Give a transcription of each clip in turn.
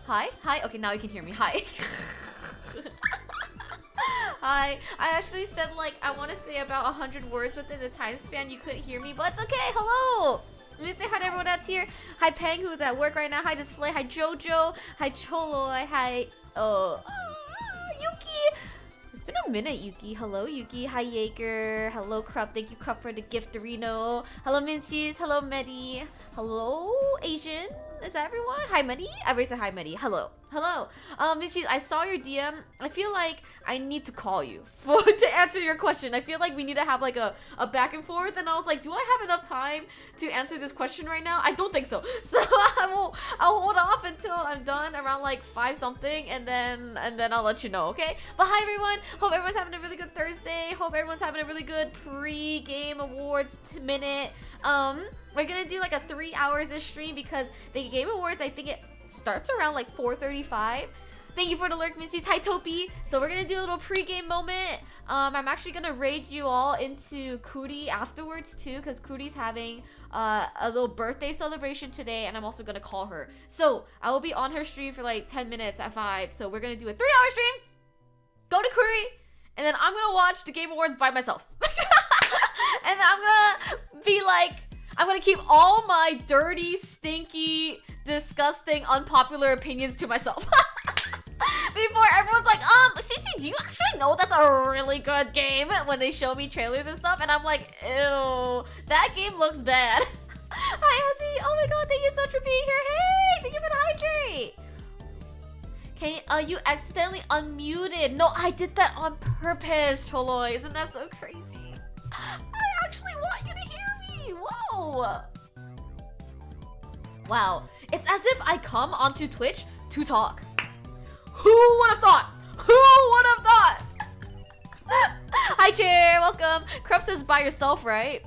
Hi. Okay, now you can hear me. Hi. Hi. I actually said like I want to say about 100 words within the time span. You couldn't hear me, but it's okay. Hello. Let me say hi to everyone that's here. Hi Peng, who's at work right now. Hi Display. Hi Jojo. Hi Cholo. Hi Yuki. It's been a minute, Yuki. Hello, Yuki. Hi, Jaeger. Hello, Krupp. Thank you, Krupp, for the gift, Reno. Hello, Minchies. Hello, Medi. Hello, Asian. Is that everyone? Hi, Medi. I already said hi, Medi. Hello. Hello. Minchies, I saw your DM. I feel like I need to call you to answer your question. I feel like we need to have like a back and forth. And I was like, do I have enough time to answer this question right now? I don't think so. So I'll hold off until I'm done around like 5 something, and then I'll let you know, okay? But hi everyone. Hope everyone's having a really good Thursday. Hope everyone's having a really good pre-game awards minute. We're gonna do like a 3 hours-ish stream because the Game Awards, I think it starts around like 4:35. Thank you for the lurk, Mincy's. Hi, Topi. So we're gonna do a little pre-game moment. I'm actually gonna raid you all into Kuri afterwards too, because Kuri's having a little birthday celebration today, and I'm also gonna call her. So I will be on her stream for like 10 minutes at 5. So we're gonna do a 3-hour stream. Go to Kuri, and then I'm gonna watch the Game Awards by myself. And I'm gonna be like, I'm gonna keep all my dirty, stinky, disgusting, unpopular opinions to myself. Before everyone's like, Cici, do you actually know that's a really good game? When they show me trailers and stuff, and I'm like, ew, that game looks bad. Hi, Ozzy. Oh my god, thank you so much for being here. Hey, thank you for the hydrate. Can you accidentally unmuted? No, I did that on purpose, Choloy. Isn't that so crazy? I actually want you to hear me. Whoa. Wow. It's as if I come onto Twitch to talk. Who would have thought? Who would have thought? Hi, Chair. Welcome. Krupp says by yourself, right?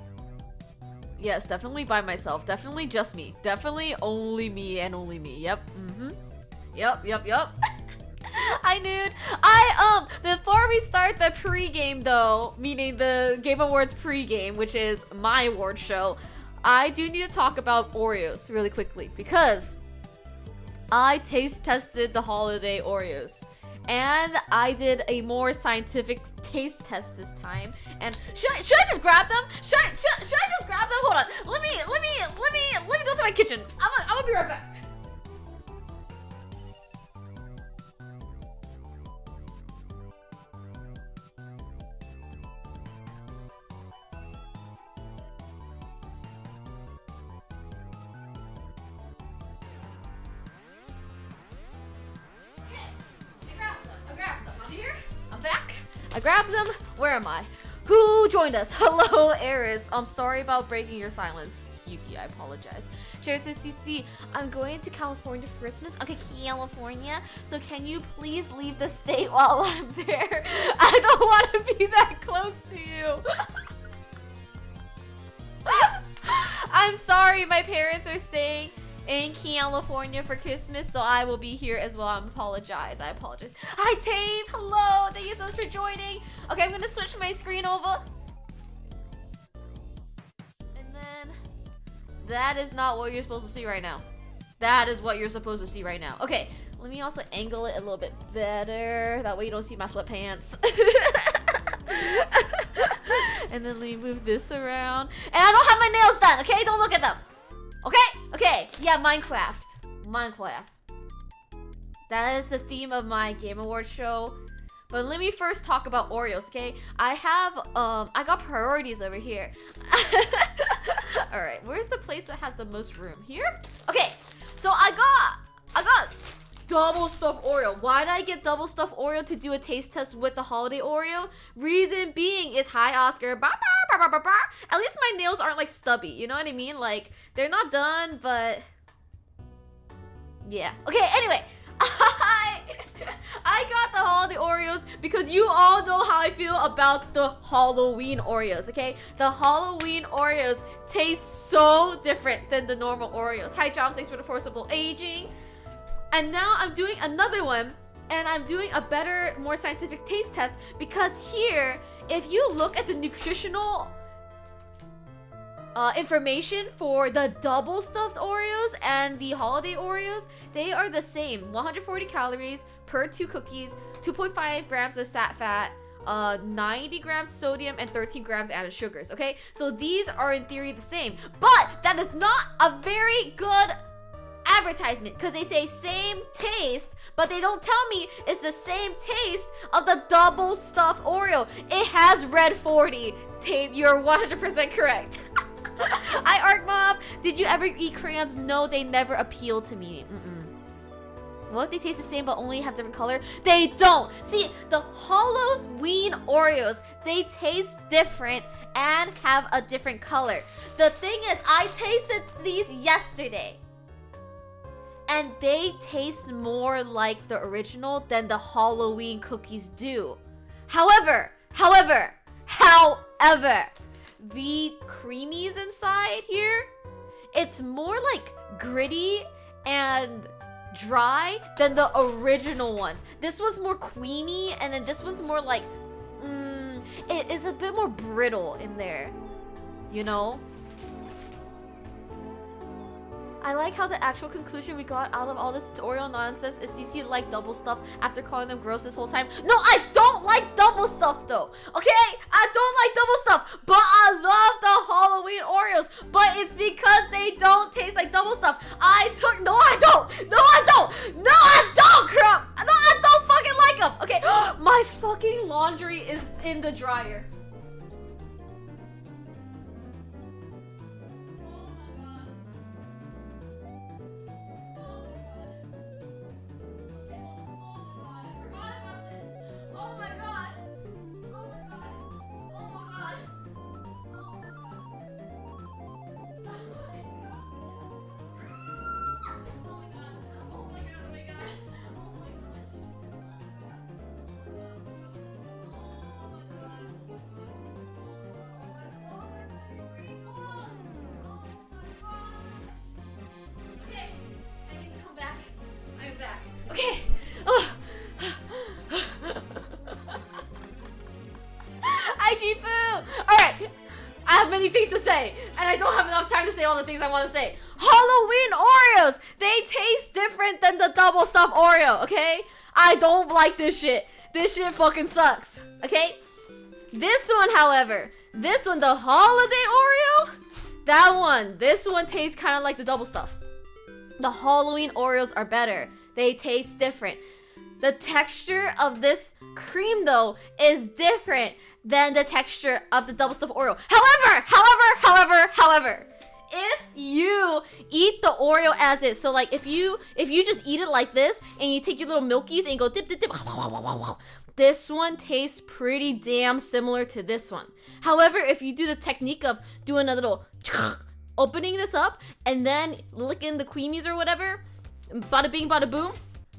Yes, definitely by myself. Definitely just me. Definitely only me and only me. Yep. Yep. Hi, Nude. Before we start the pre-game though, meaning the Game Awards pre-game, which is my award show, I do need to talk about Oreos really quickly because I taste tested the holiday Oreos. And I did a more scientific taste test this time. And should I just grab them? Should I just grab them? Hold on. Let me go to my kitchen. I'm gonna be right back. I grabbed them. Where am I? Who joined us? Hello, Eris. I'm sorry about breaking your silence. Yuki, I apologize. Cheers to CC. I'm going to California for Christmas. Okay, California. So can you please leave the state while I'm there? I don't want to be that close to you. I'm sorry, my parents are staying in California for Christmas, so I will be here as well. I apologize. Hi, Tave. Hello. Thank you so much for joining. Okay, I'm gonna switch my screen over. And then that is not what you're supposed to see right now. That is what you're supposed to see right now. Okay, let me also angle it a little bit better. That way you don't see my sweatpants. And then let me move this around. And I don't have my nails done, okay? Don't look at them. Okay, yeah, Minecraft. That is the theme of my Game Awards show. But let me first talk about Oreos, okay? I got priorities over here. Alright, where's the place that has the most room? Here? Okay, so I got double stuffed Oreo. Why did I get double stuffed Oreo to do a taste test with the holiday Oreo? Reason being is, hi Oscar, at least my nails aren't like stubby, you know what I mean? Like, they're not done, but yeah. Okay, anyway, I got the holiday Oreos because you all know how I feel about the Halloween Oreos, okay? The Halloween Oreos taste so different than the normal Oreos. Hi Joms, thanks for the forcible aging. And now I'm doing another one, and I'm doing a better, more scientific taste test because here, if you look at the nutritional information for the double stuffed Oreos and the holiday Oreos, they are the same. 140 calories per 2 cookies, 2.5 grams of fat, 90 grams sodium, and 13 grams added sugars, okay? So these are in theory the same, but that is not a very good advertisement because they say same taste, but they don't tell me it's the same taste of the double stuffed Oreo. It has red 40 tape. You're 100% correct. Hi Arc Mob. Did you ever eat crayons? No, they never appealed to me. What if they taste the same but only have different color? They don't. See, the Halloween Oreos, they taste different and have a different color. The thing is, I tasted these yesterday, and they taste more like the original than the Halloween cookies do. However, the creamies inside here, it's more like gritty and dry than the original ones. This one's more creamy, and then this one's more like, it is a bit more brittle in there, you know? I like how the actual conclusion we got out of all this Oreo nonsense is CC like double stuff after calling them gross this whole time. No, I don't like double stuff though. Okay? I don't like double stuff, but I love the Halloween Oreos. But it's because they don't taste like double stuff. No, I don't, crap. No, I don't fucking like them. Okay, my fucking laundry is in the dryer. Okay. Hi, Jifu. All right. I have many things to say, and I don't have enough time to say all the things I want to say. Halloween Oreos, they taste different than the double stuffed Oreo, okay? I don't like this shit. This shit fucking sucks, okay? This one, however, the holiday Oreo, this one tastes kind of like the double stuff. The Halloween Oreos are better. They taste different. The texture of this cream, though, is different than the texture of the double stuffed Oreo. However, if you eat the Oreo as is, so like if you just eat it like this and you take your little milkies and you go dip, this one tastes pretty damn similar to this one. However, if you do the technique of doing a little opening this up and then licking the creamies or whatever, bada bing, bada boom,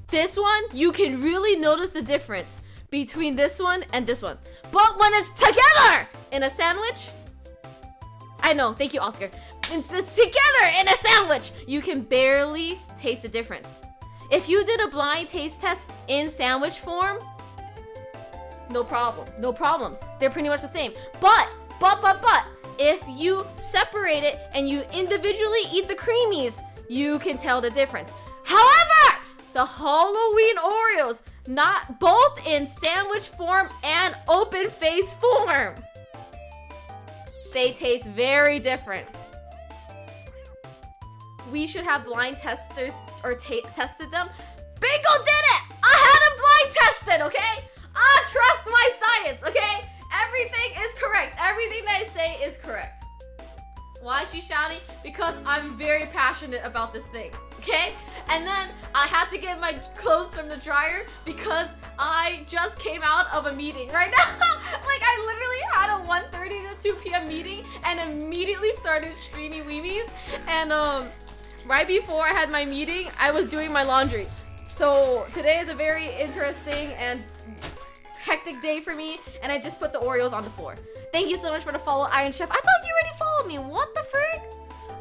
this one, you can really notice the difference between this one and this one. But when it's together in a sandwich, I know, thank you, Oscar. It's together in a sandwich, you can barely taste the difference. If you did a blind taste test in sandwich form, no problem. They're pretty much the same. But, if you separate it and you individually eat the creamies, you can tell the difference. However, the Halloween Oreos, not both in sandwich form and open face form, they taste very different. We should have blind testers or tested them. Bingo did it! I had him blind tested, okay? I trust my science, okay? Everything is correct. Everything that I say is correct. Why is she shouting? Because I'm very passionate about this thing, okay? And then I had to get my clothes from the dryer because I just came out of a meeting right now. Like, I literally had a 1:30 to 2 p.m. meeting and immediately started streaming Weemies. And right before I had my meeting, I was doing my laundry. So today is a very interesting and hectic day for me, and I just put the Oreos on the floor. Thank you so much for the follow, Iron Chef. I thought you already followed me. What the frick?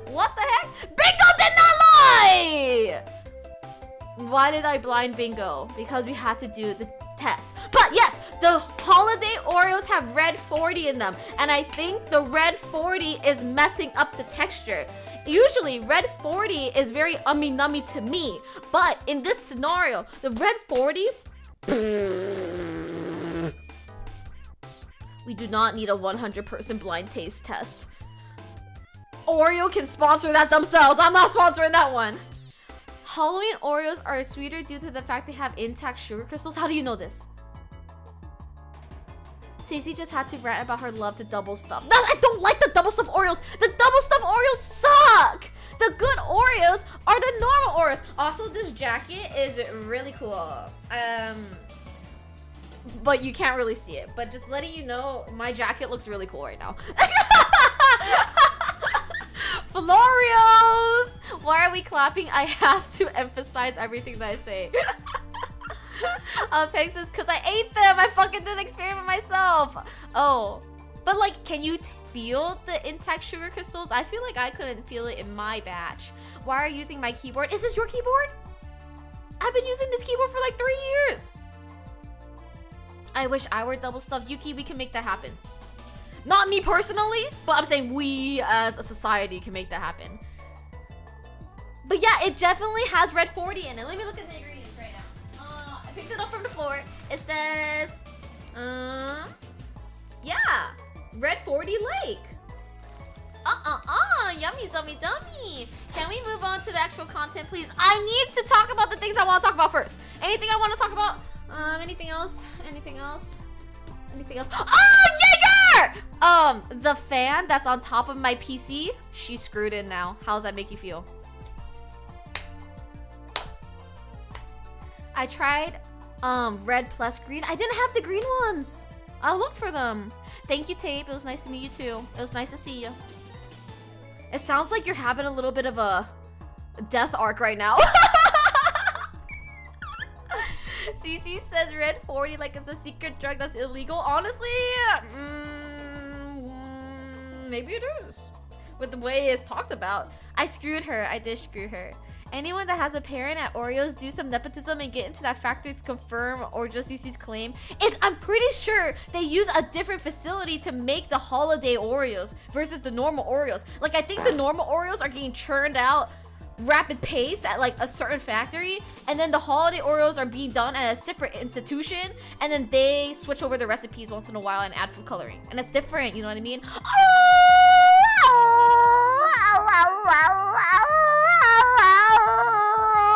What the heck? Bingo did not lie! Why did I blind Bingo? Because we had to do the test. But yes, The holiday Oreos have red 40 in them, and I think the red 40 is messing up the texture. Usually, red 40 is very ummy-nummy to me, but in this scenario, the red 40... We do not need a 100% blind taste test. Oreo can sponsor that themselves. I'm not sponsoring that one. Halloween Oreos are sweeter due to the fact they have intact sugar crystals. How do you know this? Stacey just had to rant about her love to double stuff. No, I don't like the double stuff Oreos. The double stuff Oreos suck. The good Oreos are the normal Oreos. Also, this jacket is really cool. But you can't really see it. But just letting you know, my jacket looks really cool right now. Florios! Why are we clapping? I have to emphasize everything that I say. Peg says, cause I ate them. I fucking did the experiment myself. Oh, but like, can you feel the intact sugar crystals? I feel like I couldn't feel it in my batch. Why are you using my keyboard? Is this your keyboard? I've been using this keyboard for like 3 years. I wish I were double stuffed. Yuki, we can make that happen. Not me personally, but I'm saying we as a society can make that happen. But yeah, it definitely has red 40 in it. Let me look at the ingredients right now. I picked it up from the floor. It says, yeah, red 40 Lake. Yummy, dummy, dummy. Can we move on to the actual content, please? I need to talk about the things I want to talk about first. Anything I want to talk about? Anything else? Anything else? Anything else? Oh, Jaeger! The fan that's on top of my PC, she's screwed in now. How does that make you feel? I tried red plus green. I didn't have the green ones. I looked for them. Thank you, Tape. It was nice to meet you too. It was nice to see you. It sounds like you're having a little bit of a death arc right now. CC says red 40 like it's a secret drug that's illegal. Honestly, maybe it is. With the way it's talked about. I screwed her. I did screw her. Anyone that has a parent at Oreos do some nepotism and get into that factory to confirm or just CC's claim. I'm pretty sure they use a different facility to make the holiday Oreos versus the normal Oreos. Like, I think the normal Oreos are getting churned out rapid pace at like a certain factory, and then the holiday Oreos are being done at a separate institution, and then they switch over the recipes once in a while and add food coloring, and it's different, you know what I mean?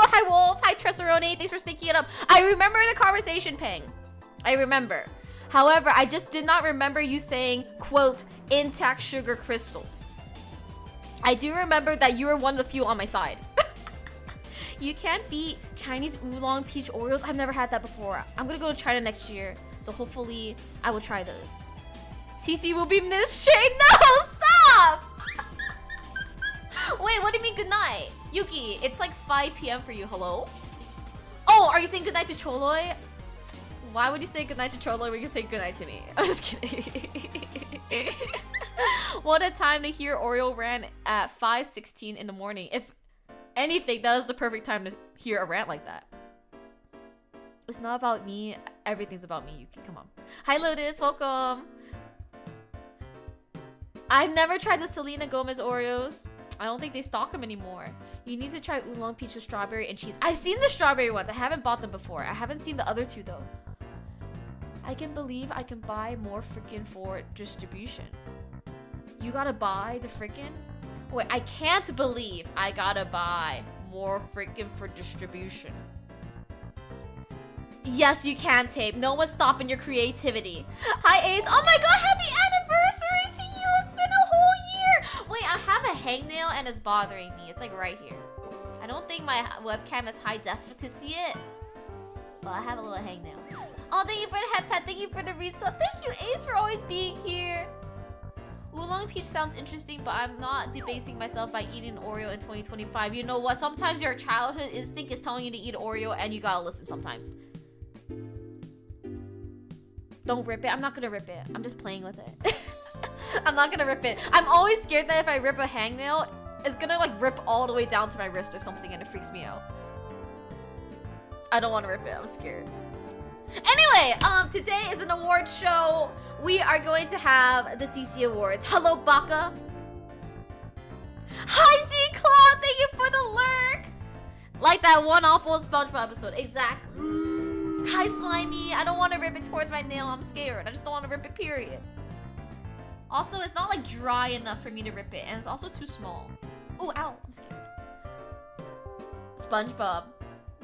Hi Wolf, hi Tresserone, thanks for sneaking it up. I remember the conversation, Peng. I remember. However, I just did not remember you saying, quote, intact sugar crystals. I do remember that you were one of the few on my side. You can't beat Chinese oolong peach Oreos. I've never had that before. I'm gonna go to China next year, so hopefully I will try those. CC will be missed. Shane, no, stop! Wait, what do you mean good night? Yuki, it's like 5 p.m. for you. Hello? Oh, are you saying good night to Choloi? Why would you say good night to Choloi when you say good night to me? I'm just kidding. What a time to hear Oreo rant at 5:16 in the morning. If anything, that is the perfect time to hear a rant like that. It's not about me. Everything's about me, Yuki. Come on. Hi, Lotus. Welcome. I've never tried the Selena Gomez Oreos. I don't think they stock them anymore. You need to try oolong peach with strawberry and cheese. I've seen the strawberry ones. I haven't bought them before. I haven't seen the other two, though. I can believe I can buy more freaking for distribution. You gotta buy the freaking... Wait, I can't believe I gotta buy more freaking for distribution. Yes, you can, Tape. No one's stopping your creativity. Hi, Ace. Oh my god, happy anniversary to you. It's been a whole year. Wait, I have a hangnail and it's bothering me. It's like right here. I don't think my webcam is high def to see it. But I have a little hangnail. Oh, thank you for the head pet. Thank you for the resub. Thank you, Ace, for always being here. Oolong peach sounds interesting, but I'm not debasing myself by eating Oreo in 2025. You know what? Sometimes your childhood instinct is telling you to eat Oreo and you gotta listen sometimes. Don't rip it. I'm not gonna rip it. I'm just playing with it. I'm not gonna rip it. I'm always scared that if I rip a hangnail, it's gonna like rip all the way down to my wrist or something and it freaks me out. I don't want to rip it. I'm scared. Anyway, today is an award show. We are going to have the CC Awards. Hello, Baka. Hi, Z-Claw. Thank you for the lurk. Like that one awful SpongeBob episode. Exactly. Hi, Slimy. I don't want to rip it towards my nail. I'm scared. I just don't want to rip it, period. Also, it's not like dry enough for me to rip it, and it's also too small. Oh, ow. I'm scared. SpongeBob.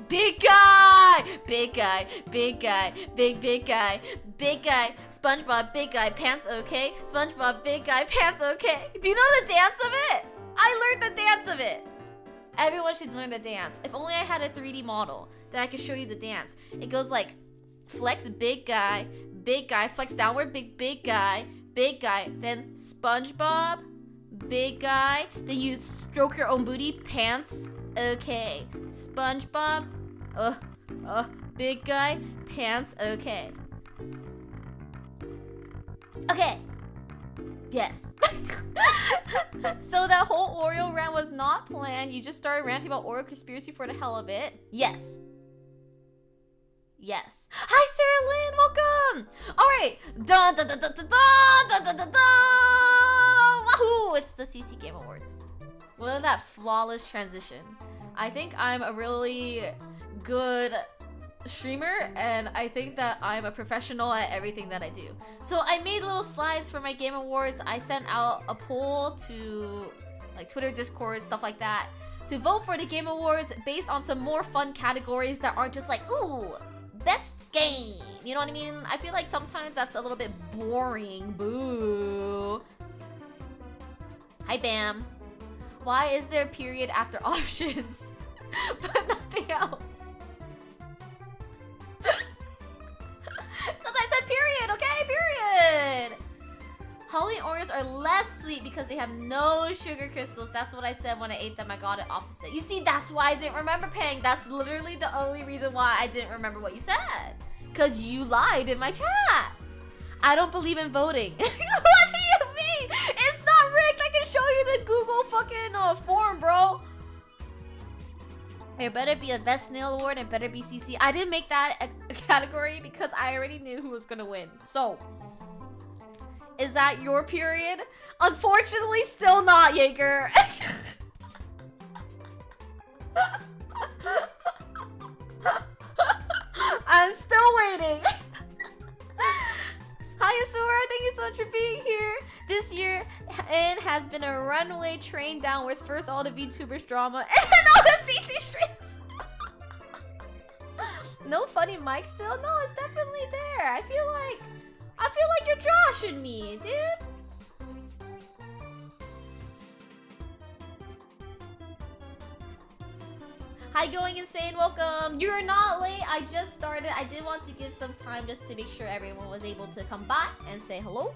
Big guy! Big guy, big guy, big guy, big guy, SpongeBob, big guy, pants okay? SpongeBob, big guy, pants okay? Do you know the dance of it? I learned the dance of it. Everyone should learn the dance. If only I had a 3D model that I could show you the dance. It goes like, flex, big guy, flex downward, big guy, then SpongeBob, big guy, then you stroke your own booty, pants, okay. SpongeBob, big guy, pants, okay. Okay. Yes. So that whole Oreo rant was not planned. You just started ranting about Oreo conspiracy for the hell of it. Yes. Yes. Hi, Sarah Lynn. Welcome. All right. Dun dun dun dun dun dun dun dun dun. Wahoo! It's the CC Game Awards. Look at that flawless transition. I think I'm a really good streamer, and I think that I'm a professional at everything that I do. So I made little slides for my Game Awards. I sent out a poll to like Twitter, Discord, stuff like that, to vote for the Game Awards based on some more fun categories that aren't just like, ooh, best game. You know what I mean? I feel like sometimes that's a little bit boring. Boo. Hi, Bam. Why is there a period after options, but nothing else? Because I said period, okay? Period. Holly Oreos are less sweet because they have no sugar crystals. That's what I said when I ate them. I got it opposite. You see, that's why I didn't remember, Pang. That's literally the only reason why I didn't remember what you said. Because you lied in my chat. I don't believe in voting. What do you mean? It's not rigged. I can show you the Google fucking form, bro. It better be a Best Snail Award and better be CC. I didn't make that a category because I already knew who was gonna win. So, is that your period? Unfortunately, still not, Jaeger. I'm still waiting. Hi, Asura. Thank you so much for being here. This year, it has been a runway train downwards. First, all the VTubers drama, and then all the CC streams. No funny mic still? No, it's definitely there. I feel like you're joshing me, dude. Hi, Going Insane, welcome. You're not late. I just started. I did want to give some time just to make sure everyone was able to come by and say hello,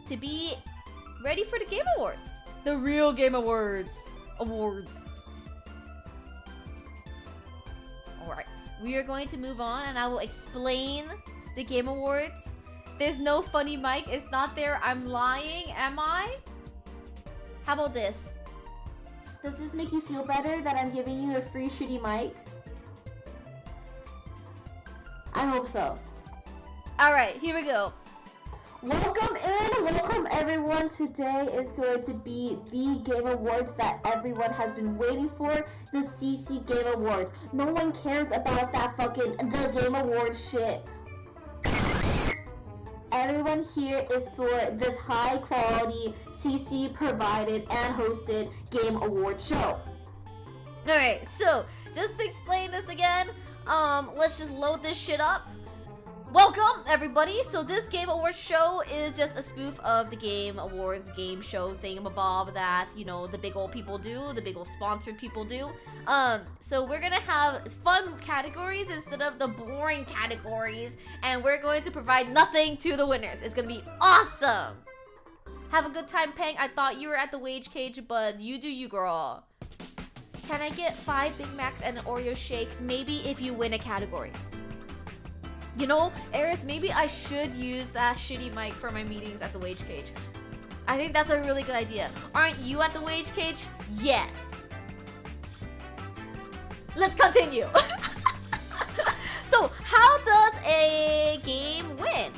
to be ready for the Game Awards. The real Game Awards. Alright, we are going to move on and I will explain the Game Awards. There's no funny mic. It's not there. I'm lying, am I? How about this? Does this make you feel better that I'm giving you a free shitty mic? I hope so. Alright, here we go. Welcome in, welcome everyone. Today is going to be the Game Awards that everyone has been waiting for, the CC Game Awards. No one cares about that fucking the Game Awards shit. Everyone here is for this high quality CC provided and hosted Game Award show. Alright, so just to explain this again, let's just load this shit up. Welcome, everybody. So this Game Awards show is just a spoof of the Game Awards game show thingamabob that, you know, the big old people do, the big old sponsored people do. So we're gonna have fun categories instead of the boring categories, and we're going to provide nothing to the winners. It's gonna be awesome. Have a good time, Peng. I thought you were at the wage cage, but you do you, girl. Can I get 5 Big Macs and an Oreo shake? Maybe if you win a category. You know, Eris, maybe I should use that shitty mic for my meetings at the wage cage. I think that's a really good idea. Aren't you at the wage cage? Yes. Let's continue. So, how does a game win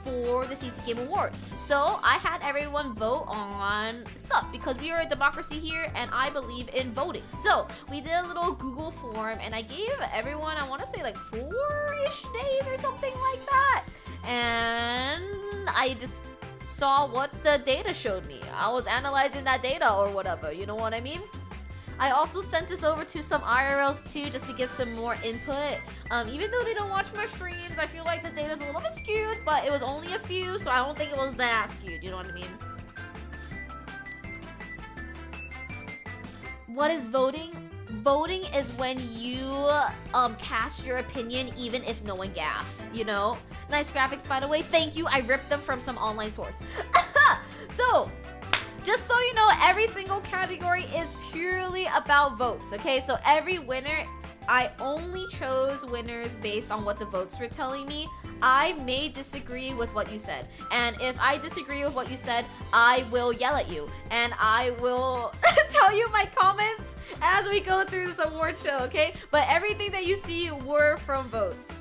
for the CC Game Awards. So I had everyone vote on stuff because we are a democracy here and I believe in voting. So we did a little Google form and I gave everyone, I want to say like 4-ish days or something like that. And I just saw what the data showed me. I was analyzing that data or whatever, you know what I mean? I also sent this over to some IRLs too, just to get some more input. Even though they don't watch my streams, I feel like the data's a little bit skewed, but it was only a few, so I don't think it was that skewed, you know what I mean? What is voting? Voting is when you cast your opinion even if no one gaff, you know? Nice graphics, by the way. Thank you. I ripped them from some online source. So, just so you know, every single category is purely about votes, okay? So every winner, I only chose winners based on what the votes were telling me. I may disagree with what you said. And if I disagree with what you said, I will yell at you. And I will tell you my comments as we go through this award show, okay? But everything that you see were from votes.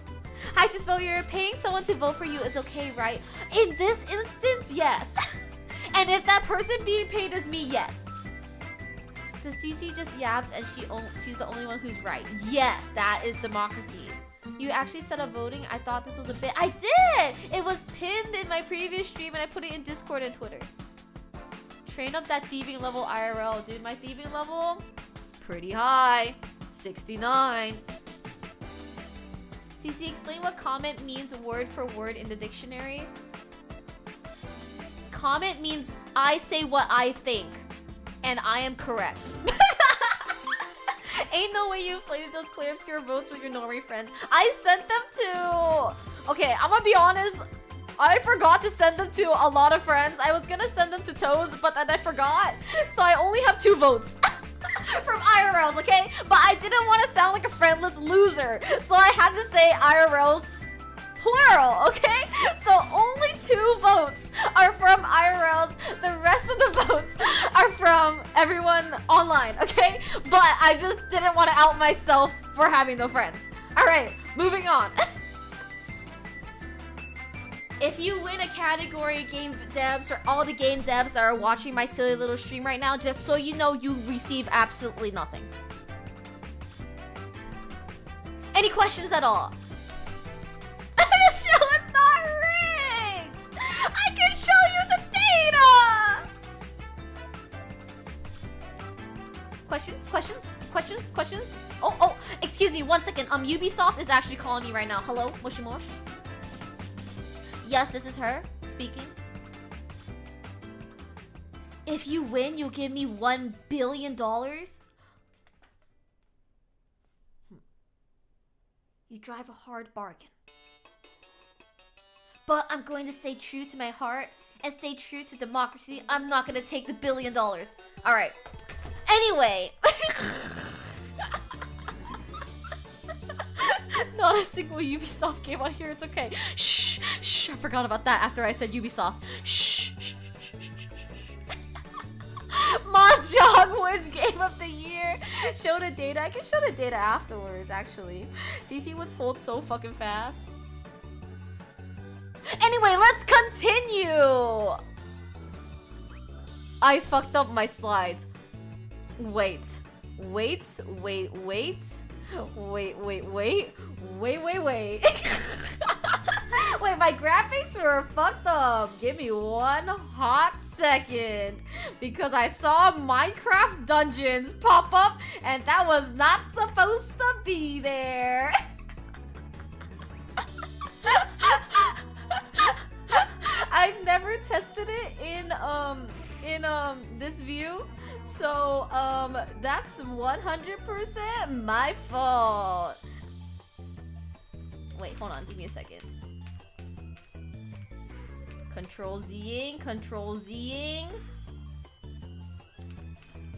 Hi, Sisfo, you're paying someone to vote for you is okay, right? In this instance, yes. And if that person being paid is me, yes. The CC just yaps and she's the only one who's right. Yes, that is democracy. You actually set up voting? I thought this was a bit. I did! It was pinned in my previous stream and I put it in Discord and Twitter. Train up that thieving level IRL. Dude, my thieving level? Pretty high. 69. CC, explain what comment means word for word in the dictionary. Comment means I say what I think, and I am correct. Ain't no way you inflated those clear obscure votes with your normie friends. I sent them to... Okay, I'm gonna be honest. I forgot to send them to a lot of friends. I was gonna send them to Toes, but then I forgot. So I only have 2 votes. From IRLs, okay? But I didn't want to sound like a friendless loser. So I had to say IRLs plural, okay? So only 2 votes are from IRLs. The rest of the votes are from everyone online, okay? But I just didn't want to out myself for having no friends. Alright, moving on. If you win a category, game devs or all the game devs that are watching my silly little stream right now, just so you know, you receive absolutely nothing. Any questions at all? This show is not rigged! I can show you the data! Questions? Questions? Questions? Questions? Oh, excuse me, 1 second. Ubisoft is actually calling me right now. Hello? Moshi Mosh? Yes, this is her speaking. If you win, you'll give me $1 billion? You drive a hard bargain. But I'm going to stay true to my heart and stay true to democracy. I'm not going to take the $1 billion. Alright. Anyway. Not a single Ubisoft game on here. It's okay. Shh. Shh. I forgot about that after I said Ubisoft. Shh. Shh. Mahjong wins Game of the Year. Show the data. I can show the data afterwards, actually. CC would fold so fucking fast. Anyway, let's continue. I fucked up my slides. Wait. Wait, my graphics were fucked up. Give me 1 hot second. Because I saw Minecraft Dungeons pop up and that was not supposed to be there. I've never tested it in this view. So, that's 100% my fault. Wait, hold on, give me a second. Control-Zing.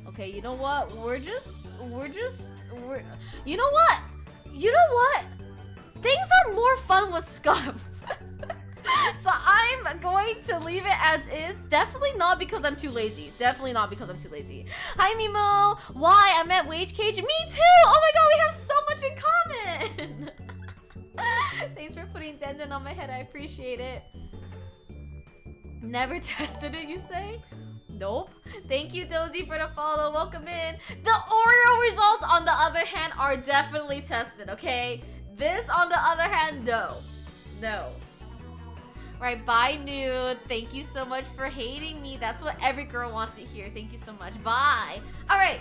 Okay, you know what? You know what? Things are more fun with Scuff. So I'm going to leave it as is. Definitely not because I'm too lazy. Hi, Mimo. Why? I'm at Wage Cage. Me too! Oh my god, we have so much in common! Thanks for putting putting Denden on my head. I appreciate it. Never tested it, you say? Nope. Thank you, Dozy, for the follow. Welcome in. The Oreo results, on the other hand, are definitely tested, okay? This, on the other hand, no. No. Right, bye, Nude. Thank you so much for hating me. That's what every girl wants to hear. Thank you so much. Bye. Alright.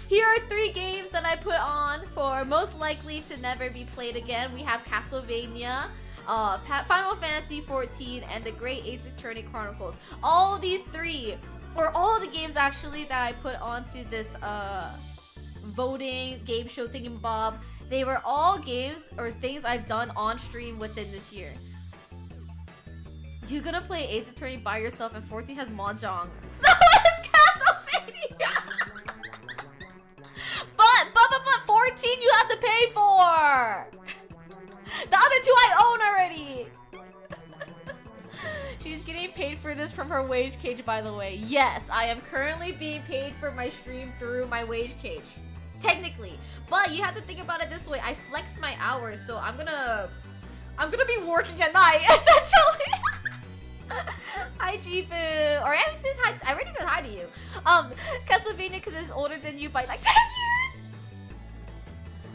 Here are 3 games that I put on for most likely to never be played again. We have Castlevania, Final Fantasy XIV, and The Great Ace Attorney Chronicles. All these 3, or all the games actually that I put onto this voting game show thingamabob, they were all games or things I've done on stream within this year. You're gonna play Ace Attorney by yourself and 14 has Mahjong. So it's Castlevania! But 14 you have to pay for! The other 2 I own already! She's getting paid for this from her wage cage, by the way. Yes, I am currently being paid for my stream through my wage cage. Technically. But you have to think about it this way. I flex my hours, so I'm gonna be working at night, essentially. Hi, Jeepu. Or I already said hi to you. Castlevania, because it's older than you by like 10 years.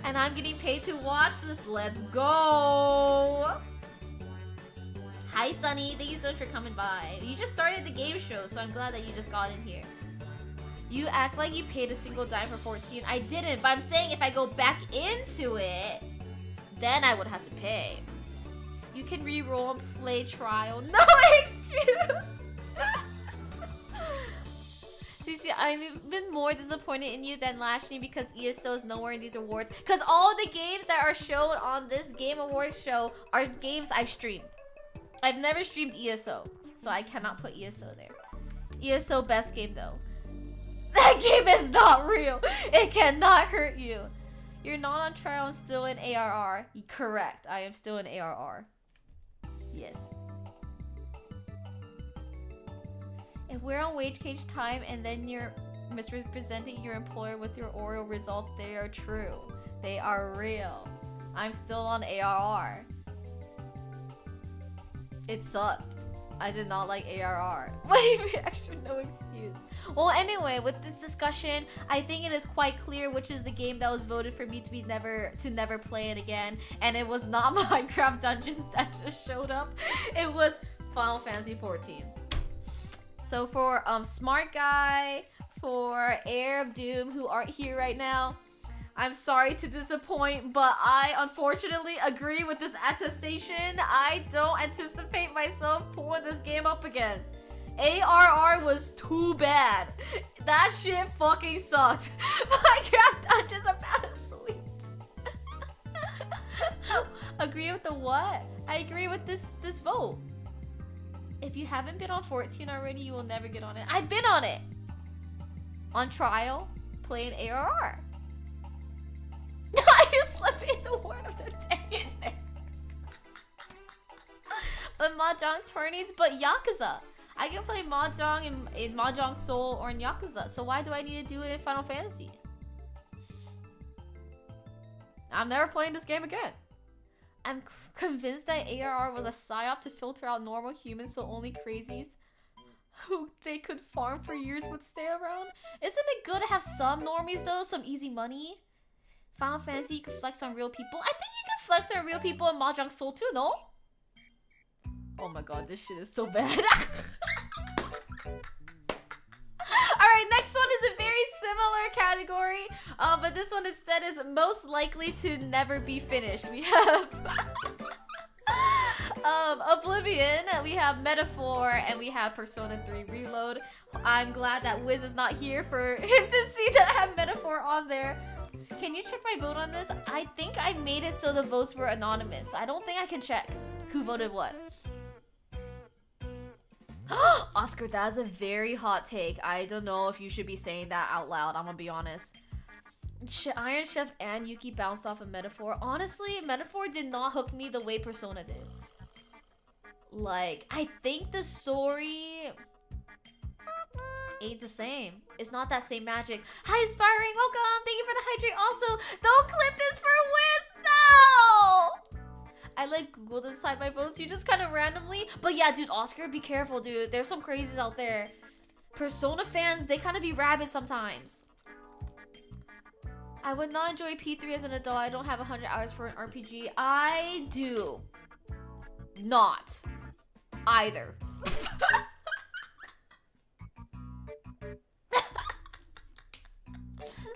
And I'm getting paid to watch this. Let's go. Hi, Sunny. Thank you so much for coming by. You just started the game show, so I'm glad that you just got in here. You act like you paid a single dime for 14. I didn't, but I'm saying if I go back into it, then I would have to pay. You can re-roll and play trial. No excuse! Cece, I've been more disappointed in you than last year because ESO is nowhere in these awards. Because all the games that are shown on this Game Awards show are games I've streamed. I've never streamed ESO, so I cannot put ESO there. ESO best game though. That game is not real. It cannot hurt you. You're not on trial and still in ARR. Correct. I am still in ARR. Yes. If we're on wage cage time and then you're misrepresenting your employer with your Oreo results, they are true. They are real. I'm still on ARR. It sucked. I did not like ARR. What do you mean extra no excuse? Well, anyway, with this discussion, I think it is quite clear which is the game that was voted for me to never play it again. And it was not Minecraft Dungeons that just showed up. It was Final Fantasy XIV. So for Smart Guy, for Heir of Doom, who aren't here right now, I'm sorry to disappoint, but I unfortunately agree with this attestation. I don't anticipate myself pulling this game up again. ARR was too bad. That shit fucking sucked. Minecraft Dungeons about to sleep. Agree with the what? I agree with this vote. If you haven't been on 14 already, you will never get on it. I've been on it. On trial, playing ARR. You slipping the word of the day in there. But Mahjong tourneys, but Yakuza. I can play Mahjong in Mahjong Soul or in Yakuza, so why do I need to do it in Final Fantasy? I'm never playing this game again. I'm convinced that ARR was a psyop to filter out normal humans so only crazies who they could farm for years would stay around. Isn't it good to have some normies though? Some easy money? Final Fantasy, you can flex on real people. I think you can flex on real people in Mahjong Soul too, no? Oh my god, this shit is so bad. Alright, next one is a very similar category. But this one instead is most likely to never be finished. We have Oblivion, we have Metaphor, and we have Persona 3 Reload. I'm glad that Wiz is not here for him to see that I have Metaphor on there. Can you check my vote on this? I think I made it so the votes were anonymous. I don't think I can check who voted what. Oscar, that's a very hot take. I don't know if you should be saying that out loud. I'm gonna be honest. Iron Chef and Yuki bounced off of Metaphor. Honestly, Metaphor did not hook me the way Persona did. Like, I think the story ain't the same. It's not that same magic. Hi, Aspiring, welcome. Thank you for the hydrate. Also, don't clip this for Wiz. No! I like Google to decide my votes. You just kind of randomly. But yeah, dude, Oscar, be careful, dude. There's some crazies out there. Persona fans, they kind of be rabid sometimes. I would not enjoy P3 as an adult. I don't have 100 hours for an RPG. I do not either.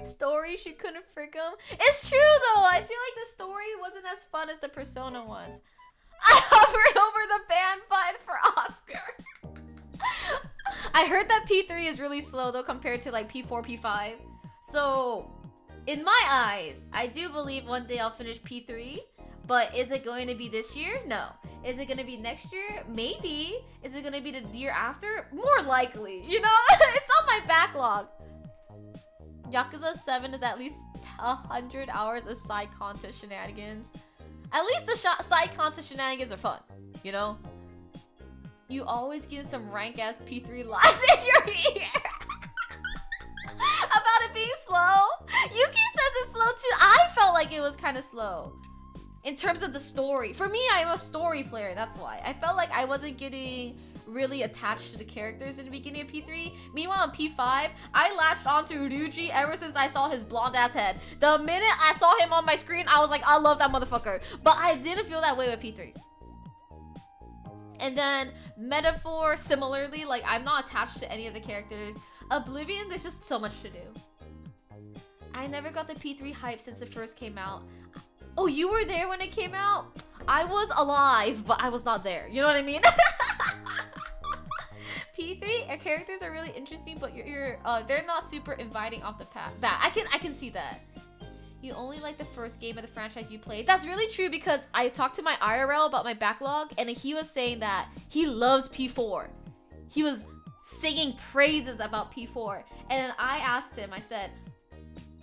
Story, she couldn't frick him. It's true though. I feel like the story wasn't as fun as the Persona ones. I hovered over the ban button for Oscar. I heard that P3 is really slow though compared to like P4, P5. So, in my eyes, I do believe one day I'll finish P3. But is it going to be this year? No. Is it going to be next year? Maybe. Is it going to be the year after? More likely. You know? It's on my backlog. Yakuza 7 is at least 100 hours of side content shenanigans. At least the side content shenanigans are fun, you know? You always get some rank-ass P3 lies in your ear. About it being slow. Yuki says it's slow too. I felt like it was kind of slow. In terms of the story. For me, I'm a story player, that's why. I felt like I wasn't getting really attached to the characters in the beginning of P3. Meanwhile, in P5, I latched onto Ryuji ever since I saw his blonde ass head. The minute I saw him on my screen, I was like, I love that motherfucker. But I didn't feel that way with P3. And then Metaphor, similarly, like I'm not attached to any of the characters. Oblivion, there's just so much to do. I never got the P3 hype since it first came out. Oh, you were there when it came out? I was alive, but I was not there. You know what I mean? P3 characters are really interesting, but they're not super inviting off the bat. I can see that. You only like the first game of the franchise you played. That's really true because I talked to my IRL about my backlog, and he was saying that he loves P4. He was singing praises about P4, and then I asked him. I said,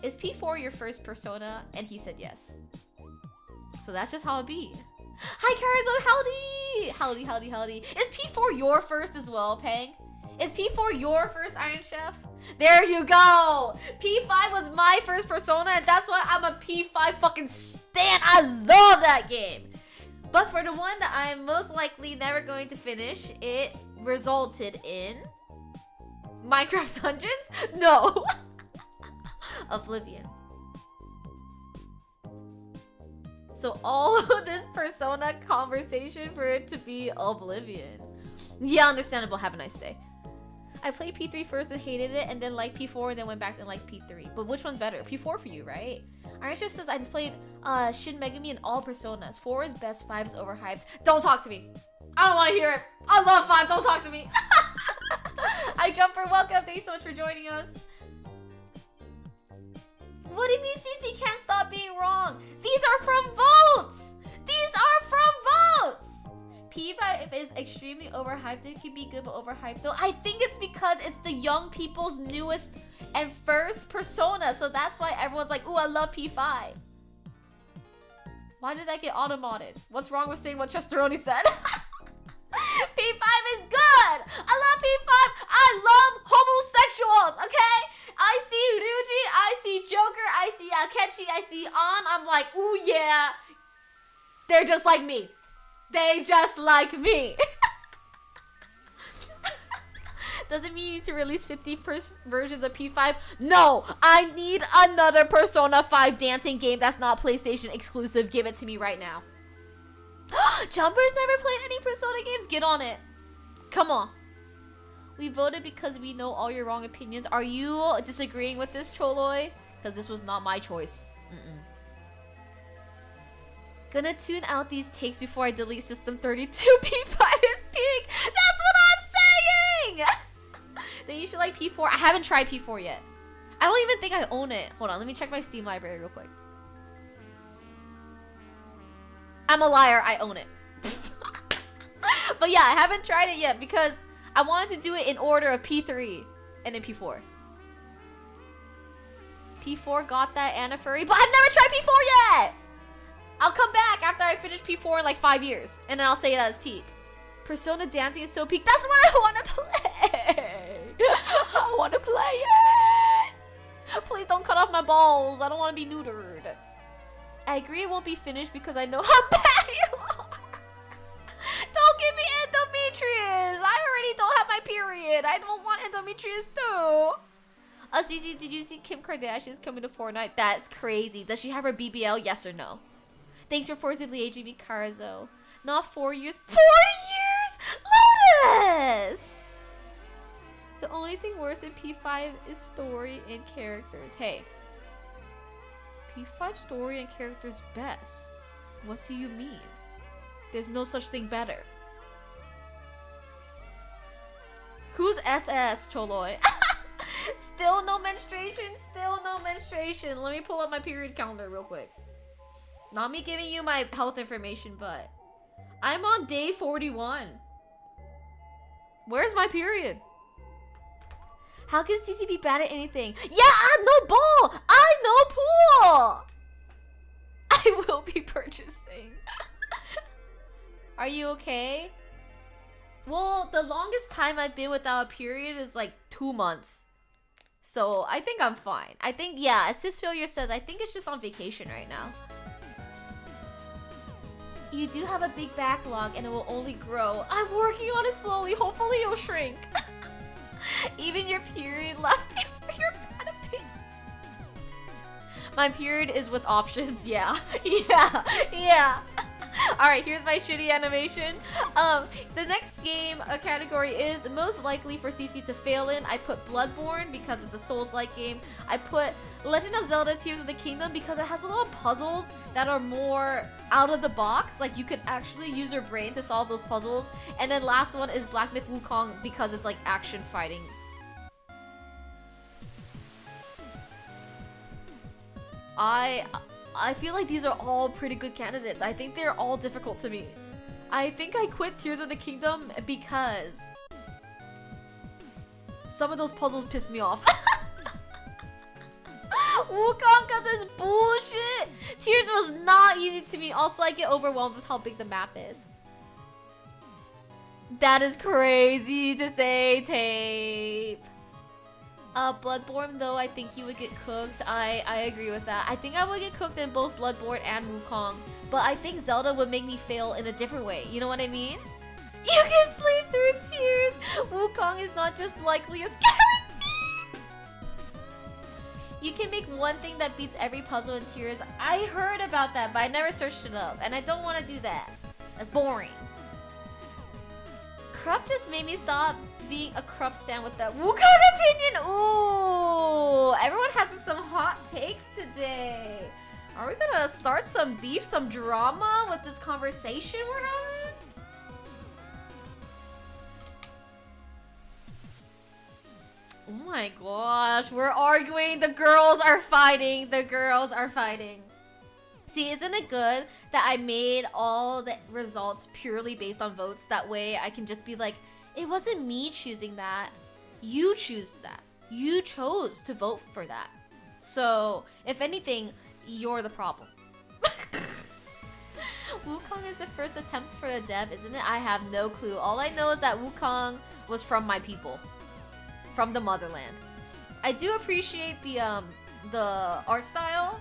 "Is P4 your first Persona?" And he said yes. So that's just how it be. Hi, Karazo, howdy! Howdy, howdy, howdy. Is P4 your first as well, Pang? Is P4 your first Iron Chef? There you go! P5 was my first Persona, and that's why I'm a P5 fucking stan. I love that game! But for the one that I'm most likely never going to finish, it resulted in... Minecraft Dungeons? No! Oblivion. So all this Persona conversation for it to be Oblivion. Yeah, understandable. Have a nice day. I played P3 first and hated it, and then liked P4 and then went back and liked P3. But which one's better? P4 for you, right? Iron Chef says I played Shin Megami in all Personas. 4 is best, 5 is overhyped. Don't talk to me. I don't want to hear it. I love 5. Don't talk to me. Hi, Jumper. Welcome. Thanks so much for joining us. What do you mean CC can't stop being wrong? These are from votes! These are from votes! P5 is extremely overhyped. It can be good, but overhyped though. I think it's because it's the young people's newest and first Persona. So that's why everyone's like, ooh, I love P5. Why did that get auto-modded? What's wrong with saying what Chesteroni said? P5 is good! I love P5! I love homosexuals, okay? I see Ryuji, I see Joker, I see Akechi, I see An. I'm like, ooh yeah. They're just like me. They just like me. Doesn't mean you need to release 50 versions of P5. No, I need another Persona 5 dancing game that's not PlayStation exclusive. Give it to me right now. Jumper's never played any Persona games? Get on it. Come on. We voted because we know all your wrong opinions. Are you disagreeing with this, Choloi? Because this was not my choice. Gonna tune out these takes before I delete System 32. P5 is peak. That's what I'm saying! Then you should like P4. I haven't tried P4 yet. I don't even think I own it. Hold on, let me check my Steam library real quick. I'm a liar, I own it. But yeah, I haven't tried it yet because I wanted to do it in order of P3 and then P4. P4 got that Anna Furry, but I've never tried P4 yet! I'll come back after I finish P4 in like 5 years, and then I'll say that it's peak. Persona dancing is so peak. That's what I want to play! I want to play it! Please don't cut off my balls. I don't want to be neutered. I agree it won't be finished because I know how bad you are. give me endometrius! I already don't have my period. I don't want endometrius too. Azizi, did you see Kim Kardashian's coming to Fortnite? That's crazy. Does she have her BBL? Yes or no? Thanks for forcibly AGB Carzo. Not 4 years. 40 years! Lotus! The only thing worse in P5 is story and characters. Hey. P5 story and characters best. What do you mean? There's no such thing better. Who's SS, Choloi? Still no menstruation, still no menstruation. Let me pull up my period calendar real quick. Not me giving you my health information, but I'm on day 41. Where's my period? How can CC be bad at anything? Yeah, I know ball! I know pool! I will be purchasing. Are you okay? Well, the longest time I've been without a period is like 2 months. So I think I'm fine. I think, yeah, Assist Failure says, I think it's just on vacation right now. You do have a big backlog and it will only grow. I'm working on it slowly. Hopefully it'll shrink. Even your period left you for your benefit. My period is with options, yeah. Yeah. Alright, here's my shitty animation. The next game category is most likely for CC to fail in. I put Bloodborne because it's a Souls-like game. I put Legend of Zelda Tears of the Kingdom because it has a lot of puzzles that are more out of the box. Like, you could actually use your brain to solve those puzzles. And then last one is Black Myth Wukong because it's like action fighting. I feel like these are all pretty good candidates. I think they're all difficult to me. I think I quit Tears of the Kingdom because some of those puzzles pissed me off. Wukong got this bullshit. Tears was not easy to me. Also, I get overwhelmed with how big the map is. That is crazy to say, Tape. Bloodborne, though, I think you would get cooked. I agree with that. I think I would get cooked in both Bloodborne and Wukong. But I think Zelda would make me fail in a different way. You know what I mean? You can sleep through Tears. Wukong is not just likely, it's guaranteed. You can make one thing that beats every puzzle in Tears. I heard about that, but I never searched it up. And I don't want to do that. That's boring. Krupp just made me stop being a Krupp stan with that Wukong opinion. Ooh, everyone has some hot takes today. Are we gonna start some beef, some drama with this conversation we're having? Oh my gosh, we're arguing. The girls are fighting. The girls are fighting. See, isn't it good that I made all the results purely based on votes? That way I can just be like, it wasn't me choosing that. You choose that. You chose to vote for that. So, if anything, you're the problem. Wukong is the first attempt for the dev, isn't it? I have no clue. All I know is that Wukong was from my people. From the motherland. I do appreciate the art style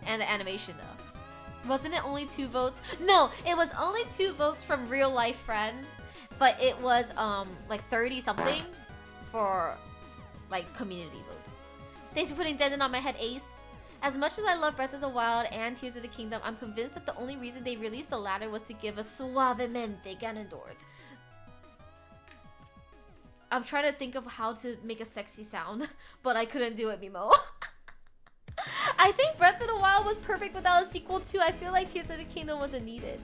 and the animation though. Wasn't it only 2 votes? No, it was only 2 votes from real life friends. But it was like 30 something for like community votes. Thanks for putting Denden on my head, Ace. As much as I love Breath of the Wild and Tears of the Kingdom, I'm convinced that the only reason they released the latter was to give us suavemente Ganondorf. I'm trying to think of how to make a sexy sound, but I couldn't do it, Mimo. I think Breath of the Wild was perfect without a sequel too. I feel like Tears of the Kingdom wasn't needed.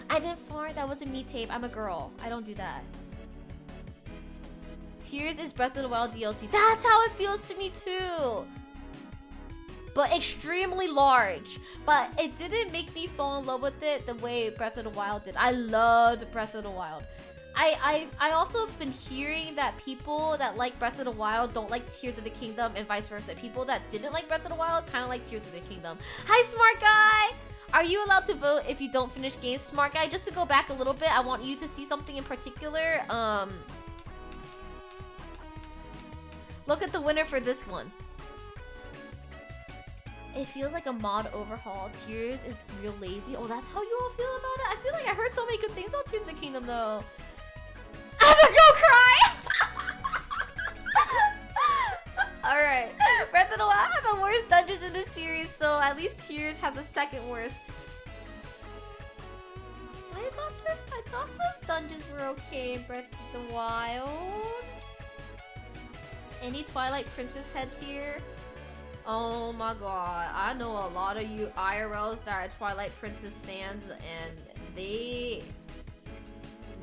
I didn't fart. That wasn't me, Tape. I'm a girl. I don't do that. Tears is Breath of the Wild DLC. That's how it feels to me too. But extremely large. But it didn't make me fall in love with it the way Breath of the Wild did. I loved Breath of the Wild. I also have been hearing that people that like Breath of the Wild don't like Tears of the Kingdom and vice versa. People that didn't like Breath of the Wild kind of like Tears of the Kingdom. Hi, Smart Guy! Are you allowed to vote if you don't finish games? Smart Guy, just to go back a little bit, I want you to see something in particular. Look at the winner for this one. It feels like a mod overhaul. Tears is real lazy. Oh, that's how you all feel about it? I feel like I heard so many good things about Tears of the Kingdom though. I'm gonna go cry! Alright. Breath of the Wild had the worst dungeons in the series, so at least Tears has the second worst. I thought the dungeons were okay in Breath of the Wild. Any Twilight Princess heads here? Oh my god, I know a lot of you IRLs that are Twilight Princess stans, and they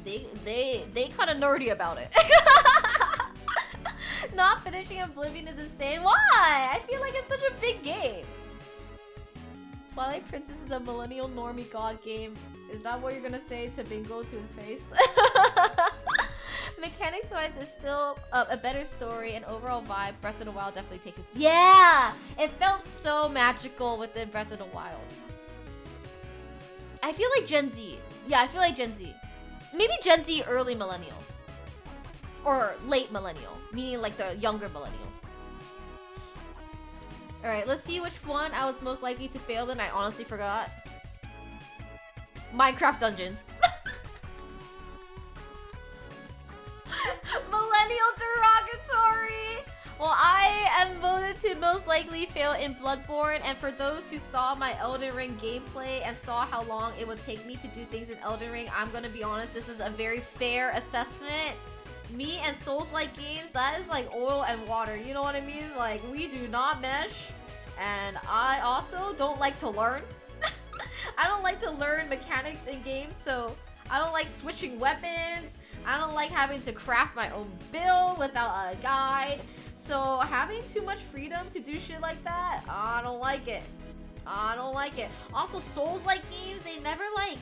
kind of nerdy about it. Not finishing Oblivion is insane. Why? I feel like it's such a big game. Twilight Princess is a millennial normie god game. Is that what you're gonna say to Bingo to his face? Mechanics wise is still a better story and overall vibe. Breath of the Wild definitely takes it. Yeah! It felt so magical within Breath of the Wild. I feel like Gen Z. Yeah, I feel like Gen Z. Maybe Gen Z early millennial. Or late millennial. Meaning like the younger millennials. Alright, let's see which one I was most likely to fail in. I honestly forgot. Minecraft Dungeons. Millennial derogatory! Well, I am voted to most likely fail in Bloodborne, and for those who saw my Elden Ring gameplay and saw how long it would take me to do things in Elden Ring, I'm gonna be honest, this is a very fair assessment. Me and Souls-like games, that is like oil and water, you know what I mean? Like, we do not mesh, and I also don't like to learn. I don't like to learn mechanics in games, so I don't like switching weapons. I don't like having to craft my own build without a guide. So having too much freedom to do shit like that, I don't like it. I don't like it. Also, Souls-like games, they never like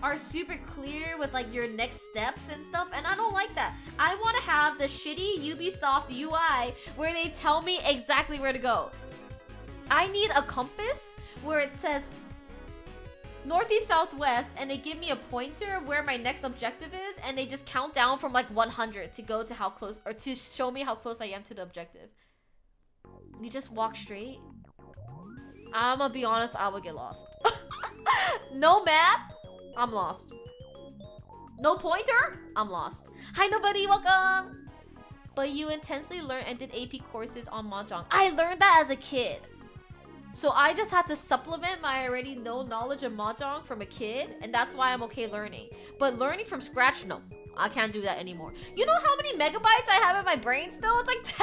are super clear with like your next steps and stuff, and I don't like that. I want to have the shitty Ubisoft UI where they tell me exactly where to go. I need a compass where it says northeast, southwest, and they give me a pointer of where my next objective is, and they just count down from like 100 to go to how close, or to show me how close I am to the objective. You just walk straight. I'm gonna be honest, I would get lost. No map, I'm lost. No pointer, I'm lost. Hi nobody, welcome. But you intensely learned and did AP courses on Mahjong. I learned that as a kid. So I just had to supplement my already known knowledge of Mahjong from a kid, and that's why I'm okay learning. But learning from scratch, no. I can't do that anymore. You know how many megabytes I have in my brain still? It's like 10!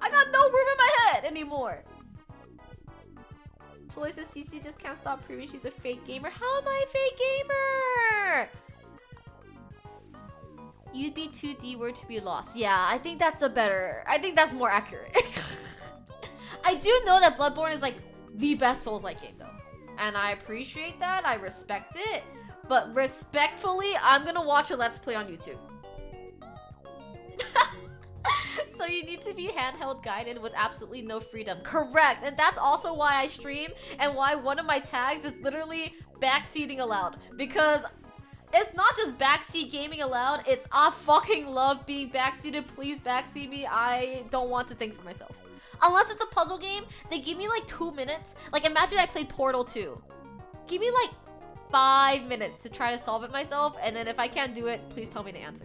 I got no room in my head anymore. Chloe says CC just can't stop proving she's a fake gamer. How am I a fake gamer? You'd be too D-word to be lost. Yeah, I think that's more accurate. I do know that Bloodborne is like the best Souls-like game though. And I appreciate that, I respect it. But respectfully, I'm gonna watch a Let's Play on YouTube. So you need to be handheld guided with absolutely no freedom. Correct, and that's also why I stream and why one of my tags is literally backseating allowed. Because it's not just backseat gaming allowed, it's I fucking love being backseated. Please backseat me, I don't want to think for myself. Unless it's a puzzle game, they give me like 2 minutes. Like imagine I played Portal 2. Give me like 5 minutes to try to solve it myself, and then if I can't do it, please tell me the answer.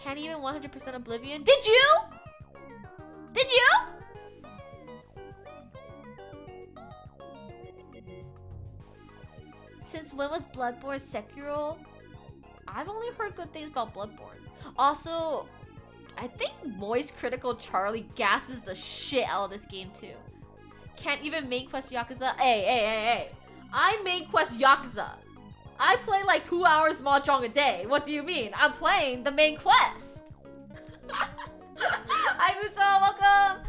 Can't even 100% Oblivion. Did you? Did you? Since when was Bloodborne Sekiro? I've only heard good things about Bloodborne. Also, I think Moist Critical Charlie gasses the shit out of this game too. Can't even main quest Yakuza. Hey. I main quest Yakuza. I play like 2 hours Mahjong a day. What do you mean? I'm playing the main quest. Hi Muso, welcome.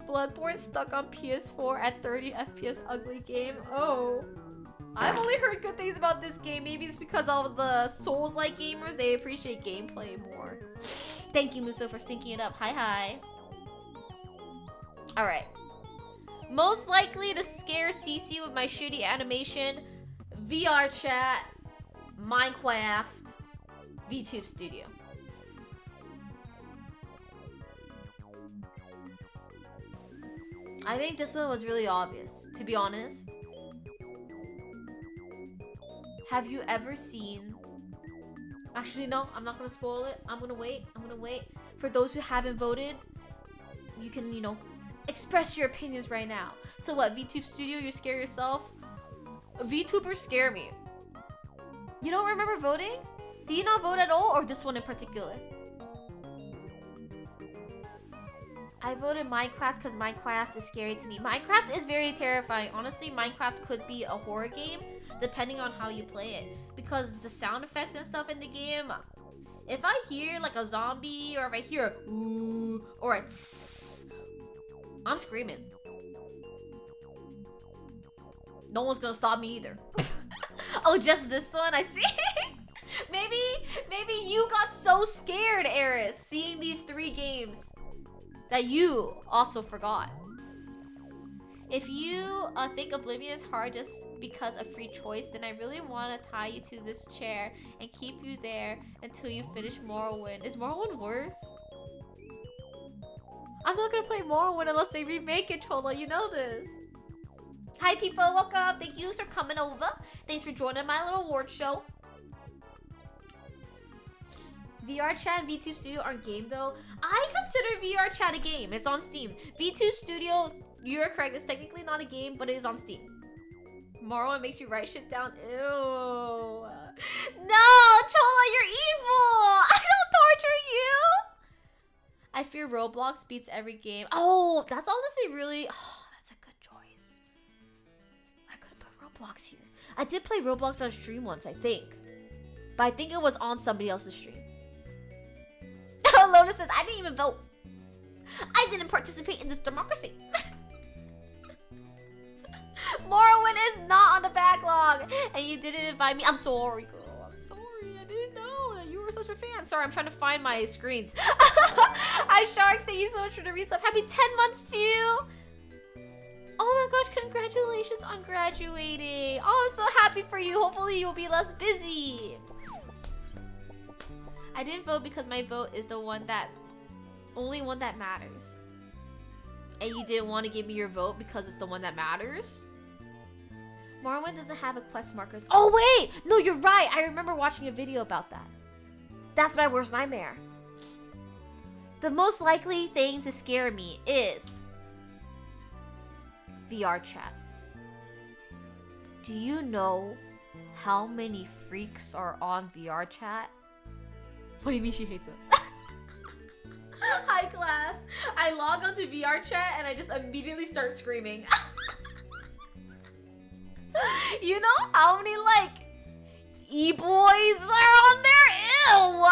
Bloodborne stuck on PS4 at 30 FPS ugly game. Oh. I've only heard good things about this game. Maybe it's because all of the Souls-like gamers, they appreciate gameplay more. Thank you, Muso, for stinking it up. Hi. Alright. Most likely to scare CC with my shitty animation, VR chat, Minecraft, VTube Studio. I think this one was really obvious, to be honest. Have you ever seen... Actually, no, I'm not gonna spoil it. I'm gonna wait. For those who haven't voted, you can, express your opinions right now. So what, VTube Studio, you scare yourself? VTubers scare me. You don't remember voting? Do you not vote at all, or this one in particular? I voted Minecraft because Minecraft is scary to me. Minecraft is very terrifying. Honestly, Minecraft could be a horror game depending on how you play it. Because the sound effects and stuff in the game, if I hear like a zombie or if I hear a ooh or a tss, I'm screaming. No one's gonna stop me either. Oh, just this one? I see. Maybe you got so scared, Eris, seeing these 3 games that you also forgot. If you think Oblivion is hard just because of free choice, then I really want to tie you to this chair and keep you there until you finish Morrowind. Is Morrowind worse? I'm not gonna play Morrowind unless they remake it, Chola. You know this. Hi people, welcome. Thank you for coming over. Thanks for joining my little award show. VR Chat and VTube Studio aren't game though. I consider VR Chat a game. It's on Steam. VTube Studio, you're correct. It's technically not a game, but it is on Steam. Morrowind makes you write shit down. Ew. No, Chola, you're evil. I don't torture you. I fear Roblox beats every game. Oh, that's honestly really... Oh, that's a good choice. I could put Roblox here. I did play Roblox on stream once, I think. But I think it was on somebody else's stream. Lotus says, I didn't even vote. I didn't participate in this democracy. Morrowind is not on the backlog. And you didn't invite me. I'm sorry, girl. I'm sorry. I didn't know that you were such a fan. Sorry, I'm trying to find my screens. Hi, Sharks. Thank you so much for the resub. Happy 10 months to you. Oh my gosh, congratulations on graduating. Oh, I'm so happy for you. Hopefully you'll be less busy. I didn't vote because my vote is the only one that matters. And you didn't want to give me your vote because it's the one that matters? Morrowind doesn't have a quest markers. Oh wait! No, you're right. I remember watching a video about that. That's my worst nightmare. The most likely thing to scare me is VR Chat. Do you know how many freaks are on VR Chat? What do you mean she hates us? Hi class. I log onto VR Chat and I just immediately start screaming. You know how many like e-boys are on there? Ew!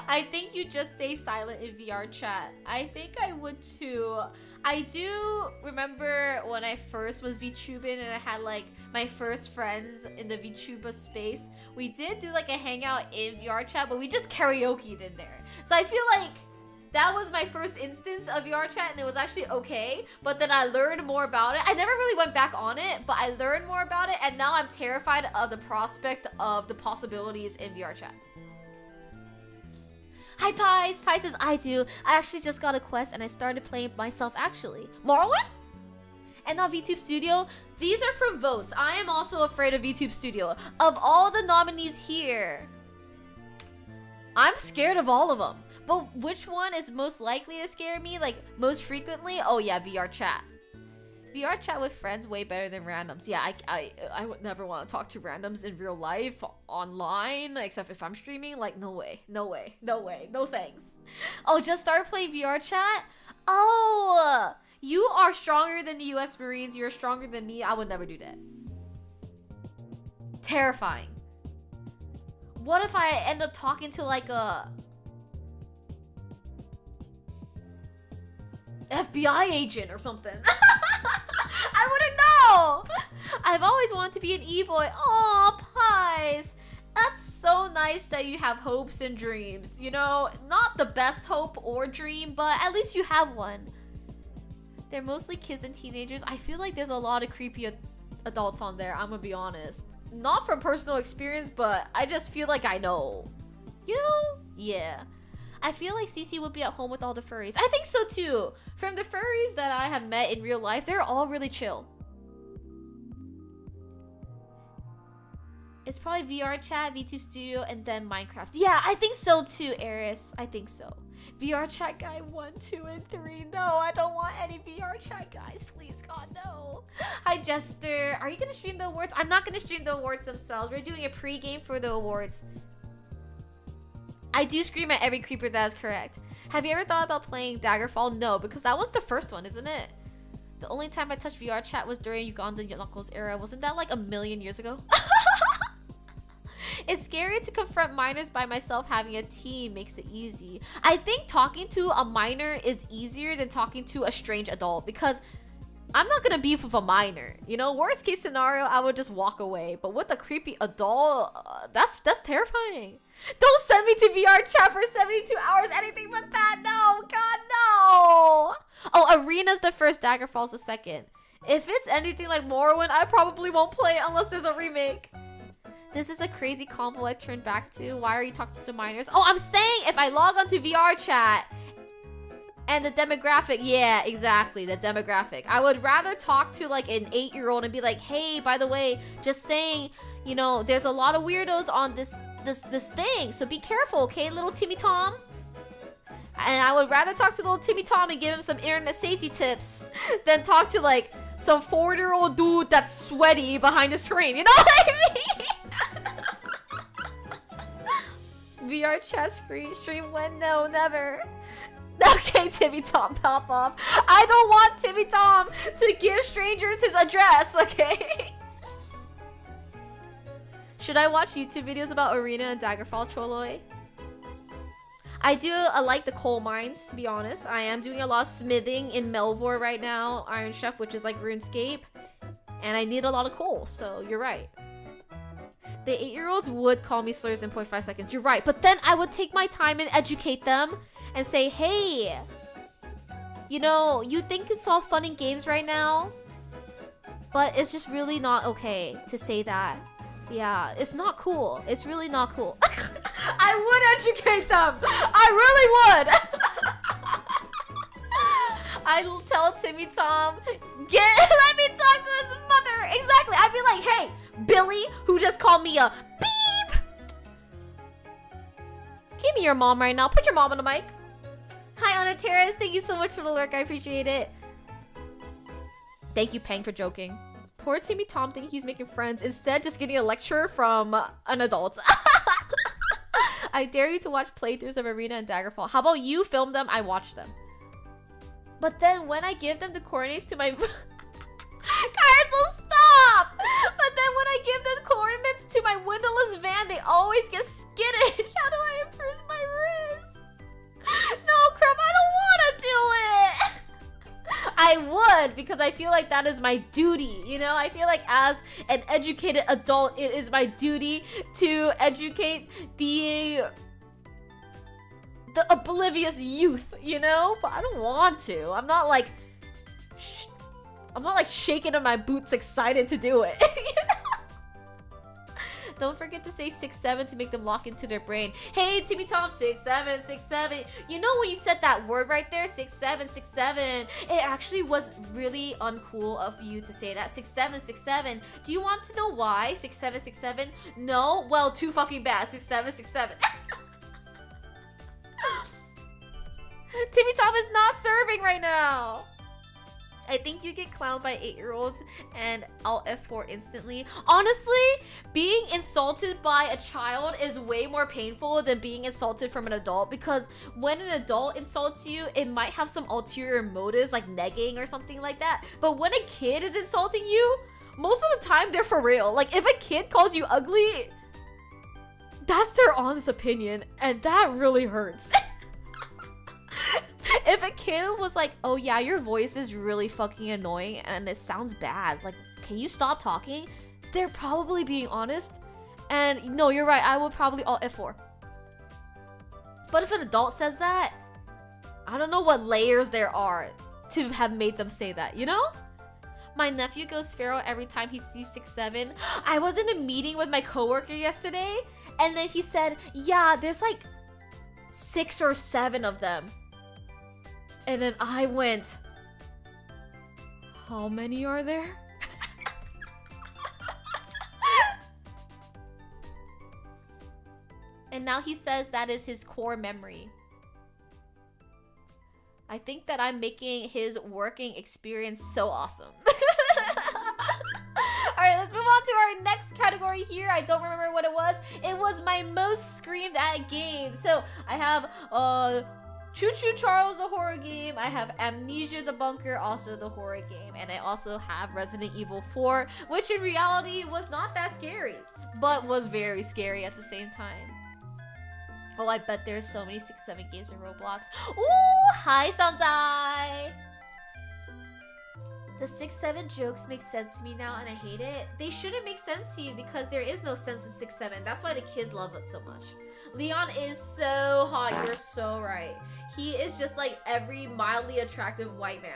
I think you just stay silent in VR Chat. I think I would too. I do remember when I first was VTubing and I had like my first friends in the VTuber space. We did do like a hangout in VR Chat, but we just karaoke'd in there. So I feel like that was my first instance of VR Chat and it was actually okay. But then I learned more about it. I never really went back on it, but I learned more about it and now I'm terrified of the prospect of the possibilities in VR Chat. Hi Pies! Pies says, I do. I actually just got a quest and I started playing myself actually. Morrowind? And now VTube Studio? These are from votes. I am also afraid of VTube Studio. Of all the nominees here, I'm scared of all of them. But which one is most likely to scare me? Like, most frequently? Oh yeah, VR Chat. VR Chat with friends way better than randoms. Yeah, I would never want to talk to randoms in real life online, except if I'm streaming. Like, no way, no way, no way, no thanks. Oh, just start playing VR Chat? Oh, you are stronger than the US Marines. You're stronger than me. I would never do that. Terrifying. What if I end up talking to like a FBI agent or something? I wouldn't know. I've always wanted to be an e-boy. Aw, Pies. That's so nice that you have hopes and dreams. You know, not the best hope or dream, but at least you have one. They're mostly kids and teenagers. I feel like there's a lot of creepy adults on there, I'm gonna be honest. Not from personal experience, but I just feel like I know. You know? Yeah. I feel like CC would be at home with all the furries. I think so too. From the furries that I have met in real life, they're all really chill. It's probably VR chat, VTube Studio, and then Minecraft. Yeah, I think so too, Eris. I think so. VR chat guy 1, 2, and 3. No, I don't want any VR chat guys. Please, God, no. Hi, Jester. Are you gonna stream the awards? I'm not gonna stream the awards themselves. We're doing a pre-game for the awards. I do scream at every creeper, that is correct. Have you ever thought about playing Daggerfall? No, because that was the first one, isn't it? The only time I touched VR chat was during Uganda Knuckles era. Wasn't that like a million years ago? It's scary to confront minors by myself. Having a team makes it easy. I think talking to a minor is easier than talking to a strange adult because I'm not gonna beef with a minor. You know, worst case scenario, I would just walk away. But with a creepy adult, that's terrifying. Don't send me to VR chat for 72 hours, anything but that. No, God, no. Oh, Arena's the first, Daggerfall's the second. If it's anything like Morrowind, I probably won't play it unless there's a remake. This is a crazy combo I turned back to. Why are you talking to minors? Oh, I'm saying if I log onto VR chat and the demographic, yeah, exactly, the demographic. I would rather talk to like an 8-year-old and be like, hey, by the way, just saying, you know, there's a lot of weirdos on this thing, so be careful, okay, little Timmy Tom? And I would rather talk to little Timmy Tom and give him some internet safety tips than talk to like some 40-year-old dude that's sweaty behind the screen. You know what I mean? VR chat stream when? No, never. Okay, Timmy Tom, pop off. I don't want Timmy Tom to give strangers his address, okay? Should I watch YouTube videos about Arena and Daggerfall, Choloi? I do like the coal mines, to be honest. I am doing a lot of smithing in Melvor right now, Iron Chef, which is like RuneScape. And I need a lot of coal, so you're right. The 8-year-olds would call me slurs in 0.5 seconds. You're right, but then I would take my time and educate them and say, hey, you know, you think it's all fun and games right now, but it's just really not okay to say that. Yeah, it's not cool. It's really not cool. I would educate them. I really would. I'll tell Timmy Tom, let me talk to his mother. Exactly. I'd be like, hey, Billy, who just called me a beep. Give me your mom right now. Put your mom on the mic. Hi, Anna Terrace. Thank you so much for the lurk. I appreciate it. Thank you, Peng, for joking. Poor Timmy Tom thinking he's making friends, instead just getting a lecture from an adult. I dare you to watch playthroughs of Arena and Daggerfall. How about you film them? I watch them. But then when I give them the coordinates to my... Cards will stop! But then when I give them coordinates to my windowless van, they always get skittish. How do I improve my wrist? No, crap, I don't want to do it! I would, because I feel like that is my duty, you know? I feel like as an educated adult, it is my duty to educate the oblivious youth, you know? But I don't want to. I'm not like shaking in my boots excited to do it. You know? Don't forget to say 6-7 to make them lock into their brain. Hey, Timmy Tom, 6-7, 6-7. You know when you said that word right there, 6-7, 6-7, it actually was really uncool of you to say that. 6-7, 6-7. Do you want to know why? 6-7, 6-7? No? Well, too fucking bad. 6-7, 6-7. Timmy Tom is not serving right now. I think you get clowned by 8-year-olds and I'll F4 instantly. Honestly, being insulted by a child is way more painful than being insulted from an adult, because when an adult insults you, it might have some ulterior motives like negging or something like that. But when a kid is insulting you, most of the time they're for real. Like if a kid calls you ugly, that's their honest opinion, and that really hurts. If a kid was like, oh yeah, your voice is really fucking annoying and it sounds bad, like, can you stop talking? They're probably being honest. And no, you're right, I would probably alt F4. But if an adult says that, I don't know what layers there are to have made them say that, you know? My nephew goes feral every time he sees 6-7. I was in a meeting with my coworker yesterday, and then he said, yeah, there's like 6 or 7 of them. And then I went, how many are there? And now he says that is his core memory. I think that I'm making his working experience so awesome. Alright, let's move on to our next category here. I don't remember what it was. It was my most screamed at game. So I have Choo Choo Charles, the horror game. I have Amnesia the Bunker, also the horror game. And I also have Resident Evil 4, which in reality was not that scary, but was very scary at the same time. Oh, I bet there's so many 6-7 games in Roblox. Ooh, hi, Sanzai! The 6-7 jokes make sense to me now and I hate it. They shouldn't make sense to you because there is no sense in 6-7. That's why the kids love it so much. Leon is so hot, you're so right. He is just like every mildly attractive white man.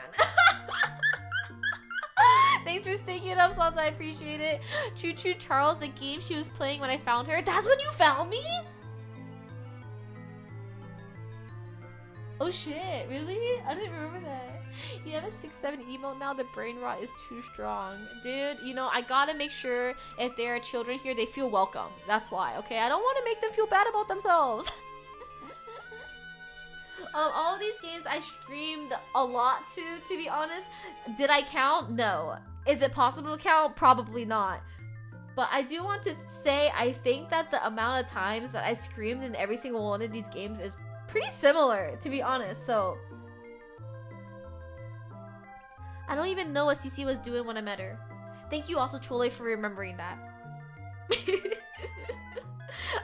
Thanks for sticking it up, Sansa, I appreciate it. Choo Choo Charles, the game she was playing when I found her. That's when you found me? Oh shit, really? I didn't remember that. You have a 6-7 emote now, the brain rot is too strong. Dude, you know, I gotta make sure if there are children here, they feel welcome. That's why, okay? I don't want to make them feel bad about themselves. All of these games I streamed a lot to be honest. Did I count? No. Is it possible to count? Probably not. But I do want to say, I think that the amount of times that I screamed in every single one of these games is pretty similar, to be honest, so... I don't even know what CC was doing when I met her. Thank you also, Chole, for remembering that.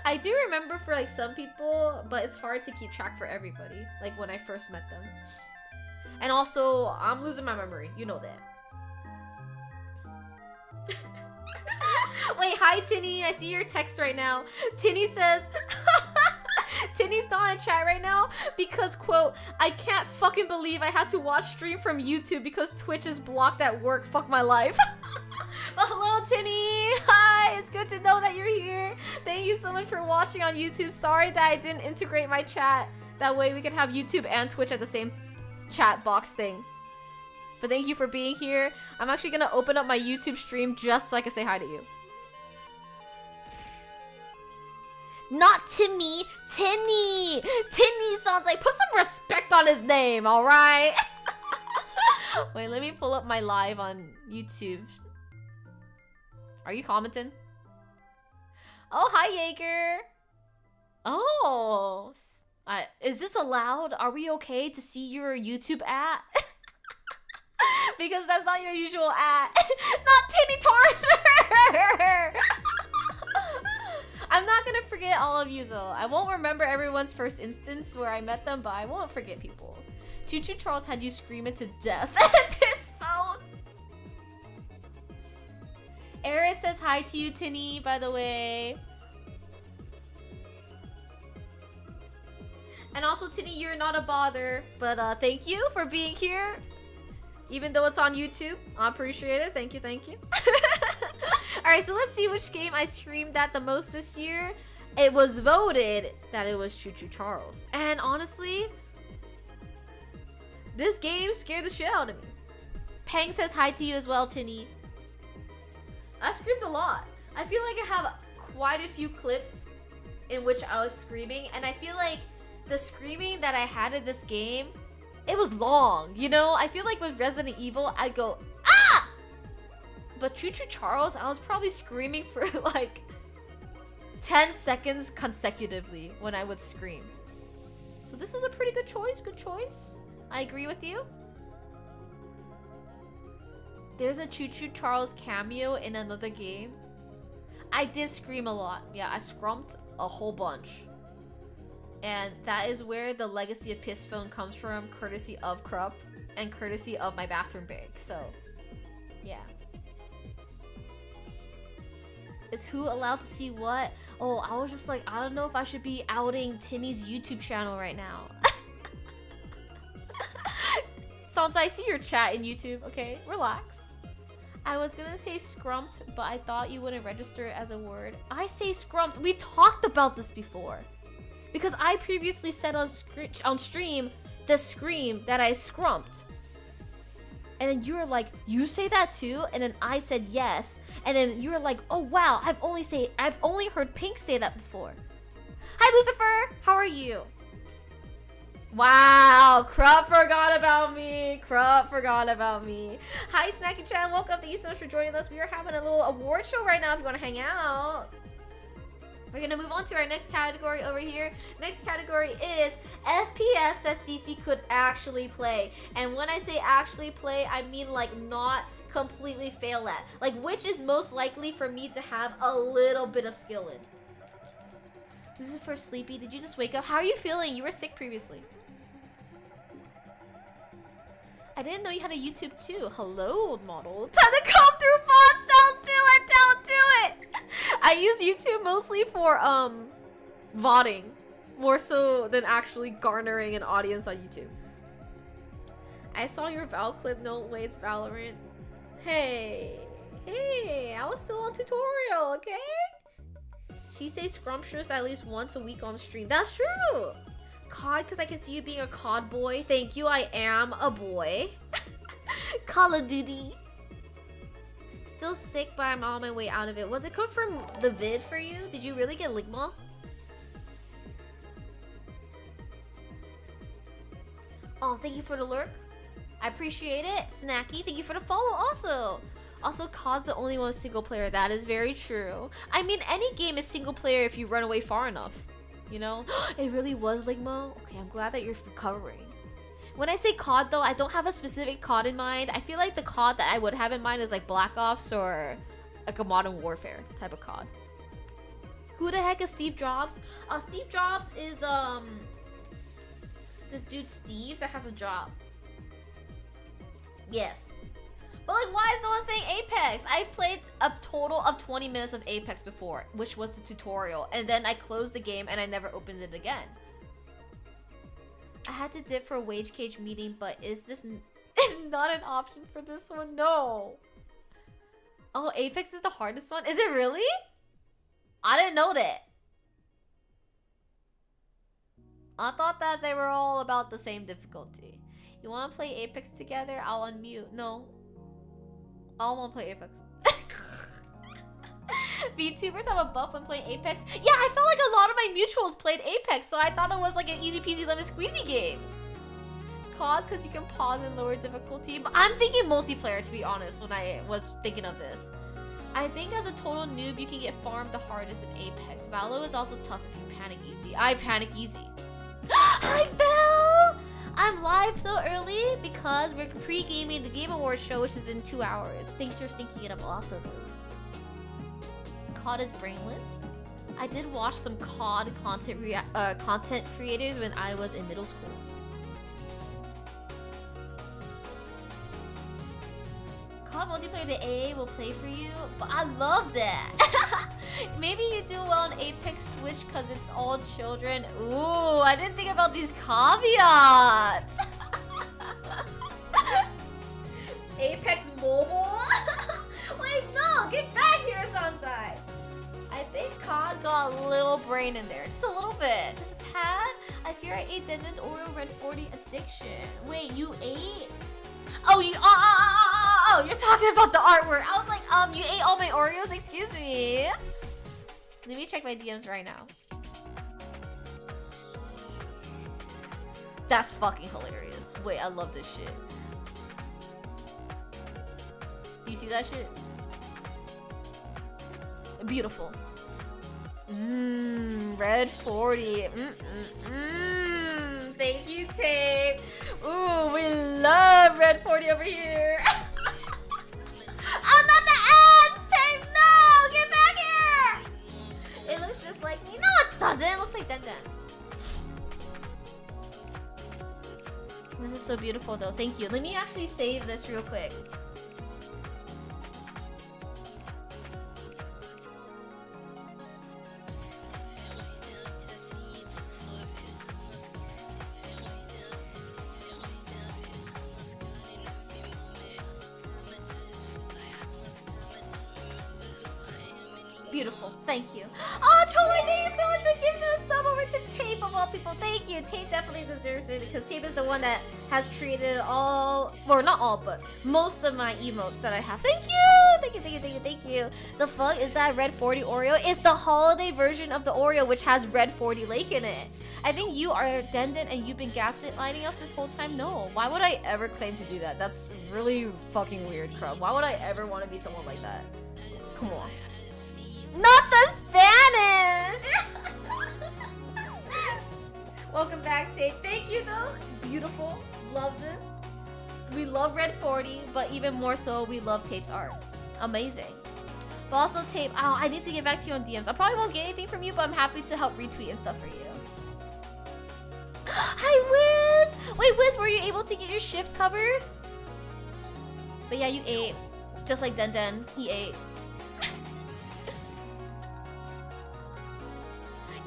I do remember for like some people, but it's hard to keep track for everybody, like when I first met them. And also, I'm losing my memory, you know that. Wait, hi Tinny, I see your text right now. Tinny says... Tinny's not in chat right now because, quote, I can't fucking believe I had to watch stream from YouTube because Twitch is blocked at work. Fuck my life. Well, hello, Tinny. Hi, it's good to know that you're here. Thank you so much for watching on YouTube. Sorry that I didn't integrate my chat. That way we could have YouTube and Twitch at the same chat box thing. But thank you for being here. I'm actually gonna open up my YouTube stream just so I can say hi to you. Not Timmy, Tinny! Tinny sounds like, put some respect on his name, alright? Wait, let me pull up my live on YouTube. Are you commenting? Oh, hi Jaeger! Oh, is this allowed? Are we okay to see your YouTube at? Because that's not your usual at. Not Tinny Turner! I'm not gonna forget all of you though. I won't remember everyone's first instance where I met them, but I won't forget people. Choo Choo Charles had you screaming to death at this phone. Eris says hi to you, Tinny, by the way. And also, Tinny, you're not a bother, but thank you for being here. Even though it's on YouTube, I appreciate it. Thank you, thank you. Alright, so let's see which game I streamed at the most this year. It was voted that it was Choo Choo Charles. And honestly, this game scared the shit out of me. Pang says hi to you as well, Tinny. I screamed a lot. I feel like I have quite a few clips in which I was screaming. And I feel like the screaming that I had in this game, it was long, you know? I feel like with Resident Evil, I'd go, ah! But Choo Choo Charles, I was probably screaming for like 10 seconds consecutively when I would scream. So this is a pretty good choice, I agree with you. There's a Choo Choo Charles cameo in another game. I did scream a lot. Yeah, I scrumped a whole bunch. And that is where the legacy of Piss Phone comes from, courtesy of Krupp and courtesy of my bathroom bag. So, yeah. Is who allowed to see what? Oh, I was just like, I don't know if I should be outing Tinny's YouTube channel right now. Sansa, I see your chat in YouTube, okay? Relax. I was gonna say scrumped, but I thought you wouldn't register it as a word. I say scrumped. We talked about this before. Because I previously said on stream the scream that I scrumped. And then you were like, you say that too? And then I said yes. And then you were like, oh wow, I've only heard Pink say that before. Hi Lucifer, how are you? Wow, Krupp forgot about me. Krupp forgot about me. Hi Snacky Chan, welcome. Thank you so much for joining us. We are having a little award show right now if you want to hang out. We're gonna move on to our next category over here. Next category is FPS that CC could actually play. And when I say actually play, I mean like not completely fail at. Like which is most likely for me to have a little bit of skill in. This is for Sleepy. Did you just wake up? How are you feeling? You were sick previously. I didn't know you had a YouTube too. Hello, old model. Time to come through bots. Don't do it. Don't do it. I use YouTube mostly for VODing, more so than actually garnering an audience on YouTube. I saw your Val clip. No way, it's Valorant. Hey, I was still on tutorial. Okay. She says scrumptious at least once a week on stream. That's true. COD, because I can see you being a COD boy. Thank you, I am a boy. Call of Duty. Still sick, but I'm on my way out of it. Was it good from the vid for you? Did you really get Ligma? Oh, thank you for the lurk. I appreciate it. Snacky, thank you for the follow also. Also, COD's the only one single player. That is very true. I mean, any game is single player if you run away far enough. You know? It really was Ligma? Okay, I'm glad that you're recovering. When I say COD though, I don't have a specific COD in mind. I feel like the COD that I would have in mind is like Black Ops or like a Modern Warfare type of COD. Who the heck is Steve Jobs? Steve Jobs is this dude Steve that has a job. Yes. But like, why is no one saying Apex? I played a total of 20 minutes of Apex before, which was the tutorial. And then I closed the game and I never opened it again. I had to dip for a wage cage meeting, but is not an option for this one? No. Oh, Apex is the hardest one? Is it really? I didn't know that. I thought that they were all about the same difficulty. You want to play Apex together? I'll unmute. No. I don't want to play Apex. VTubers have a buff when playing Apex. Yeah, I felt like a lot of my mutuals played Apex, so I thought it was like an easy peasy lemon squeezy game. COD, because you can pause in lower difficulty. But I'm thinking multiplayer, to be honest, when I was thinking of this. I think as a total noob, you can get farmed the hardest in Apex. Valo is also tough if you panic easy. I panic easy. Hi, Belle! I'm live so early because we're pre-gaming the Game Awards show, which is in 2 hours. Thanks for stinking it up also. COD is brainless. I did watch some COD content creators when I was in middle school. COD multiplayer, the AA will play for you, but I love that. Maybe you do well on Apex Switch because it's all children. Ooh, I didn't think about these caveats. Apex Mobile? Wait, no, get back here, Sunside. I think COD got a little brain in there. Just a little bit. Just a tad. I fear I ate Denden's Oreo Red 40 addiction. Wait, you ate? Oh, you. Oh, you're talking about the artwork. I was like, you ate all my Oreos? Excuse me. Let me check my DMs right now. That's fucking hilarious. Wait, I love this shit. Do you see that shit? Beautiful. Red 40. Thank you, Tape. Ooh, we love Red 40 over here. I'm not the ads, Tape. No, get back here. It looks just like me. No, it doesn't. It looks like Denden. This is so beautiful, though. Thank you. Let me actually save this real quick. Beautiful. Thank you. Oh, Troller, thank you so much for giving us a sub over to Tape of all people. Thank you. Tape definitely deserves it because Tape is the one that has created all, or not all, but most of my emotes that I have. Thank you. Thank you, thank you, thank you, thank you. The fuck is that Red 40 Oreo? It's the holiday version of the Oreo, which has Red 40 Lake in it. I think you are Dendon and you've been gaslighting us this whole time. No, why would I ever claim to do that? That's really fucking weird, Crumb. Why would I ever want to be someone like that? Come on. Not the Spanish! Welcome back, Tape. Thank you, though. Beautiful. Love this. We love Red 40, but even more so, we love Tape's art. Amazing. But also, Tape, oh, I need to get back to you on DMs. I probably won't get anything from you, but I'm happy to help retweet and stuff for you. Hi, Wiz! Wait, Wiz, were you able to get your shift covered? But yeah, you ate. Just like Den, he ate.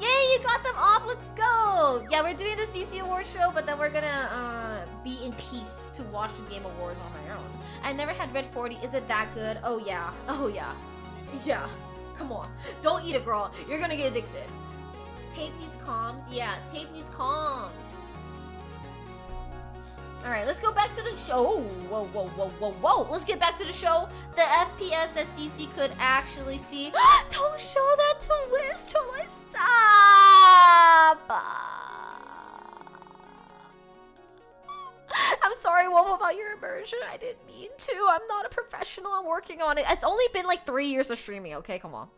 Yay, you got them off, let's go! Yeah, we're doing the CC Awards show, but then we're gonna be in peace to watch the Game Awards on my own. I never had Red 40, is it that good? Oh yeah, oh yeah. Yeah, come on. Don't eat it, girl, you're gonna get addicted. Tape needs comms, yeah, Tape needs comms. Alright, let's go back to the show. Whoa, whoa, whoa, whoa, whoa. Let's get back to the show. The FPS that CC could actually see. Don't show that to Wiz, Cholo. Stop. I'm sorry, Wolf, about your immersion. I didn't mean to. I'm not a professional. I'm working on it. It's only been like 3 years of streaming, okay? Come on.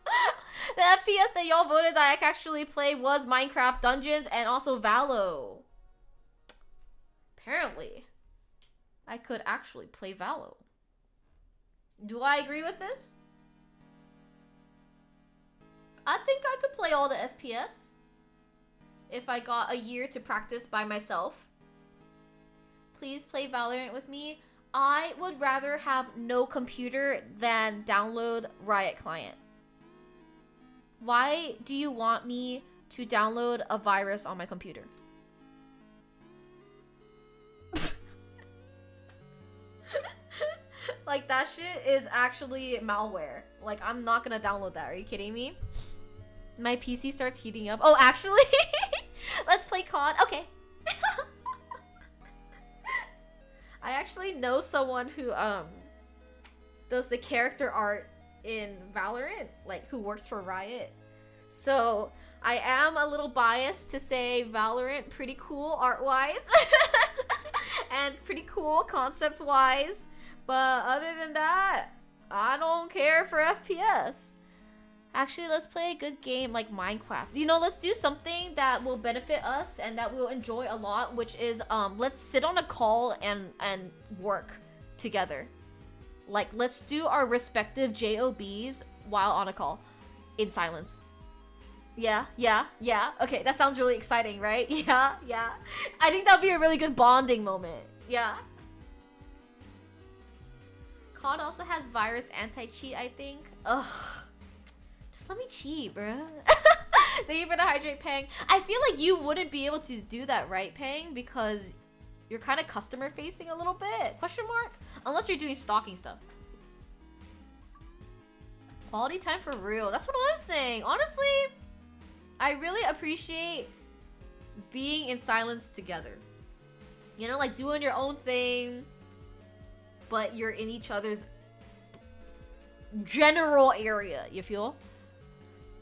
The FPS that y'all voted that I could actually play was Minecraft Dungeons and also Valo. Apparently, I could actually play Valo. Do I agree with this? I think I could play all the FPS if I got a year to practice by myself. Please play Valorant with me. I would rather have no computer than download Riot Client. Why do you want me to download a virus on my computer? Like, that shit is actually malware. Like, I'm not gonna download that. Are you kidding me? My PC starts heating up. Oh, actually? Let's play COD. Okay. I actually know someone who, does the character art in Valorant. Like, who works for Riot. So, I am a little biased to say Valorant pretty cool art-wise. And pretty cool concept-wise. But other than that, I don't care for FPS. Actually, let's play a good game like Minecraft. You know, let's do something that will benefit us and that we'll enjoy a lot, which is let's sit on a call and work together. Like, let's do our respective JOBs while on a call in silence. Yeah. Okay, that sounds really exciting, right? Yeah. I think that'd be a really good bonding moment. Yeah. COD also has virus anti-cheat, I think. Ugh. Just let me cheat, bruh. Thank you for the hydrate, Pang. I feel like you wouldn't be able to do that, right, Pang? Because you're kind of customer facing a little bit. Question mark? Unless you're doing stalking stuff. Quality time for real. That's what I'm saying. Honestly, I really appreciate being in silence together. You know, like doing your own thing, but you're in each other's general area, you feel?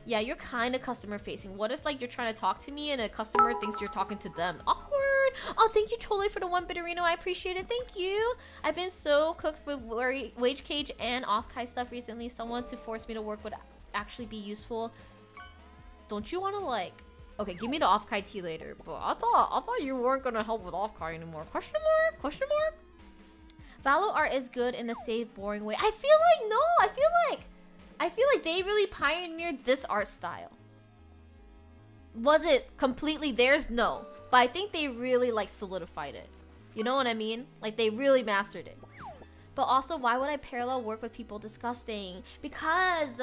Yeah, you're kind of customer facing. What if like you're trying to talk to me and a customer thinks you're talking to them? Awkward. Oh, thank you, Chole, for the 1 bitterino. I appreciate it. Thank you. I've been so cooked with Wage Cage and Off-Kai stuff recently. Someone to force me to work would actually be useful. Don't you want to like... Okay, give me the Off-Kai tea later. But I thought you weren't gonna help with Off-Kai anymore. Question mark? Question mark? Valo art is good in a safe, boring way. I feel like no. I feel like they really pioneered this art style. Was it completely theirs? No. But I think they really like solidified it. You know what I mean? Like they really mastered it. But also, why would I parallel work with people disgusting? Because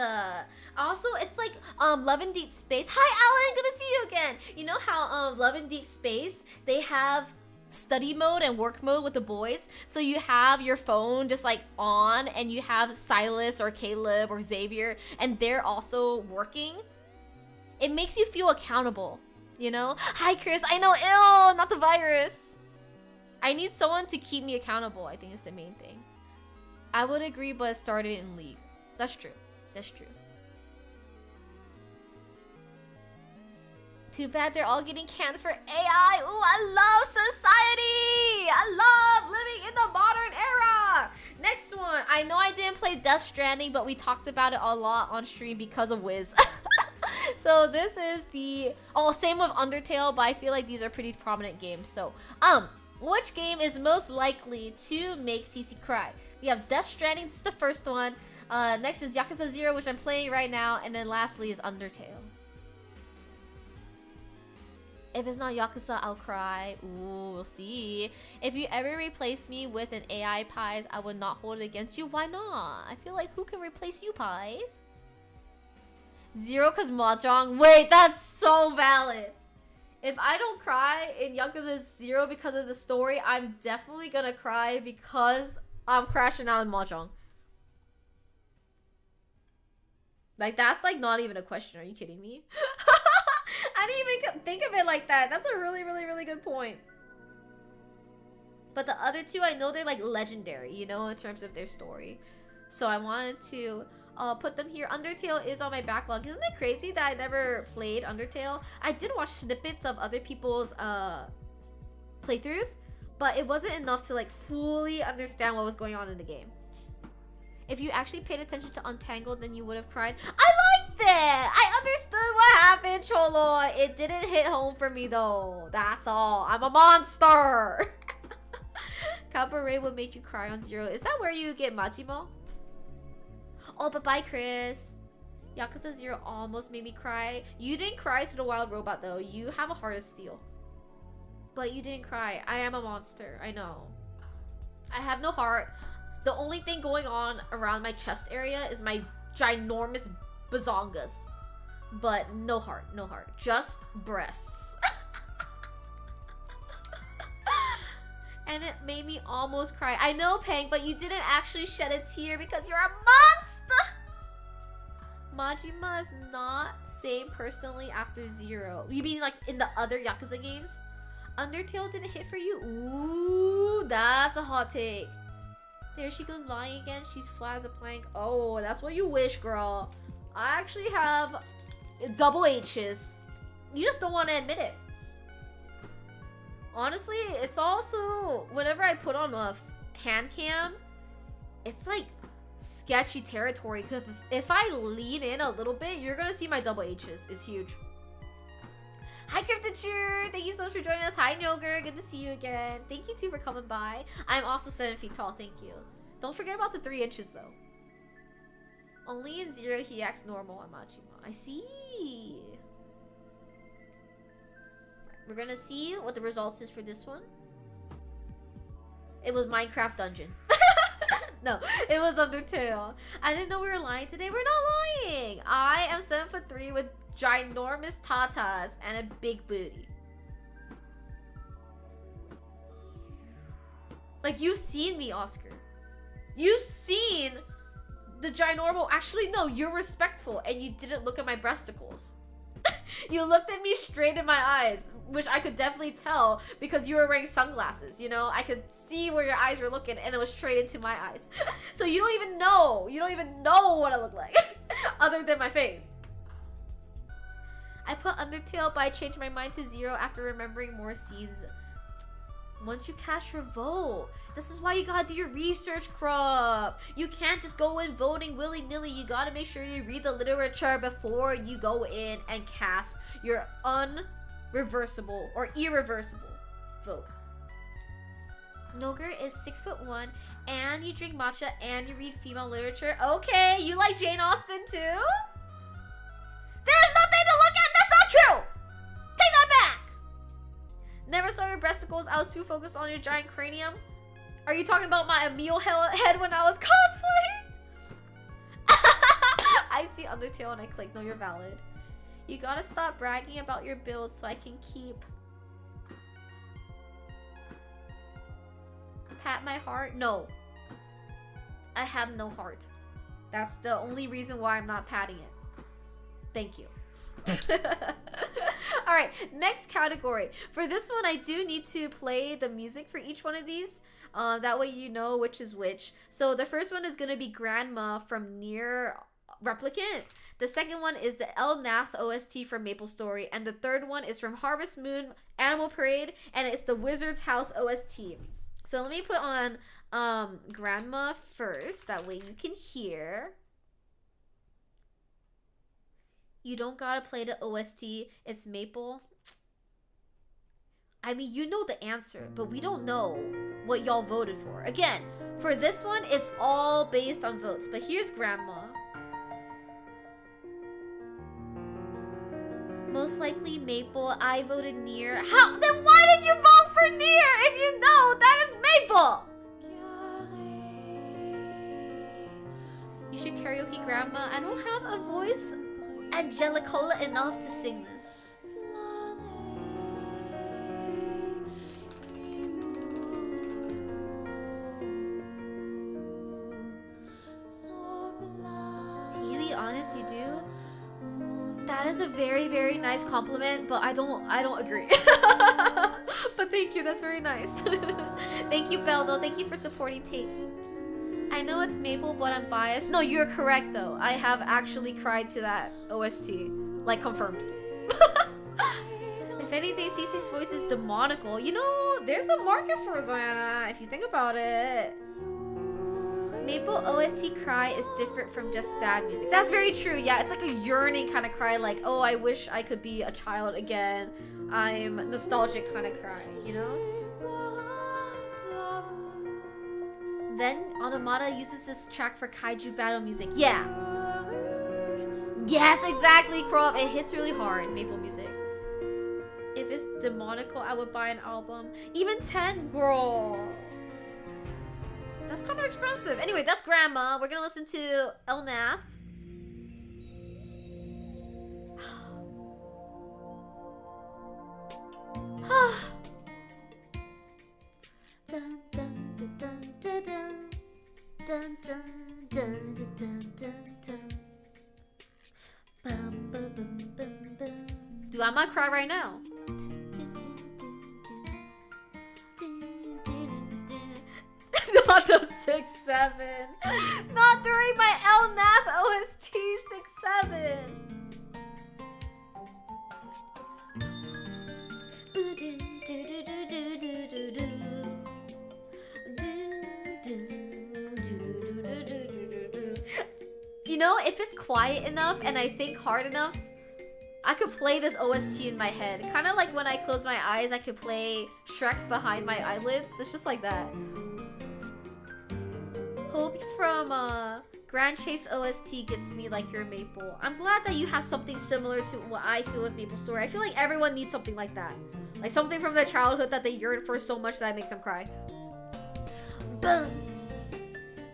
also it's like Love in Deep Space. Hi Alan, good to see you again. You know how Love in Deep Space, they have study mode and work mode with the boys. So you have your phone just like on, and you have Silas or Caleb or Xavier, and they're also working. It makes you feel accountable, you know? Hi, Chris. I know, ew, not the virus. I need someone to keep me accountable, I think is the main thing. I would agree, but it started in League. That's true. That's true. Too bad they're all getting canned for AI. Ooh, I love society. I love living in the modern era. Next one. I know I didn't play Death Stranding, but we talked about it a lot on stream because of Wiz. So this is the... Oh, same with Undertale, but I feel like these are pretty prominent games. So, which game is most likely to make CC cry? We have Death Stranding. This is the first one. Next is Yakuza 0, which I'm playing right now. And then lastly is Undertale. If it's not Yakuza, I'll cry. Ooh, we'll see. If you ever replace me with an AI Pies, I would not hold it against you. Why not? I feel like who can replace you, Pies? 0 cause Mahjong. Wait, that's so valid. If I don't cry in Yakuza 0 because of the story, I'm definitely gonna cry because I'm crashing out in Mahjong. Like, that's like not even a question. Are you kidding me? I didn't even think of it like that. That's a really, really, really good point. But the other two, I know they're like legendary, you know, in terms of their story. So I wanted to put them here. Undertale is on my backlog. Isn't it crazy that I never played Undertale? I did watch snippets of other people's playthroughs, but it wasn't enough to like fully understand what was going on in the game. If you actually paid attention to Untangled, then you would have cried. I liked it! I understood what happened, Cholo. It didn't hit home for me, though. That's all. I'm a monster! Cabaret would make you cry on 0. Is that where you get Majima? Oh, but bye, Chris. Yakuza 0 almost made me cry. You didn't cry to the wild robot, though. You have a heart of steel. But you didn't cry. I am a monster. I know. I have no heart. The only thing going on around my chest area is my ginormous bazongas. But no heart, no heart. Just breasts. And it made me almost cry. I know, Pang, but you didn't actually shed a tear because you're a monster! Majima is not same personally after 0. You mean like in the other Yakuza games? Undertale didn't hit for you? Ooh, that's a hot take. There she goes lying again. She's flat as a plank. Oh, that's what you wish, girl. I actually have double H's. You just don't want to admit it. Honestly, it's also... Whenever I put on a hand cam, it's like sketchy territory. Because if I lean in a little bit, you're going to see my double H's. It's huge. Hi, Cryptature! Thank you so much for joining us. Hi, Noger. Good to see you again. Thank you, too, for coming by. I'm also 7 feet tall. Thank you. Don't forget about the 3 inches, though. Only in 0, he acts normal on Majima. I see. We're gonna see what the results is for this one. It was Minecraft Dungeon. No, it was Undertale. I didn't know we were lying today. We're not lying. I am 7'3" with ginormous tatas and a big booty. Like, you've seen me, Oscar. You've seen the ginormal. Actually, no, you're respectful and you didn't look at my breasticles. You looked at me straight in my eyes, which I could definitely tell because you were wearing sunglasses, you know? I could see where your eyes were looking and it was straight into my eyes. So you don't even know. You don't even know what I look like other than my face. I put Undertale, but I changed my mind to 0 after remembering more scenes. Once you cast your vote, this is why you gotta do your research, Crop. You can't just go in voting willy-nilly. You gotta make sure you read the literature before you go in and cast your unreversible or irreversible vote. Noger is 6'1", and you drink matcha and you read female literature. Okay, you like Jane Austen too? There's nothing to look at. That's not true. Take that back. Never saw your breasticles. I was too focused on your giant cranium. Are you talking about my Emil head when I was cosplaying? I see Undertale and I click. No, you're valid. You gotta stop bragging about your build so I can keep pat my heart? No. I have no heart. That's the only reason why I'm not patting it. Thank you. Alright, next category. For this one, I do need to play the music for each one of these. That way you know which is which. So the first one is going to be Grandma from Nier Replicant. The second one is the Elnath OST from Maple Story. And the third one is from Harvest Moon Animal Parade. And it's the Wizard's House OST. So let me put on Grandma first. That way you can hear. You don't gotta play the OST. It's Maple. I mean, you know the answer, but we don't know what y'all voted for. Again, for this one, it's all based on votes. But here's Grandma. Most likely Maple. I voted Nier. How? Then why did you vote for Nier if you know that is Maple? You should karaoke Grandma. I don't have a voice angelicola enough to sing this. To be honest, you do. That is a very, very nice compliment, but I don't agree. But thank you, that's very nice. Thank you, Belle, though. Thank you for supporting Tate. I know it's Maple, but I'm biased. No, you're correct, though. I have actually cried to that OST. Like, confirmed. If anything, Cece's voice is demonical. You know, there's a market for that, if you think about it. Maple OST cry is different from just sad music. That's very true. Yeah, it's like a yearning kind of cry. Like, oh, I wish I could be a child again. I'm nostalgic kind of cry, you know? Then Onomata uses this track for kaiju battle music. Yeah. Yes, exactly, Crop. It hits really hard, Maple music. If it's demonical, I would buy an album. Even 10, girl. That's kind of expensive. Anyway, that's Grandma. We're gonna listen to Elnath. Dun, dun, dun, dun, dun, dun, dun, dun, dun, dun, dun. Bum, bum, bum, bum, bum. Dude, I might cry right now. Not the 6-7. Not during my Elnath OST 6-7. You know, if it's quiet enough and I think hard enough, I could play this OST in my head. Kind of like when I close my eyes, I could play Shrek behind my eyelids. It's just like that. Hope from Grand Chase OST gets me like your Maple. I'm glad that you have something similar to what I feel with Maple Story. I feel like everyone needs something like that. Like something from their childhood that they yearn for so much that it makes them cry. Boom.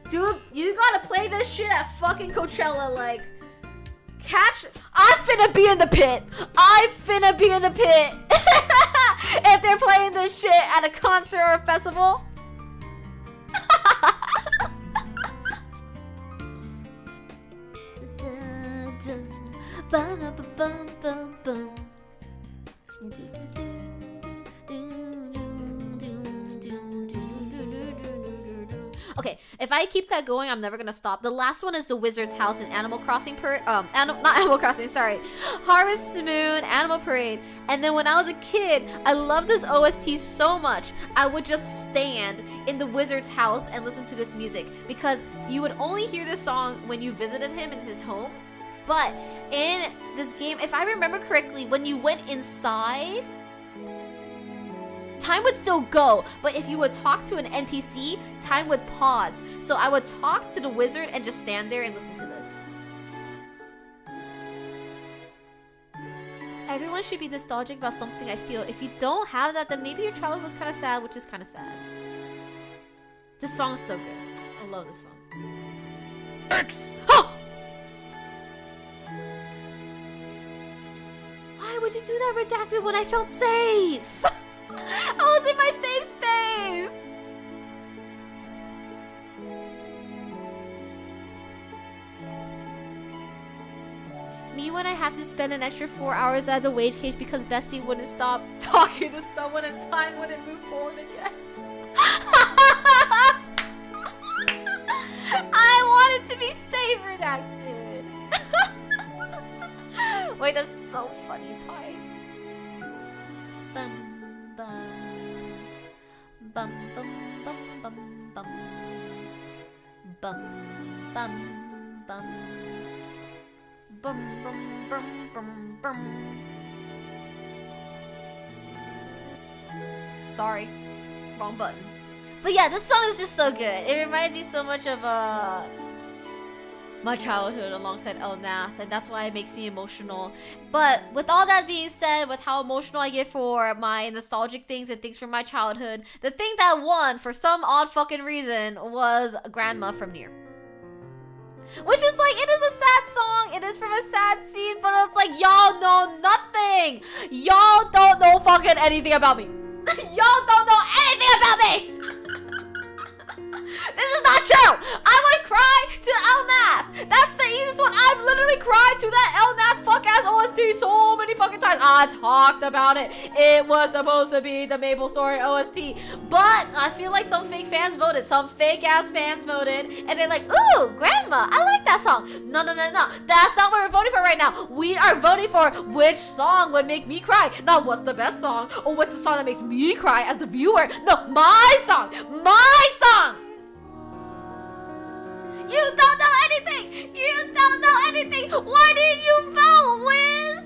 Dude, you gotta play this shit at fucking Coachella, like... I'm finna be in the pit! I'm finna be in the pit! If they're playing this shit at a concert or a festival. Okay, if I keep that going, I'm never gonna stop. The last one is the Wizard's House in Animal Crossing not Animal Crossing, sorry. Harvest Moon, Animal Parade. And then when I was a kid, I loved this OST so much, I would just stand in the Wizard's house and listen to this music. Because you would only hear this song when you visited him in his home. But in this game, if I remember correctly, when you went inside, time would still go, but if you would talk to an NPC, time would pause. So I would talk to the wizard and just stand there and listen to this. Everyone should be nostalgic about something, I feel. If you don't have that, then maybe your childhood was kind of sad, which is kind of sad. This song is so good. I love this song. X! Oh! Why would you do that, Redacted, when I felt safe? I was in my safe space! Me when I have to spend an extra 4 hours at the wage cage because Bestie wouldn't stop talking to someone and time wouldn't move forward again. I want it to be safe redacted. Wait, that's so funny, Pies. Bum bum bum bum bum bum bum bum bum bum bum bum bum bum bum. Sorry, wrong button. But yeah, this song is just so good. It reminds me so much of my childhood alongside Elnath, and that's why it makes me emotional. But with all that being said, with how emotional I get for my nostalgic things and things from my childhood, the thing that won for some odd fucking reason was Grandma from Nier. Which is like, it is a sad song, it is from a sad scene, but it's like, y'all know nothing! Y'all don't know fucking anything about me! Y'all don't know anything about me! This is not true! I would cry to Elnath! That's the easiest one! I've literally cried to that Elnath fuck-ass OST so many fucking times! I talked about it! It was supposed to be the Maple Story OST, but I feel like some fake fans voted. Some fake-ass fans voted, and they're like, ooh, Grandma, I like that song! No, no, no, no. That's not what we're voting for right now. We are voting for which song would make me cry. Not what's the best song, or what's the song that makes me cry as the viewer. No, my song! My song! You don't know anything! You don't know anything! Why didn't you vote, Wiz?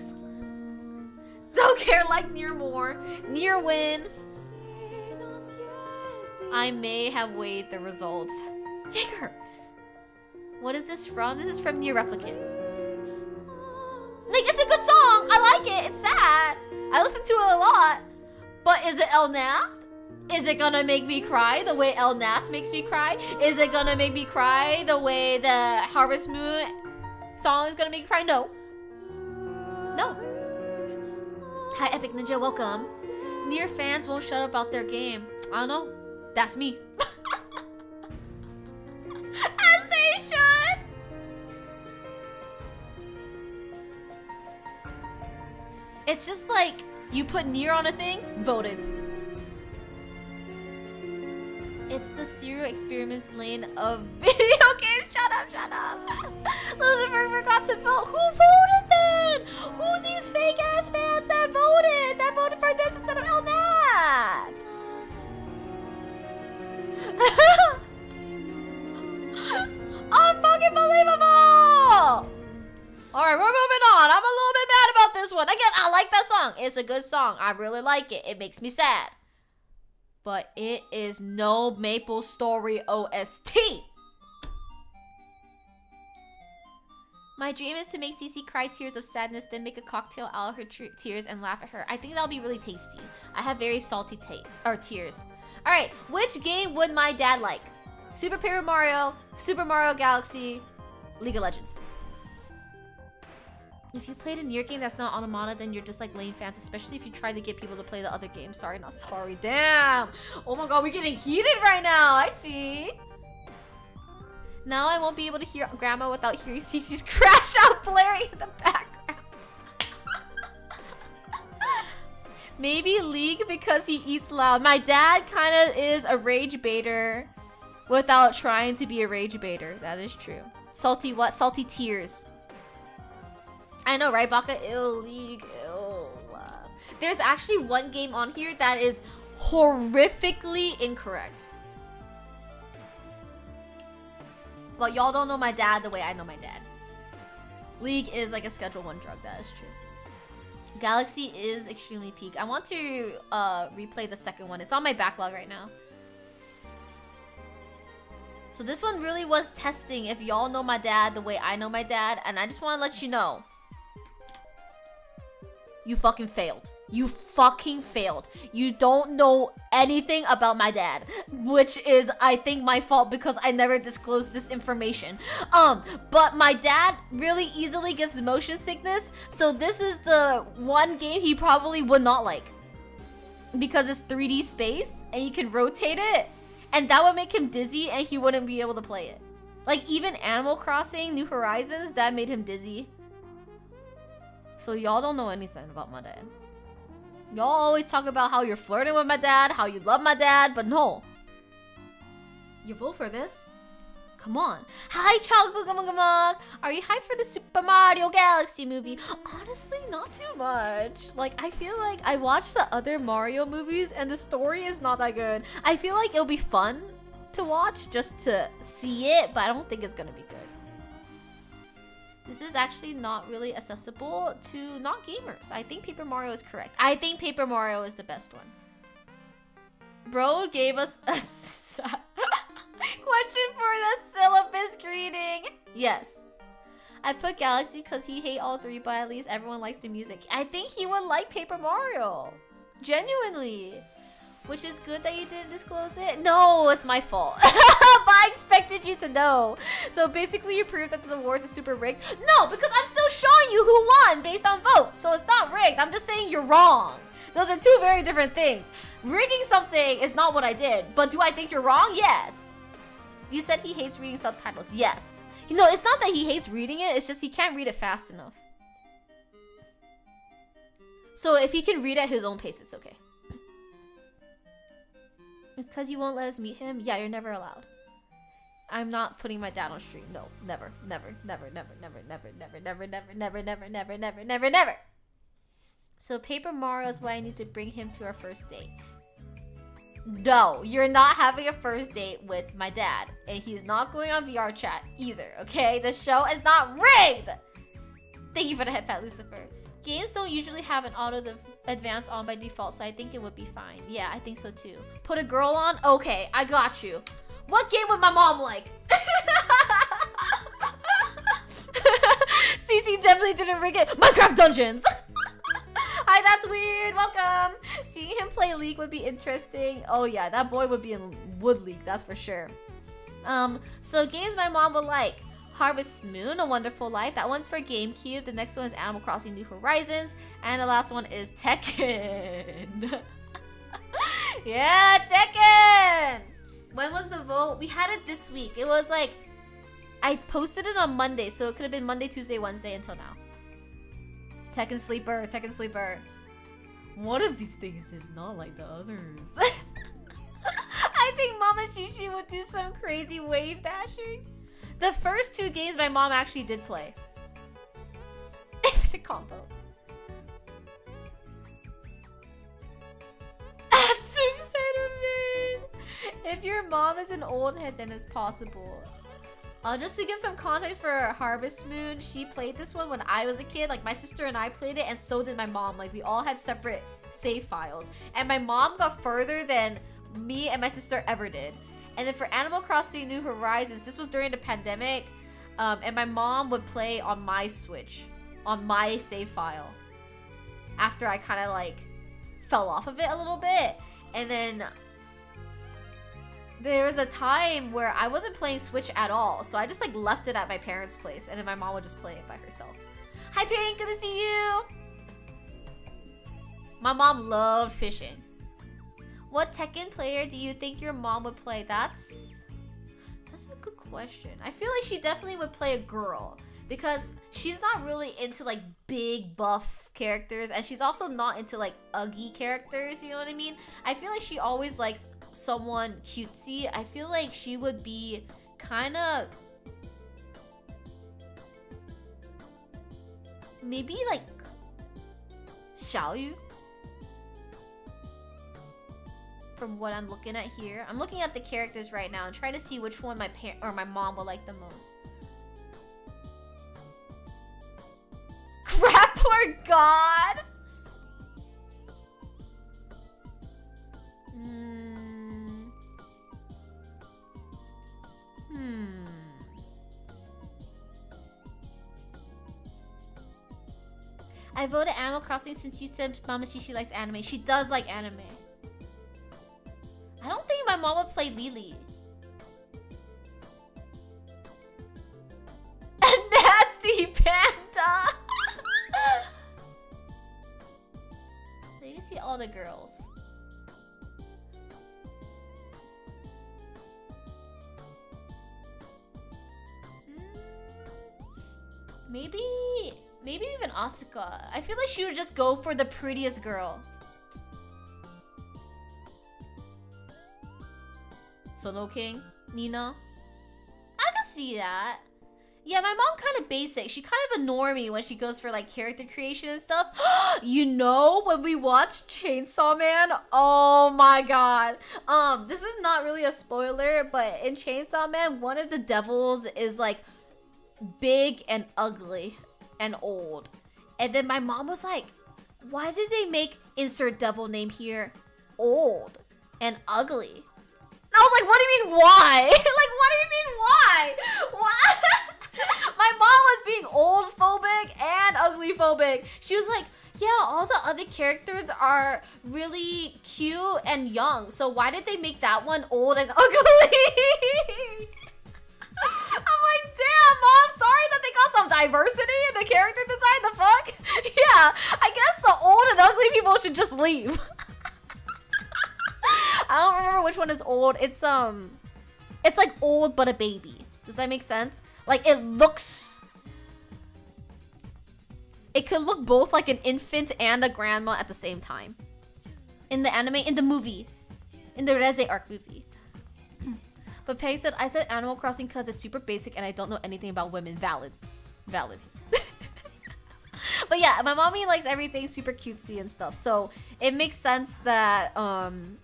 Don't care like Nier more. Nier win. I may have weighed the results. Jaeger! What is this from? This is from Nier Replicant. Like, it's a good song! I like it! It's sad! I listen to it a lot. But is it Elnath? Is it gonna make me cry the way Elnath makes me cry? Is it gonna make me cry the way the Harvest Moon song is gonna make me cry? No. No. Hi, Epic Ninja, welcome. Nier fans won't shut up about their game. I don't know. That's me. As they should! It's just like, you put Nier on a thing, voted. It's the serial experiments lane of video games. Shut up, shut up. Lucifer forgot to vote. Who voted then? Who these fake ass fans that voted? That voted for this instead of Elnath? Unfucking-believable! Alright, we're moving on. I'm a little bit mad about this one. Again, I like that song. It's a good song. I really like it. It makes me sad. But it is no Maple Story OST. My dream is to make Cece cry tears of sadness, then make a cocktail out of her tears and laugh at her. I think that'll be really tasty. I have very salty taste or tears. All right, which game would my dad like? Super Paper Mario, Super Mario Galaxy, League of Legends. If you played a Nier game that's not Automata, then you're just like lame fans, especially if you try to get people to play the other game. Sorry, not sorry. Damn. Oh my god, we're getting heated right now. I see. Now I won't be able to hear Grandma without hearing Cece's crash out blaring in the background. Maybe League because he eats loud. My dad kind of is a rage baiter without trying to be a rage baiter. That is true. Salty what? Salty tears. I know, right, Baka? Ew, League. Ew. There's actually one game on here that is horrifically incorrect. Well, y'all don't know my dad the way I know my dad. League is like a Schedule 1 drug, that is true. Galaxy is extremely peak. I want to replay the second one. It's on my backlog right now. So this one really was testing if y'all know my dad the way I know my dad, and I just want to let you know. You fucking failed. You fucking failed. You don't know anything about my dad, which is, I think, my fault because I never disclosed this information. But my dad really easily gets motion sickness, so this is the one game he probably would not like. Because it's 3D space, and you can rotate it, and that would make him dizzy and he wouldn't be able to play it. Like, even Animal Crossing New Horizons, that made him dizzy. So y'all don't know anything about my dad. Y'all always talk about how you're flirting with my dad, how you love my dad, but no. You vote for this? Come on. Hi, Chalgugamagama! Are you hyped for the Super Mario Galaxy movie? Honestly, not too much. Like, I feel like I watched the other Mario movies and the story is not that good. I feel like it'll be fun to watch just to see it, but I don't think it's gonna be good. This is actually not really accessible to not gamers. I think Paper Mario is correct. I think Paper Mario is the best one. Bro gave us a question for the syllabus greeting. Yes. I put Galaxy because he hate all three, but at least everyone likes the music. I think he would like Paper Mario. Genuinely. Which is good that you didn't disclose it. No, it's my fault. But I expected you to know. So basically you proved that the awards is super rigged. No, because I'm still showing you who won based on votes. So it's not rigged. I'm just saying you're wrong. Those are two very different things. Rigging something is not what I did. But do I think you're wrong? Yes. You said he hates reading subtitles. Yes. You know, it's not that he hates reading it. It's just he can't read it fast enough. So if he can read at his own pace, it's okay. It's because you won't let us meet him? Yeah, you're never allowed. I'm not putting my dad on stream. No, never, never, never, never, never, never, never, never, never, never, never, never, never, never, never. So Paper Mario is why I need to bring him to our first date. No, you're not having a first date with my dad. And he's not going on VR chat either, okay? The show is not rigged! Thank you for the head pat, Lucifer. Games don't usually have an auto advance on by default, so I think it would be fine. Yeah, I think so too. Put a girl on? Okay, I got you. What game would my mom like? CC definitely didn't rig it. Minecraft Dungeons! Hi, that's weird. Welcome. Seeing him play League would be interesting. Oh yeah, that boy would be in Wood League, that's for sure. So games my mom would like. Harvest Moon, A Wonderful Life. That one's for GameCube. The next one is Animal Crossing New Horizons. And the last one is Tekken. Yeah, Tekken! When was the vote? We had it this week. It was like... I posted it on Monday, so it could have been Monday, Tuesday, Wednesday until now. Tekken Sleeper, Tekken Sleeper. One of these things is not like the others. I think Mama Shishi would do some crazy wave dashing. The first two games my mom actually did play. Infinite combo. If your mom is an old head, then it's possible. Just to give some context for Harvest Moon, she played this one when I was a kid. Like, my sister and I played it, and so did my mom. Like, we all had separate save files. And my mom got further than me and my sister ever did. And then for Animal Crossing New Horizons, this was during the pandemic, and my mom would play on my Switch, on my save file, after I kind of like fell off of it a little bit. And then there was a time where I wasn't playing Switch at all, so I just like left it at my parents' place, and then my mom would just play it by herself. Hi Pink, good to see you! My mom loved fishing. What Tekken player do you think your mom would play? That's a good question. I feel like she definitely would play a girl because she's not really into like big buff characters, and she's also not into like ugly characters, you know what I mean? I feel like she always likes someone cutesy. I feel like she would be kind of maybe like Xiaoyu. From what I'm looking at here. I'm looking at the characters right now and trying to see which one my mom will like the most. Grappler God! I voted Animal Crossing since you said Mama Shishi likes anime. She does like anime. I don't think my mom would play Lily. A nasty panda! Let me see all the girls. Maybe even Asuka. I feel like she would just go for the prettiest girl. Sono King, Nina. I can see that. Yeah, my mom kind of basic. She kind of a normie when she goes for like character creation and stuff. You know, when we watched Chainsaw Man, oh my god. This is not really a spoiler, but in Chainsaw Man, one of the devils is like big and ugly and old. And then my mom was like, why did they make insert devil name here old and ugly? And I was like, what do you mean why? Like, what do you mean why? What? My mom was being old phobic and ugly phobic. She was like, yeah, all the other characters are really cute and young. So why did they make that one old and ugly? I'm like, damn, mom, sorry that they got some diversity in the character design. The fuck? Yeah, I guess the old and ugly people should just leave. I don't remember which one is old. It's like old but a baby. Does that make sense? Like it could look both like an infant and a grandma at the same time. In the anime, in the movie, in the Reze arc movie. But Peg said, I said Animal Crossing because it's super basic and I don't know anything about women. Valid. But yeah, my mommy likes everything super cutesy and stuff. So it makes sense that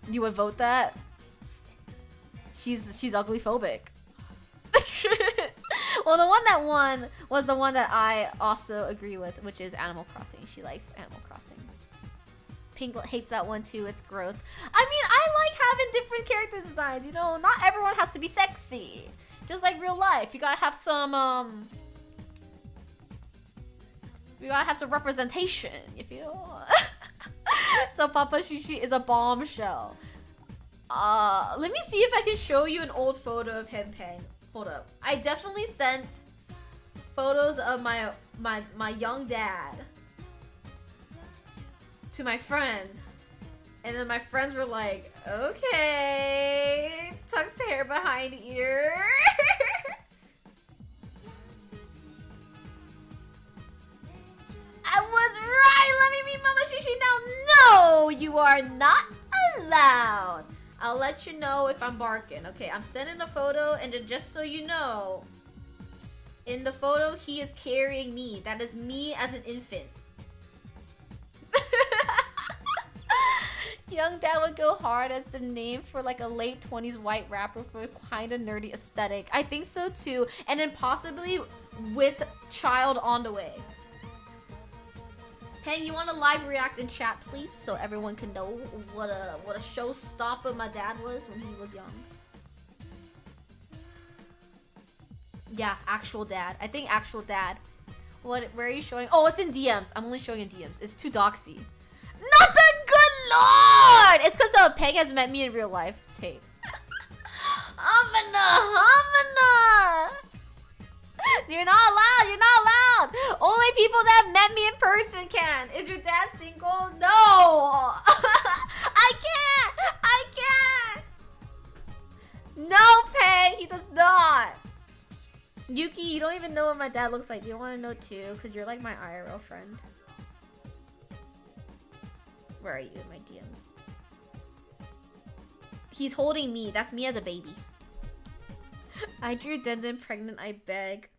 you would vote that. She's ugly phobic. Well, the one that won was the one that I also agree with, which is Animal Crossing. She likes Animal Crossing. Pink hates that one too. It's gross. I mean, I like having different character designs. You know, not everyone has to be sexy. Just like real life, you gotta have some you gotta have some representation. You feel? So Papa Shishi is a bombshell. Let me see if I can show you an old photo of him, Peng. Hold up. I definitely sent photos of my young dad to my friends. And then my friends were like, okay, tucks hair behind ear. I was right. Let me meet Mama Shishi now. No, you are not allowed. I'll let you know if I'm barking. Okay, I'm sending a photo, and then just so you know, in the photo, he is carrying me. That is me as an infant. Young Dad would go hard as the name for like a late 20s white rapper for a kind of nerdy aesthetic. I think so too. And then possibly with child on the way. Peng, you want to live react in chat, please, so everyone can know what a showstopper my dad was when he was young. Yeah, actual dad. I think actual dad. Where are you showing? Oh, it's in DMs. I'm only showing in DMs. It's too doxy. Not the good lord! It's because Peg has met me in real life. Tape. Humana! You're not allowed. You're not allowed. Only people that met me in person can. Is your dad single? No. I can't. No, Peg. He does not. Yuki, you don't even know what my dad looks like. Do you want to know too? Because you're like my IRL friend. Where are you in my DMs? He's holding me. That's me as a baby. I drew Denden pregnant, I beg.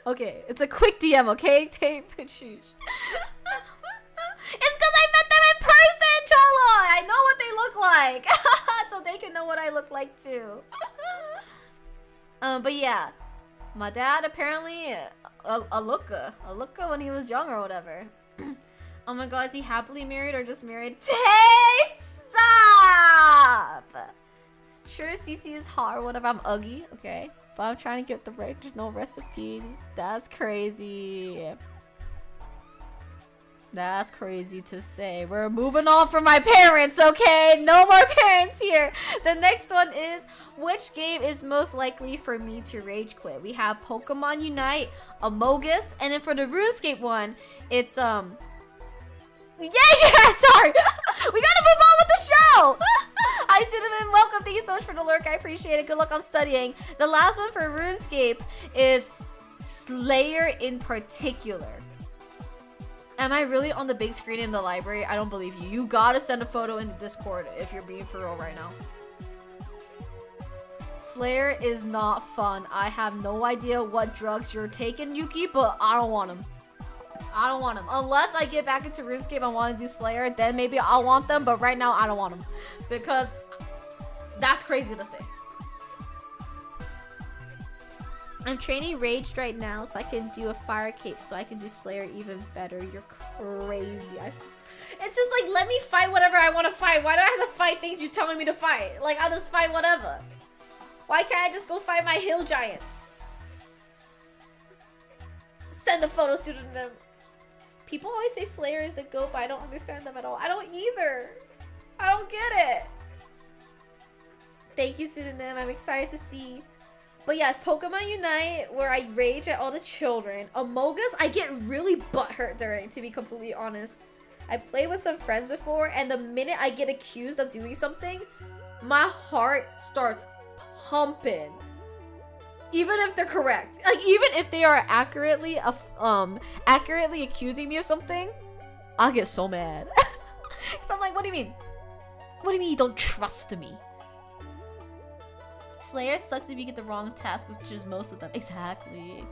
Okay, it's a quick DM, okay? Tape and shoes. It's because I met them in person, Cholo! I know what they look like. So they can know what I look like too. But yeah. My dad apparently a looker when he was young or whatever. Oh my god, is he happily married or just married? Tape! Stop! Sure, CC is hot or whatever. I'm ugly, okay? But I'm trying to get the original recipes. That's crazy. That's crazy to say. We're moving on from my parents, okay? No more parents here. The next one is, which game is most likely for me to rage quit? We have Pokemon Unite, Amogus, and then for the RuneScape one, it's yeah, sorry. We gotta move on with the show. Hi Cinnamon, welcome. Thank you so much for the lurk. I appreciate it. Good luck on studying. The last one for RuneScape is Slayer in particular. Am I really on the big screen in the library? I don't believe you. You gotta send a photo in the Discord if you're being for real right now. Slayer is not fun. I have no idea what drugs you're taking, Yuki, but I don't want them. I don't want them. Unless I get back into RuneScape and want to do Slayer, then maybe I'll want them, but right now I don't want them. Because that's crazy to say. I'm training Raged right now so I can do a Fire Cape so I can do Slayer even better. You're crazy. It's just like, let me fight whatever I want to fight. Why do I have to fight things you're telling me to fight? Like, I'll just fight whatever. Why can't I just go fight my hill giants? Send a photo shoot of them. People always say Slayer is the GOAT, but I don't understand them at all. I don't either. I don't get it. Thank you, Pseudonym. I'm excited to see. But yes, Pokemon Unite, where I rage at all the children. Among Us, I get really butthurt during, to be completely honest. I played with some friends before, and the minute I get accused of doing something, my heart starts pumping. Even if they're correct. Like, even if they are accurately accusing me of something, I'll get so mad. So I'm like, what do you mean? What do you mean you don't trust me? Slayer sucks if you get the wrong task, which is most of them. Exactly.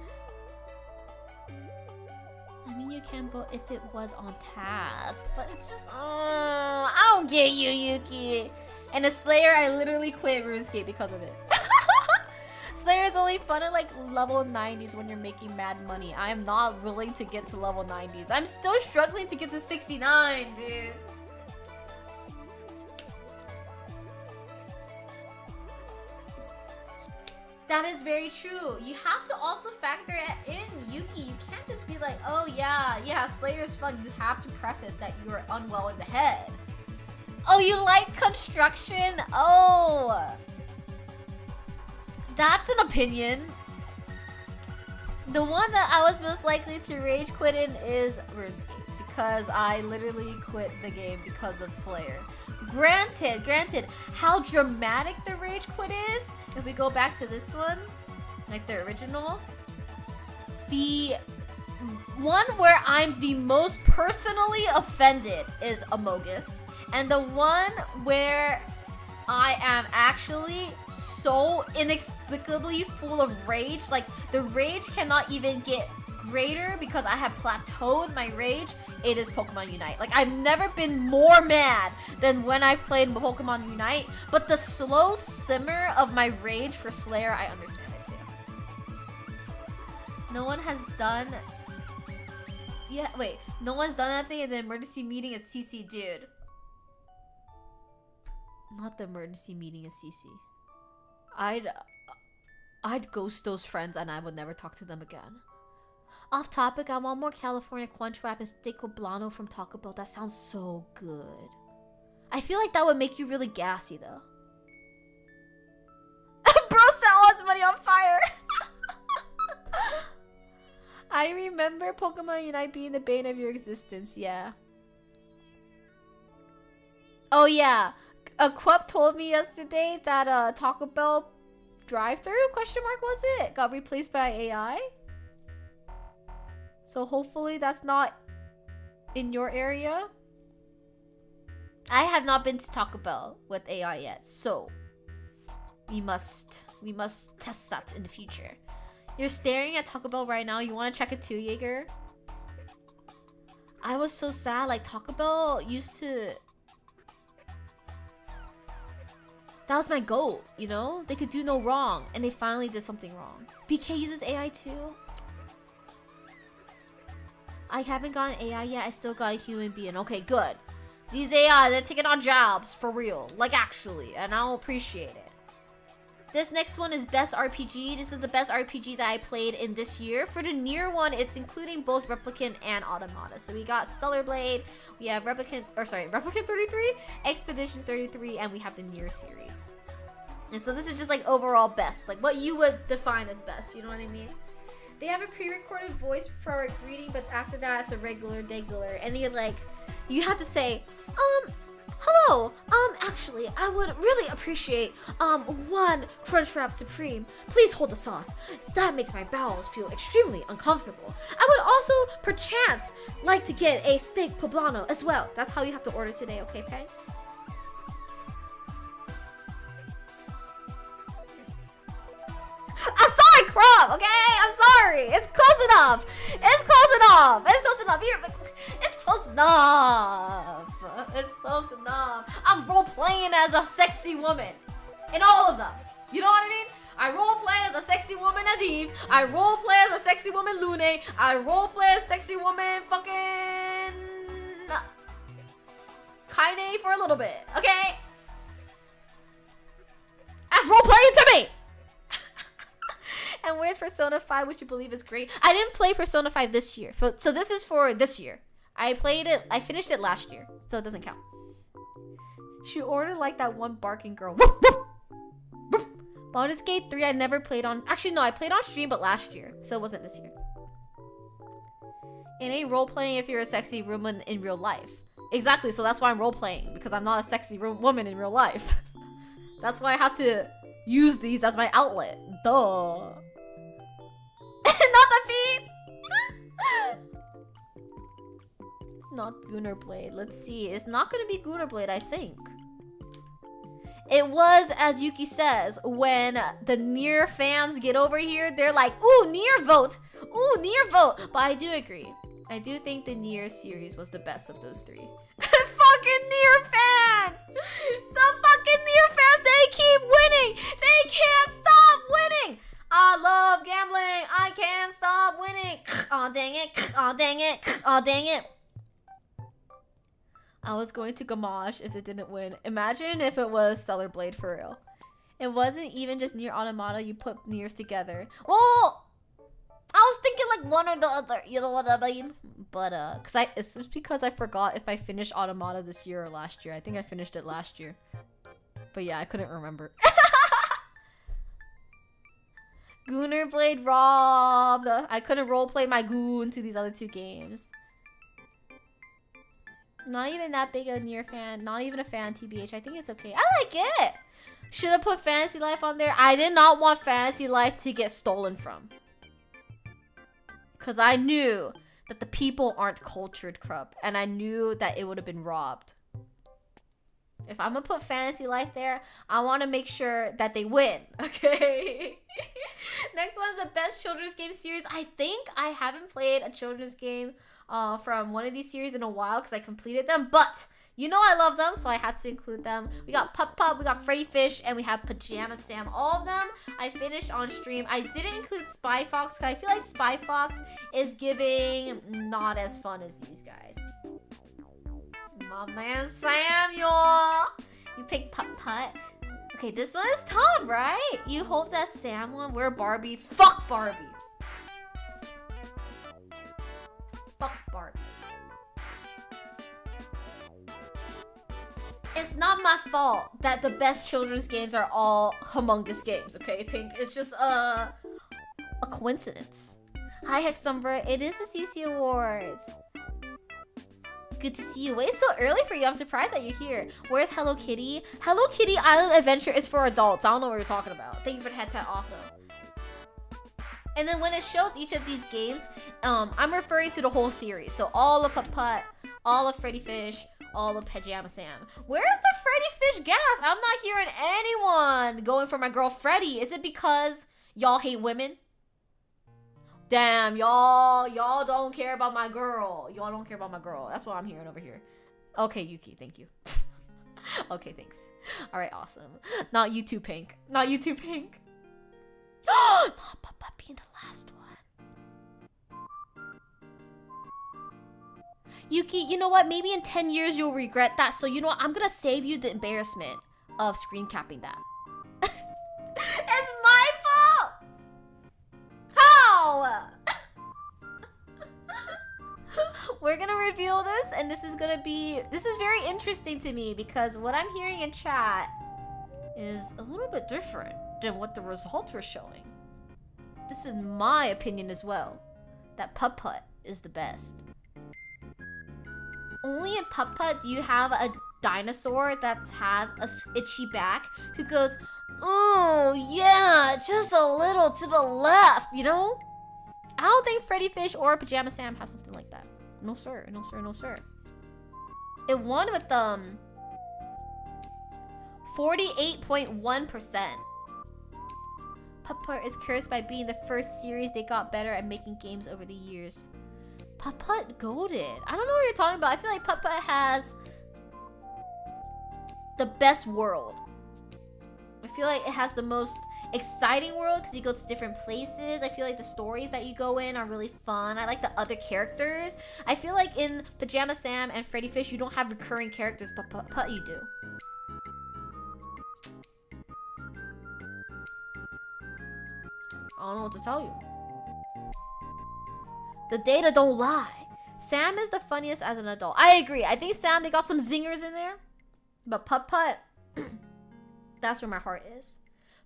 I mean, you can, but if it was on task. But it's just, I don't get you, Yuki. And the Slayer, I literally quit RuneScape because of it. Slayer is only fun at like level 90s when you're making mad money. I am not willing to get to level 90s. I'm still struggling to get to 69, dude. That is very true. You have to also factor it in, Yuki. You can't just be like, oh yeah, Slayer's fun. You have to preface that you are unwell in the head. Oh, you like construction? Oh. That's an opinion. The one that I was most likely to rage quit in is RuneScape, because I literally quit the game because of Slayer. Granted, how dramatic the rage quit is, if we go back to this one, like the original, the one where I'm the most personally offended is Amogus, and the one where I am actually so inexplicably full of rage, like the rage cannot even get greater because I have plateaued my rage, it is Pokemon Unite. Like, I've never been more mad than when I've played Pokemon Unite, but the slow simmer of my rage for Slayer, I understand it too. No one has done... Yeah, wait. No one's done anything in the emergency meeting at CC, dude. Not the emergency meeting at CC. I'd ghost those friends and I would never talk to them again. Off topic, I want more California Crunchwrap and steak poblano from Taco Bell. That sounds so good. I feel like that would make you really gassy though. Bro set all his money on fire. I remember Pokemon Unite being the bane of your existence, yeah. Oh yeah. Quep told me yesterday that Taco Bell drive-thru question mark was it? Got replaced by AI? So hopefully that's not in your area. I have not been to Taco Bell with AI yet, so we must test that in the future. You're staring at Taco Bell right now. You want to check it too, Jaeger? I was so sad. Like, Taco Bell used to... That was my goal, you know? They could do no wrong, and they finally did something wrong. BK uses AI too? I haven't gotten AI yet. I still got a human being. Okay, good. These AI, they're taking on jobs for real. Like, actually. And I'll appreciate it. This next one is Best RPG. This is the best RPG that I played in this year. For the Nier one, it's including both Replicant and Automata. So we got Stellar Blade, we have Replicant 33, Expedition 33, and we have the Nier series. And so this is just like overall best. Like what you would define as best, you know what I mean? They have a pre-recorded voice for our greeting, but after that it's a regular degular. And you're like, you have to say, Hello. Actually, I would really appreciate one Crunchwrap Supreme. Please hold the sauce. That makes my bowels feel extremely uncomfortable. I would also, perchance, like to get a steak poblano as well. That's how you have to order today, okay, Peg? I'm sorry, Crumb, okay? I'm sorry. It's close enough. It's close enough. It's close enough. Here, it's close enough. It's close enough. I'm role-playing as a sexy woman. In all of them. You know what I mean? I role-play as a sexy woman as Eve. I role-play as a sexy woman Lune. I role-play as a sexy woman fucking... Kaine for a little bit, okay? That's role-playing to me! And where's Persona 5, which you believe is great? I didn't play Persona 5 this year. So this is for this year. I finished it last year, so it doesn't count. She ordered like that one barking girl. Woof, woof, woof. Baldur's Gate 3 I never played on. Actually, no, I played on stream, but last year. So it wasn't this year. It ain't role-playing if you're a sexy woman in real life. Exactly, so that's why I'm role-playing. Because I'm not a sexy woman in real life. That's why I have to use these as my outlet. Duh. Not the feet! Not Gunnar Blade. Let's see. It's not gonna be Gunnar Blade, I think. It was, as Yuki says, when the Nier fans get over here, they're like, ooh, Nier vote! Ooh, Nier vote! But I do agree. I do think the Nier series was the best of those three. Fucking Nier fans! The fucking Nier fans, they keep winning! They can't stop winning! I love gambling! I can't stop winning! Aw, dang it! Aw, dang it! Aw, dang it! I was going to Gamache if it didn't win. Imagine if it was Stellar Blade for real. It wasn't even just Nier Automata, you put Niers together. Well, I was thinking like one or the other, you know what I mean? But, it's just because I forgot if I finished Automata this year or last year. I think I finished it last year. But yeah, I couldn't remember. Gunnar Blade robbed. I couldn't roleplay my goon to these other two games. Not even that big a Nier fan. Not even a fan, TBH. I think it's okay. I like it. Should have put Fantasy Life on there. I did not want Fantasy Life to get stolen from. Because I knew that the people aren't cultured, Krupp. And I knew that it would have been robbed. If I'm going to put Fantasy Life there, I want to make sure that they win. Okay? Next one's the best children's game series. I think I haven't played a children's game from one of these series in a while because I completed them, but you know I love them, so I had to include them. We got Pup Pup, we got Freddy Fish, and we have Pajama Sam. All of them I finished on stream. I didn't include Spy Fox because I feel like Spy Fox is giving not as fun as these guys. My man Samuel! You picked Putt Putt. Okay, this one is tough, right? You hope that Sam will wear Barbie. Fuck Barbie! Fuck Barbie. It's not my fault that the best children's games are all humongous games, okay, Pink? It's just a coincidence. Hi, Hexumber. It is the CC Awards. Good to see you. Wait, it's so early for you. I'm surprised that you're here. Where's Hello Kitty? Hello Kitty Island Adventure is for adults. I don't know what you're talking about. Thank you for the head pet also. And then when it shows each of these games, I'm referring to the whole series. So all of Putt Putt, all of Freddy Fish, all of Pajama Sam. Where's the Freddy Fish gas? I'm not hearing anyone going for my girl Freddy. Is it because y'all hate women? Damn, y'all don't care about my girl. Y'all don't care about my girl. That's what I'm hearing over here. Okay, Yuki, thank you. Okay, thanks. All right, awesome. Not you too, Pink. Not you too, Pink. Not Pup Pup being the last one. Yuki, you know what? Maybe in 10 years you'll regret that. So you know what? I'm gonna save you the embarrassment of screen capping that. It's my fault! How? We're gonna reveal this, and this is very interesting to me because what I'm hearing in chat is a little bit different than what the results were showing. This is my opinion as well, that Putt Putt is the best. Only in Putt Putt do you have a dinosaur that has a itchy back who goes, "Oh yeah, just a little to the left," you know? I don't think Freddy Fish or Pajama Sam have something like that. No sir, no sir, no sir. It won with 48.1%. Putt-Putt is cursed by being the first series they got better at making games over the years. Putt-Putt goated. I don't know what you're talking about. I feel like Putt-Putt has the best world. I feel like it has the most exciting world because you go to different places. I feel like the stories that you go in are really fun. I like the other characters. I feel like in Pajama Sam and Freddy Fish, you don't have recurring characters, but Putt-Putt you do. I don't know what to tell you. The data don't lie. Sam is the funniest as an adult. I agree. I think Sam, they got some zingers in there. But Putt-Putt, that's where my heart is.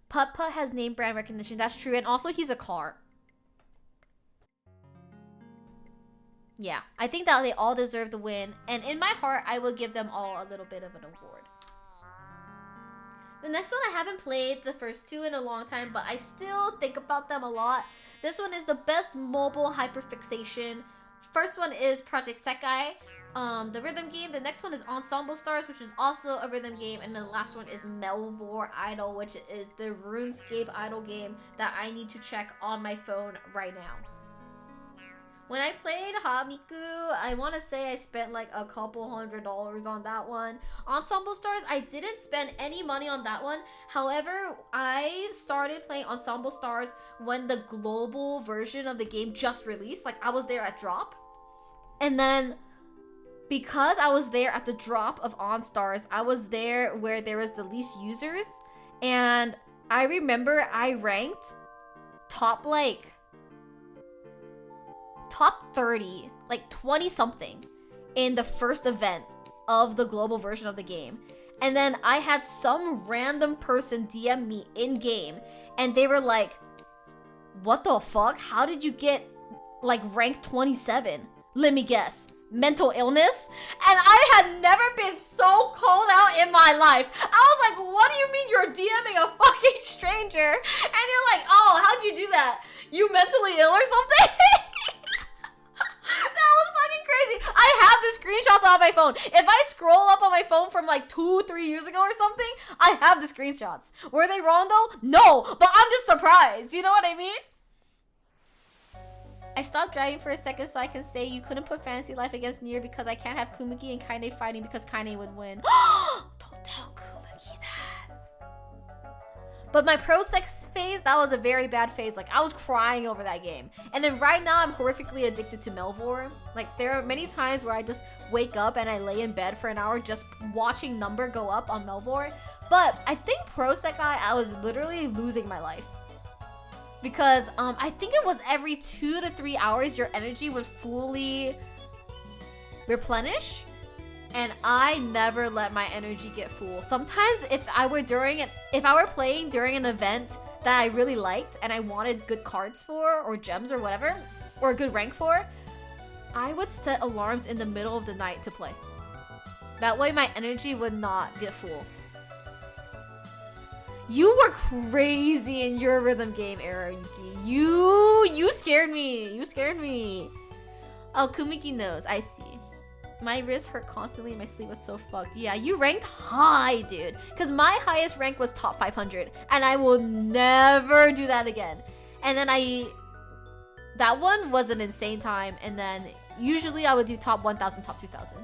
Putt-Putt has name brand recognition. That's true. And also, he's a car. Yeah. I think that they all deserve the win. And in my heart, I will give them all a little bit of an award. The next one, I haven't played the first two in a long time, but I still think about them a lot. This one is the best mobile hyperfixation. First one is Project Sekai, the rhythm game. The next one is Ensemble Stars, which is also a rhythm game. And the last one is Melvor Idol, which is the RuneScape idol game that I need to check on my phone right now. When I played Hamiku, I want to say I spent like a couple $100 on that one. Ensemble Stars, I didn't spend any money on that one. However, I started playing Ensemble Stars when the global version of the game just released. Like, I was there at drop. And then, because I was there at the drop of OnStars, I was there where there was the least users. And I remember I ranked top 30, like 20 something in the first event of the global version of the game. And then I had some random person DM me in game and they were like, "What the fuck? How did you get like rank 27? Let me guess. Mental illness?" And I had never been so called out in my life. I was like, "What do you mean you're DMing a fucking stranger?" And you're like, "Oh, how'd you do that? You mentally ill or something?" That was fucking crazy. I have the screenshots on my phone. If I scroll up on my phone from like 2-3 years ago or something, I have the screenshots. Were they wrong though? No, but I'm just surprised. You know what I mean? I stopped dragging for a second so I can say you couldn't put Fantasy Life against Nier because I can't have Kumiki and Kaine fighting because Kaine would win. Don't tell Kumiki that. But my Pro Sex phase, that was a very bad phase. Like, I was crying over that game. And then right now, I'm horrifically addicted to Melvor. Like, there are many times where I just wake up and I lay in bed for an hour just watching number go up on Melvor. But I think Pro Sekai, I was literally losing my life. Because I think it was every 2 to 3 hours your energy would fully replenish. And I never let my energy get full. Sometimes if I were playing during an event that I really liked and I wanted good cards for or gems or whatever, or a good rank for, I would set alarms in the middle of the night to play. That way my energy would not get full. You were crazy in your rhythm game era, Yuki. You scared me. You scared me. Oh, Kumiki knows. I see. My wrist hurt constantly and my sleep was so fucked. Yeah, you ranked high, dude. Because my highest rank was top 500. And I will never do that again. And then that one was an insane time. And then usually I would do top 1,000, top 2,000.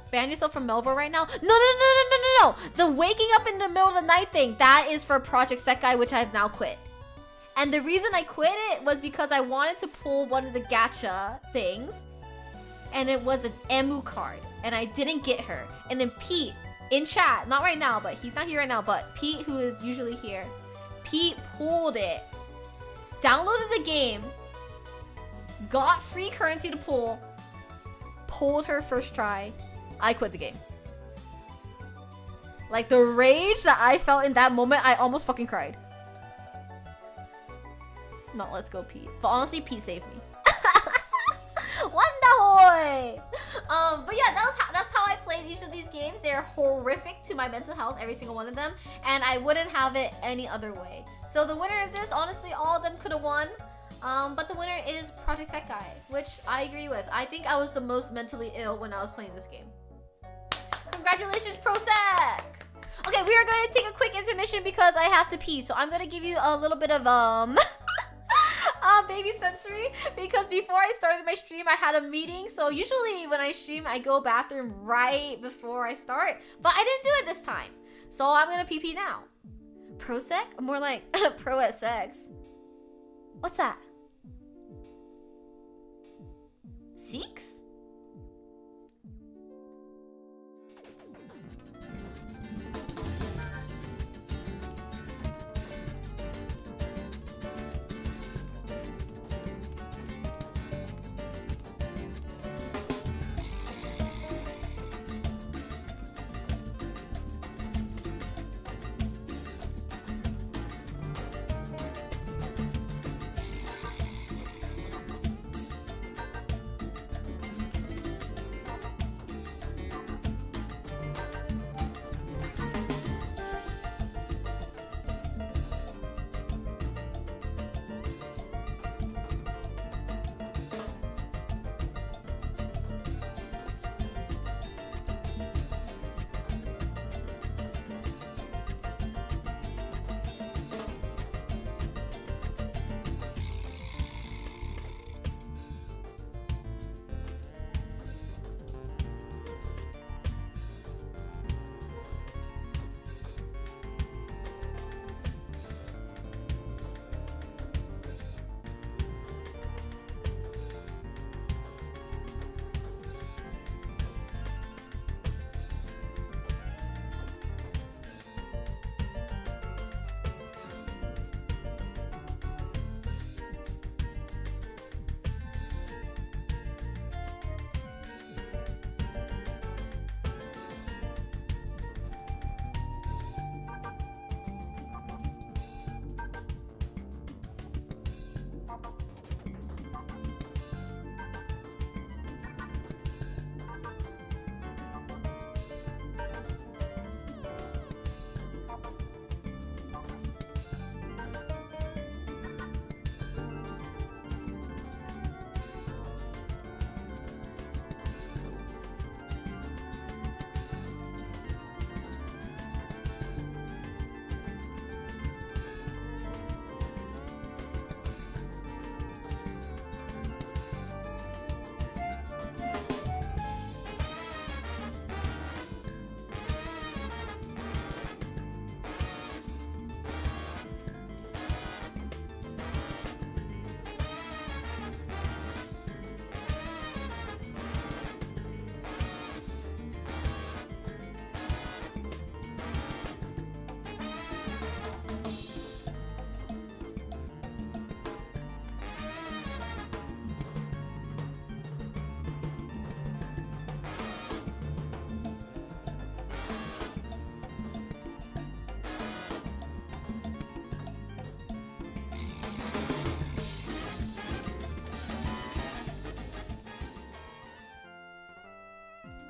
Ban yourself from Melvor right now? No. The waking up in the middle of the night thing, that is for Project Sekai, which I've now quit. And the reason I quit it was because I wanted to pull one of the gacha things. And it was an Emu card. And I didn't get her. And then Pete, in chat, not right now, but he's not here right now, but Pete, who is usually here, Pete pulled it, downloaded the game, got free currency to pull, pulled her first try. I quit the game. Like, the rage that I felt in that moment, I almost fucking cried. No, let's go, Pete. But honestly, Pete saved me. Wonderhor! Choloy! But yeah, that's how I played each of these games. They're horrific to my mental health, every single one of them, and I wouldn't have it any other way. So the winner of this, honestly, all of them could have won. But the winner is Project Tech Guy, which I agree with. I think I was the most mentally ill when I was playing this game. Congratulations, ProSec! Okay, we are going to take a quick intermission because I have to pee. So I'm going to give you a little bit of baby sensory, because before I started my stream I had a meeting. So usually when I stream I go bathroom right before I start, but I didn't do it this time. So I'm going to pee now. ProSec? More like pro at sex. What's that? Seeks?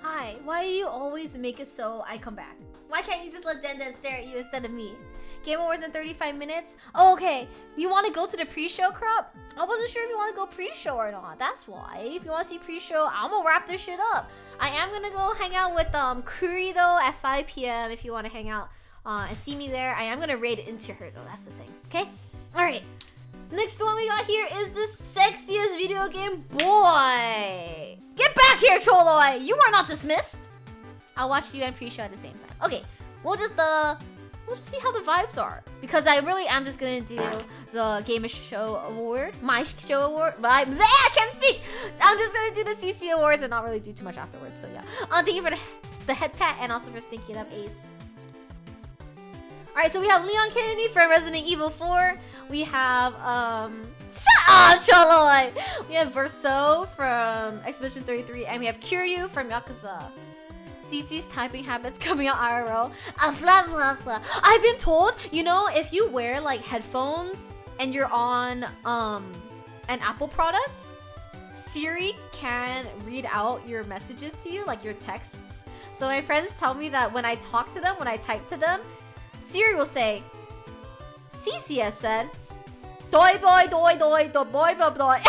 Hi, why do you always make it so I come back? Why can't you just let Den Den stare at you instead of me? Game Awards in 35 minutes? Oh, okay. You want to go to the pre-show, Crop? I wasn't sure if you want to go pre-show or not. That's why. If you want to see pre-show, I'm gonna wrap this shit up. I am gonna go hang out with Kuri though at 5 p.m. if you want to hang out and see me there. I am gonna raid into her though. That's the thing. Okay? Alright. Next one we got here is the sexiest video game boy. Get back here, Choloy! You are not dismissed. I'll watch you and pre-show at the same time. Okay, we'll just see how the vibes are, because I really am just gonna do the Game Show Award, my show award. But I can't speak. I'm just gonna do the CC Awards and not really do too much afterwards. So yeah, thank you for the head pat and also for stinking up Ace. Alright, so we have Leon Kennedy from Resident Evil 4. We have, shut up, Choloy! We have Verso from Expedition 33, and we have Kiryu from Yakuza. CC's typing habits coming out IRL. Blah, blah, blah. I've been told, you know, if you wear, like, headphones and you're on, an Apple product, Siri can read out your messages to you, like your texts. So my friends tell me that when I talk to them, when I type to them, Siri will say, Cece has said, doi boy doi doi doi boy boy doi.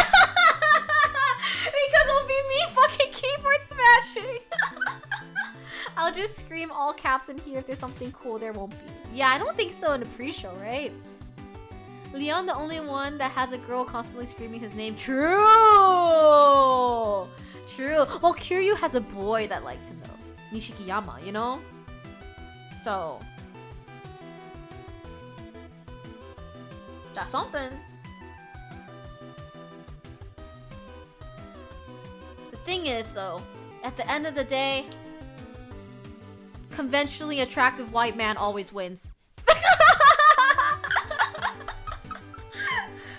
Because it'll be me fucking keyboard smashing. I'll just scream all caps in here if there's something cool there won't be. Yeah, I don't think so in the pre-show, right? Leon, the only one that has a girl constantly screaming his name. True! True. Well, Kiryu has a boy that likes him though. Nishikiyama, you know? So... that's something. The thing is though, at the end of the day, conventionally attractive white man always wins.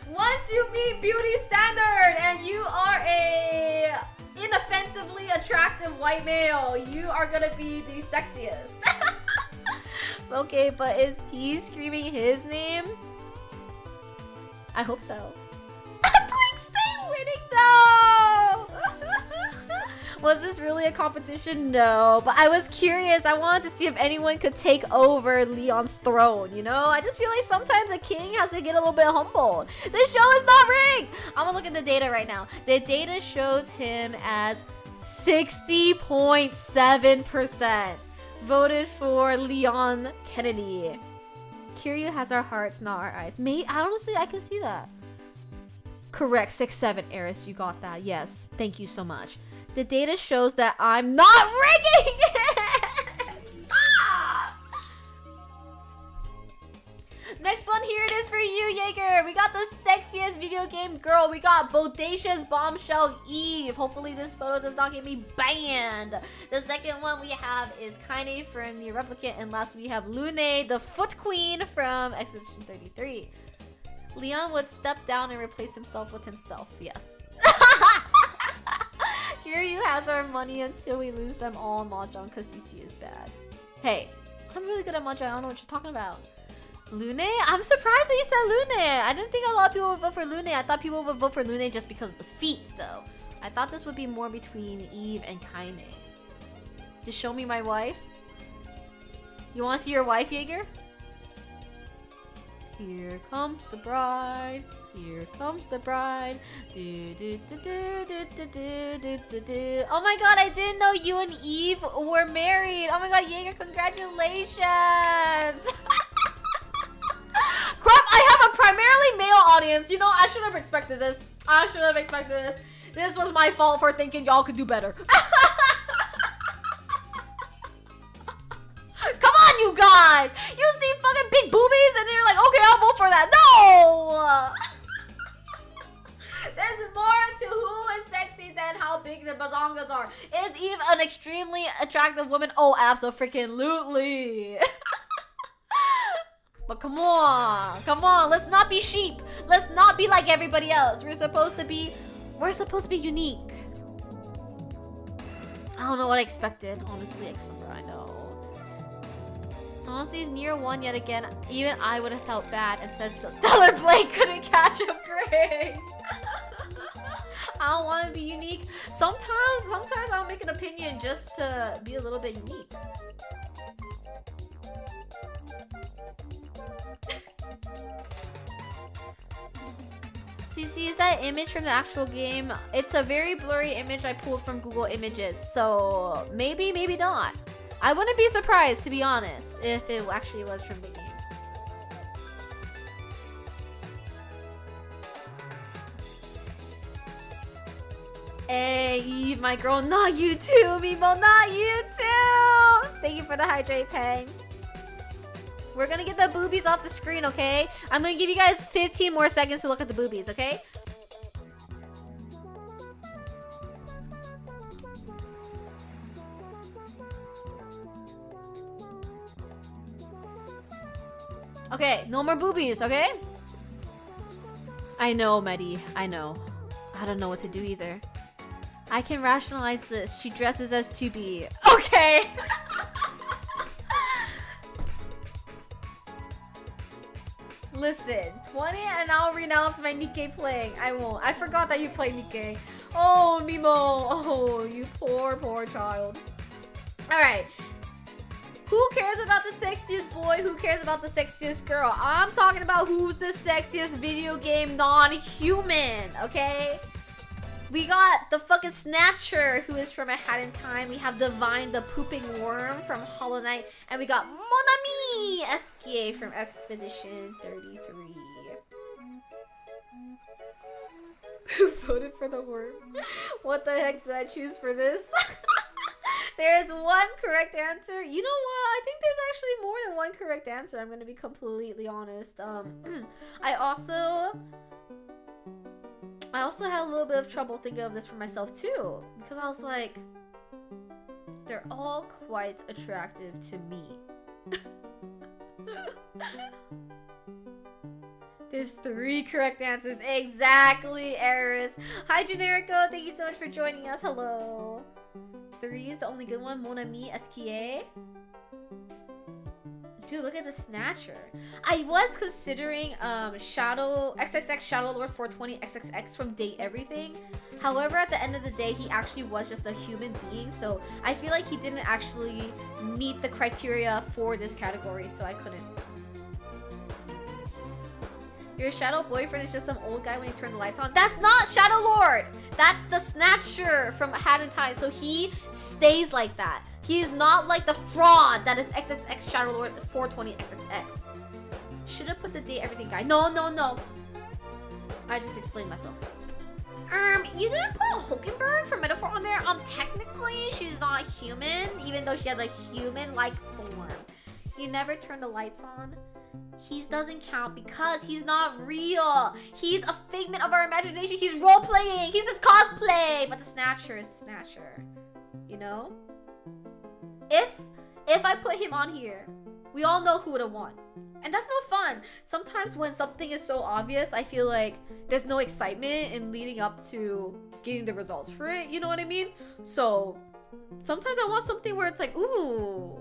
Once you meet beauty standard and you are a inoffensively attractive white male, you are gonna be the sexiest. Okay, but is he screaming his name? I hope so. Twink, stay winning though! Was this really a competition? No, but I was curious. I wanted to see if anyone could take over Leon's throne, you know? I just feel like sometimes a king has to get a little bit humbled. This show is not rigged! I'm gonna look at the data right now. The data shows him as 60.7% voted for Leon Kennedy. Kiryu has our hearts, not our eyes. Honestly, I can see that. Correct, 6-7, Eris, you got that. Yes, thank you so much. The data shows that I'm not rigging it! Stop! Next one, here it is for you, Jaeger. We got the sexiest video game girl. We got Bodacious Bombshell Eve. Hopefully this photo does not get me banned. The second one we have is Kaine from the Replicant. And last we have Lune, the Foot Queen from Expedition 33. Leon would step down and replace himself with himself. Yes. Kiryu has our money until we lose them all in Mahjong because CC is bad. Hey, I'm really good at Mahjong. I don't know what you're talking about. Lune? I'm surprised that you said Lune. I didn't think a lot of people would vote for Lune. I thought people would vote for Lune just because of the feet, though. I thought this would be more between Eve and Kaine. Just show me my wife. You want to see your wife, Jaeger? Here comes the bride. Here comes the bride. Do, do, do, do, do, do, do, do, do. Oh my god, I didn't know you and Eve were married. Oh my god, Jaeger, congratulations. Crap, I have a primarily male audience. You know, I should have expected this. I should have expected this. This was my fault for thinking y'all could do better. Come on, you guys. You see fucking big boobies and then you're like, okay, I'll vote for that. No! There's more to who is sexy than how big the bazongas are. Is Eve an extremely attractive woman? Oh, abso-freaking-lutely. But come on, let's not be sheep. Let's not be like everybody else. We're supposed to be unique. I don't know what I expected, honestly, except for I know. Honestly, Nier 1 yet again, even I would have felt bad and said so. Stellar Blake couldn't catch a break. I don't want to be unique. Sometimes I'll make an opinion just to be a little bit unique. CC, is that image from the actual game? It's a very blurry image I pulled from Google Images, so maybe, maybe not. I wouldn't be surprised, to be honest, if it actually was from the game. Hey, Eve, my girl, not you too, Mimo, not you too! Thank you for the hydrate, Tang. We're gonna get the boobies off the screen, okay? I'm gonna give you guys 15 more seconds to look at the boobies, okay? Okay, no more boobies, okay? I know, Medi, I know. I don't know what to do either. I can rationalize this. She dresses as 2B. Okay! Listen, 20 and I'll renounce my Nikkei playing. I won't. I forgot that you play Nikkei. Oh, Mimo. Oh, you poor child. All right. Who cares about the sexiest boy? Who cares about the sexiest girl? I'm talking about who's the sexiest video game non-human, okay? We got the fucking Snatcher, who is from A Hat in Time. We have Divine, the pooping worm from Hollow Knight. And we got Monami SKA from Expedition 33. Who voted for the worm? What the heck did I choose for this? There's one correct answer. You know what? I think there's actually more than one correct answer. I'm gonna be completely honest. I also had a little bit of trouble thinking of this for myself too, because I was like, they're all quite attractive to me. There's 3 correct answers. Exactly, Eris. Hi, Generico. Thank you so much for joining us. Hello. 3 is the only good one. Mon Ami SKA. Dude, look at the Snatcher. I was considering Shadow XXX Shadow Lord 420 XXX from Date Everything. However, at the end of the day, he actually was just a human being, so I feel like he didn't actually meet the criteria for this category, so I couldn't. Your shadow boyfriend is just some old guy when you turn the lights on. That's not Shadow Lord! That's the Snatcher from Hat in Time, so he stays like that. He is not like the fraud that is XXX Shadow Lord 420 XXX. Should have put the Date Everything guy. No. I just explained myself. You didn't put Hulkenberg for Metaphor on there. Technically, she's not human, even though she has a human-like form. You never turn the lights on. He doesn't count because he's not real. He's a figment of our imagination. He's role-playing. He's just cosplay. But the Snatcher is the Snatcher. You know? If I put him on here, we all know who would have won. And that's no fun. Sometimes when something is so obvious, I feel like there's no excitement in leading up to getting the results for it. You know what I mean? So sometimes I want something where it's like, ooh,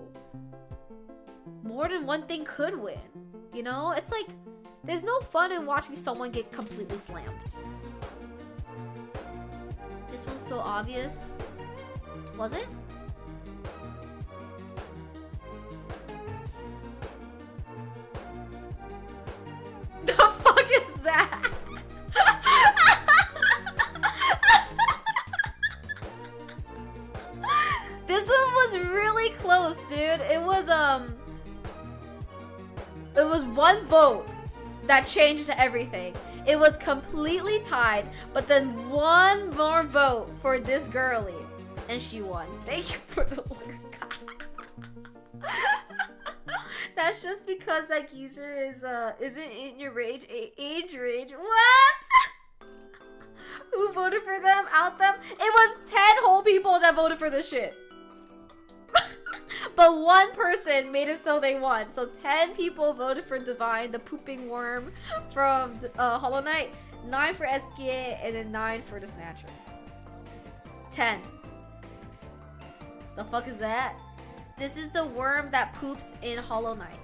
more than one thing could win. You know? It's like, there's no fun in watching someone get completely slammed. This one's so obvious. Was it? The fuck is that? This one was really close, dude. It was one vote that changed everything. It was completely tied, but then one more vote for this girly, and she won. Thank you for the lyric. That's just because that geezer isn't in your age range. What? Who voted for them? Out them? It was 10 whole people that voted for this shit. But one person made it so they won. So 10 people voted for Divine, the pooping worm from Hollow Knight. 9 for SKA, and then 9 for the Snatcher. 10. The fuck is that? This is the worm that poops in Hollow Knight,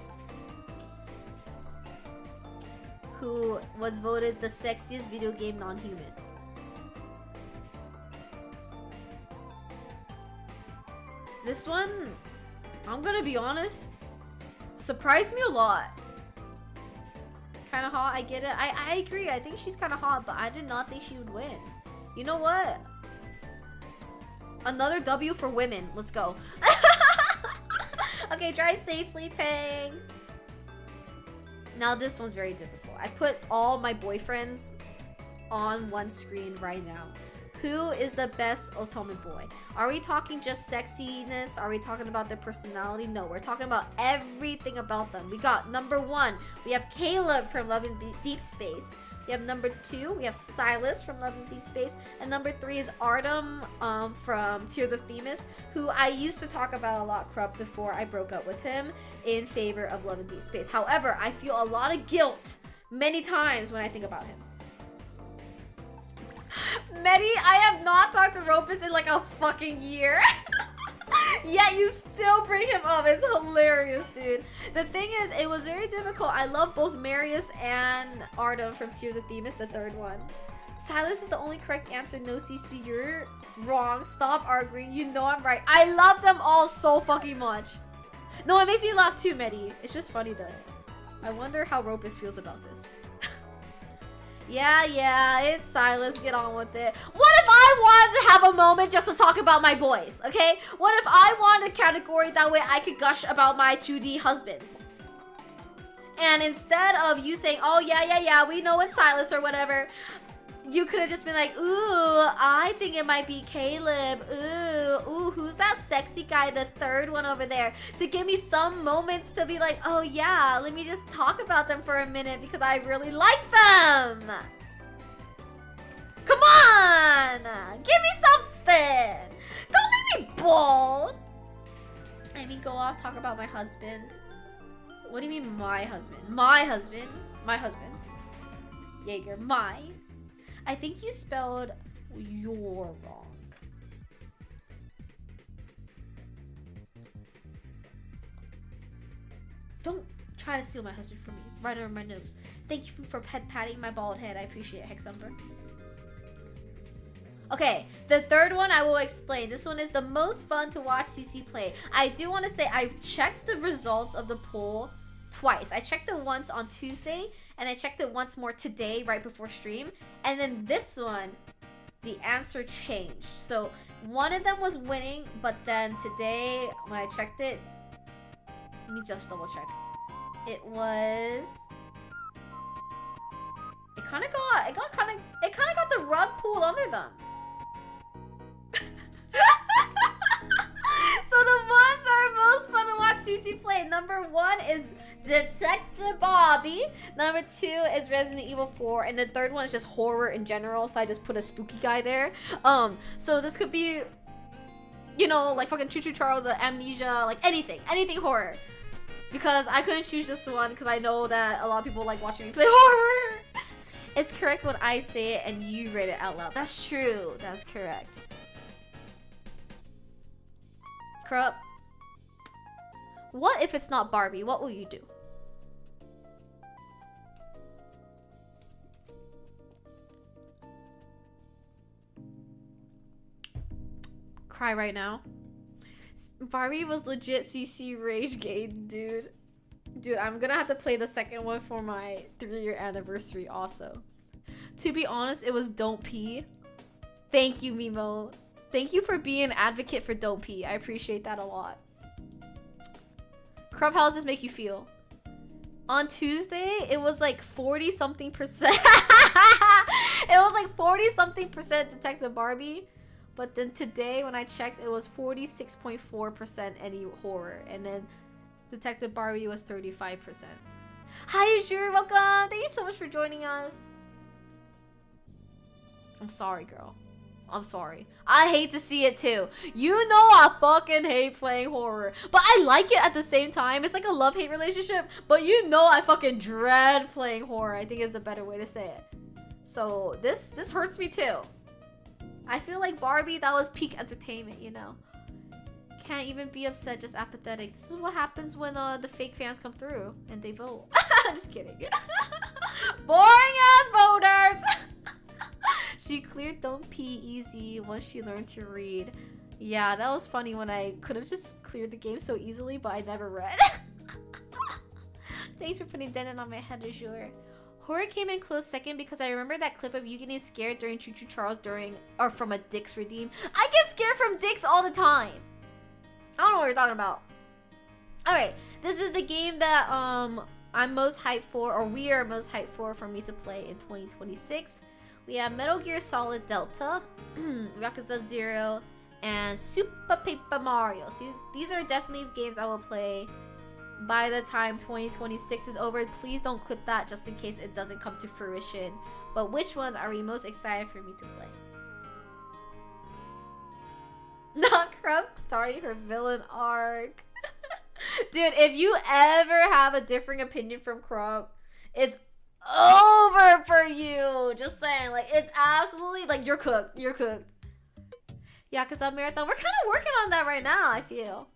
who was voted the sexiest video game non-human. This one, I'm gonna be honest, surprised me a lot. Kinda hot, I get it. I agree, I think she's kinda hot, but I did not think she would win. You know what? Another W for women. Let's go. Okay, drive safely, Peng. Now this one's very difficult. I put all my boyfriends on one screen right now. Who is the best Otome boy? Are we talking just sexiness? Are we talking about their personality? No, we're talking about everything about them. We got number 1, we have Caleb from Love in Deep Space. We have number 2, we have Silas from Love in Deep Space. And number 3 is Artem from Tears of Themis, who I used to talk about a lot, Krupp, before I broke up with him in favor of Love in Deep Space. However, I feel a lot of guilt many times when I think about him. Medi, I have not talked to Ropus in like a fucking year. Yet you still bring him up. It's hilarious, dude. The thing is, it was very difficult. I love both Marius and Artem from Tears of Themis, the third one. Silas is the only correct answer. No, CC, you're wrong. Stop arguing. You know I'm right. I love them all so fucking much. No, it makes me laugh too, Medi. It's just funny though. I wonder how Ropus feels about this. Yeah, it's Silas. Get on with it. What if I wanted to have a moment just to talk about my boys, okay? What if I wanted a category that way I could gush about my 2D husbands? And instead of you saying, oh, yeah, we know it's Silas or whatever, you could have just been like, ooh, I think it might be Caleb. Ooh, who's that sexy guy, the third one over there? To give me some moments to be like, oh yeah, let me just talk about them for a minute because I really like them. Come on, give me something. Don't make me bold. I mean, go off, talk about my husband. What do you mean my husband? My husband. Jaeger, my. I think you spelled you're wrong. Don't try to steal my husband from me. Right over my nose. Thank you for patting my bald head. I appreciate it, Hexumber. Okay, the third one I will explain. This one is the most fun to watch CC play. I do want to say I checked the results of the poll twice. I checked it once on Tuesday and I checked it once more today right before stream, and then this one the answer changed. So one of them was winning, but then today when I checked it, let me just double check. It kind of got the rug pulled under them. So the ones that are most fun to watch CC play, number 1 is Detective Bobby, number 2 is Resident Evil 4, and the third one is just horror in general, so I just put a spooky guy there. So this could be, you know, like fucking Choo Choo Charles, Amnesia, like anything horror. Because I couldn't choose just one, because I know that a lot of people like watching me play horror. It's correct when I say it and you read it out loud. That's true, that's correct. Krupp, what if it's not Barbie? What will you do? Cry right now. Barbie was legit CC rage game, dude. Dude, I'm gonna have to play the second one for my 3-year anniversary also. To be honest, it was Don't Pee. Thank you, Mimo. Thank you for being an advocate for Don't Pee. I appreciate that a lot. Krupp, how does this make you feel? On Tuesday, it was like 40-something%. It was like 40-something% Detective Barbie. But then today, when I checked, it was 46.4% any horror. And then Detective Barbie was 35%. Hi, Azure, welcome. Thank you so much for joining us. I'm sorry, girl. I'm sorry. I hate to see it too. You know I fucking hate playing horror. But I like it at the same time. It's like a love-hate relationship. But you know I fucking dread playing horror. I think is the better way to say it. So this hurts me too. I feel like Barbie, that was peak entertainment, you know. Can't even be upset, just apathetic. This is what happens when the fake fans come through and they vote. Just kidding. Boring ass voters. She cleared Don't Pee easy once she learned to read. Yeah, that was funny when I could have just cleared the game so easily, but I never read. Thanks for putting Denon on my head, Azure. Horror came in close second because I remember that clip of you getting scared during Choo Choo Charles from a Dix redeem. I get scared from Dix all the time. I don't know what you're talking about. Alright, this is the game that I'm most hyped for, or we are most hyped for me to play in 2026. We have Metal Gear Solid Delta, Yakuza 0, and Super Paper Mario. See, these are definitely games I will play by the time 2026 is over. Please don't clip that just in case it doesn't come to fruition. But which ones are we most excited for me to play? Not Krupp. Sorry, her villain arc. Dude, if you ever have a differing opinion from Krupp, it's over for you. Just saying, like, it's absolutely, like, you're cooked. You're cooked. Yeah, because Marathon, we're kind of working on that right now, I feel.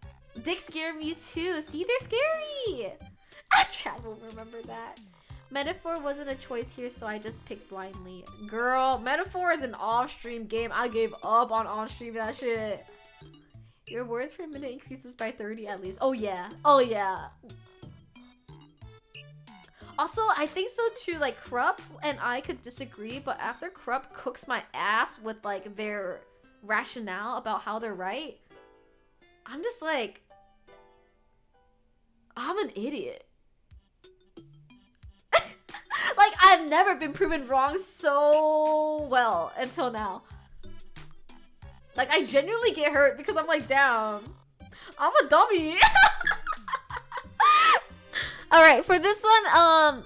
Dick scared me too. See, they're scary. Chad will remember that. Metaphor wasn't a choice here, so I just picked blindly. Girl, Metaphor is an off-stream game. I gave up on on-stream that shit. Your words per minute increases by 30 at least. Oh yeah. Oh yeah. Also, I think so too, like Krupp and I could disagree, but after Krupp cooks my ass with like their rationale about how they're right, I'm just like, I'm an idiot. Like, I've never been proven wrong so well until now. Like, I genuinely get hurt because I'm like, damn, I'm a dummy. Alright, for this one,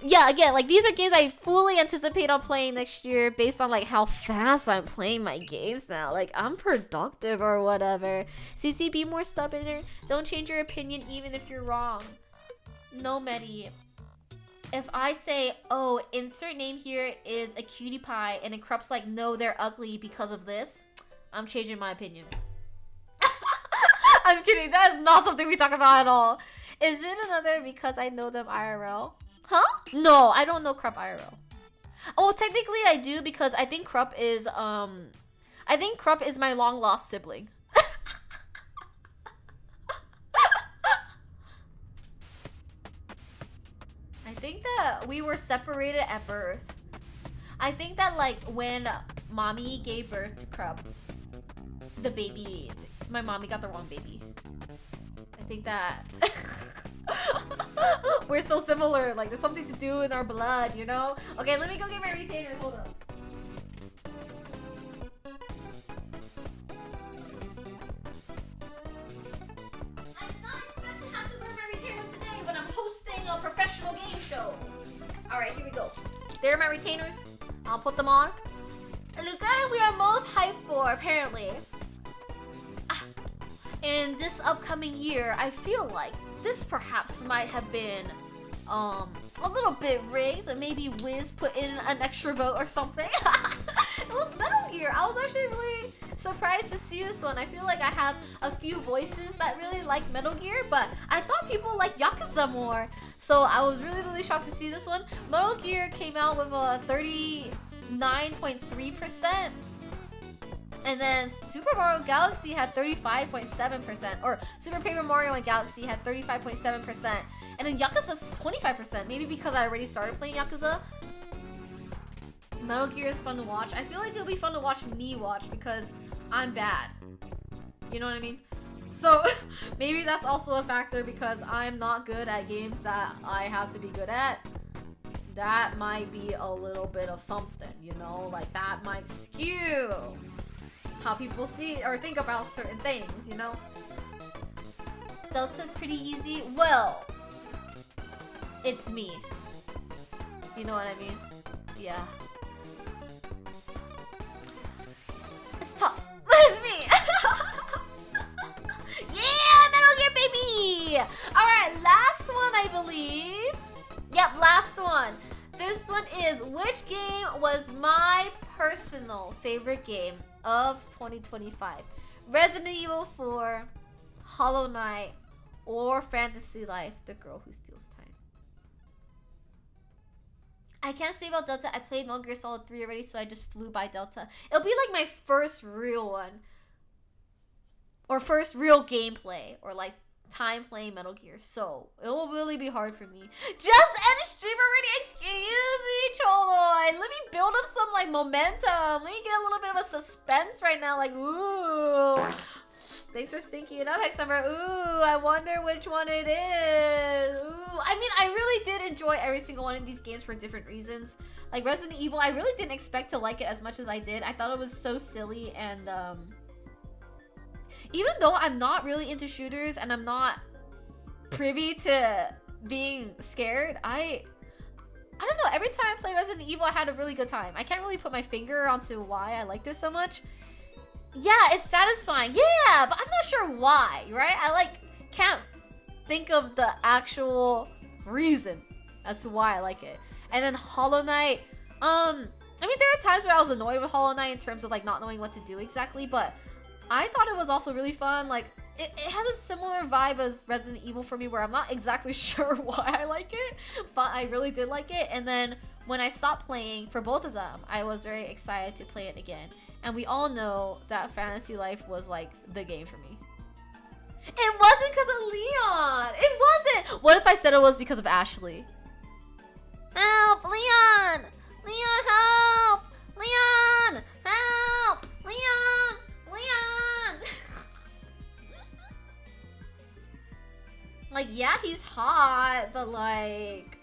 yeah, again, like, these are games I fully anticipate on playing next year based on, like, how fast I'm playing my games now. Like, I'm productive or whatever. CC, be more stubborn. Don't change your opinion even if you're wrong. No, Medi. If I say, oh, insert name here is a cutie pie, and then Krupp's like, no, they're ugly because of this, I'm changing my opinion. I'm kidding. That is not something we talk about at all. Is it another because I know them IRL? Huh? No, I don't know Krupp IRL. Oh, technically I do because I think Krupp is my long lost sibling. I think that we were separated at birth. I think that like when mommy gave birth to Krupp, the baby, my mommy got the wrong baby. I think that we're so similar. Like there's something to do in our blood, you know? Okay, let me go get my retainers. Hold up. I did not expect to have to wear my retainers today, but I'm hosting a professional game show. Alright, here we go. There are my retainers. I'll put them on. And the guy we are most hyped for, apparently. In this upcoming year, I feel like this perhaps might have been a little bit rigged. Maybe Wiz put in an extra vote or something. It was Metal Gear. I was actually really surprised to see this one. I feel like I have a few voices that really like Metal Gear, but I thought people liked Yakuza more. So I was really shocked to see this one. Metal Gear came out with a 39.3%. And then Super Mario Galaxy had 35.7%, or Super Paper Mario and Galaxy had 35.7%, and then Yakuza's 25%. Maybe because I already started playing Yakuza. Metal Gear is fun to watch. I feel like it'll be fun to watch me watch because I'm bad. You know what I mean? So maybe that's also a factor because I'm not good at games that I have to be good at. That might be a little bit of something, you know? Like that might skew how people see or think about certain things, you know? Delta's pretty easy. Well, it's me. You know what I mean? Yeah. It's tough. It's me. Yeah, Metal Gear, baby! Alright, last one, I believe. Yep, last one. This one is, which game was my personal favorite game of 2025? Resident Evil 4, Hollow Knight, or Fantasy Life: The Girl Who Steals Time. I can't say about Delta. I played Metal Gear Solid 3 already, so I just flew by Delta. It'll be like my first real one. Or first real gameplay. Or like time playing Metal Gear. So it will really be hard for me. Just end stream already. Excuse me, Cholo. Let me build up some like momentum. Let me get a little bit of a suspense right now. Like, ooh. Thanks for stinking it up, Hexumber. Ooh, I wonder which one it is. Ooh, I mean, I really did enjoy every single one of these games for different reasons. Like Resident Evil, I really didn't expect to like it as much as I did. I thought it was so silly, and even though I'm not really into shooters and I'm not privy to being scared, I don't know. Every time I play Resident Evil, I had a really good time. I can't really put my finger onto why I like this so much. Yeah, it's satisfying. Yeah, but I'm not sure why, right? I like can't think of the actual reason as to why I like it. And then Hollow Knight, I mean, there are times where I was annoyed with Hollow Knight in terms of like not knowing what to do exactly, but I thought it was also really fun. Like, it has a similar vibe as Resident Evil for me, where I'm not exactly sure why I like it, but I really did like it. And then when I stopped playing for both of them, I was very excited to play it again. And we all know that Fantasy Life was like the game for me. It wasn't because of Leon! It wasn't! What if I said it was because of Ashley? Help! Leon! Leon, help! Leon! Help! Leon! Leon! Like, yeah, he's hot, but like...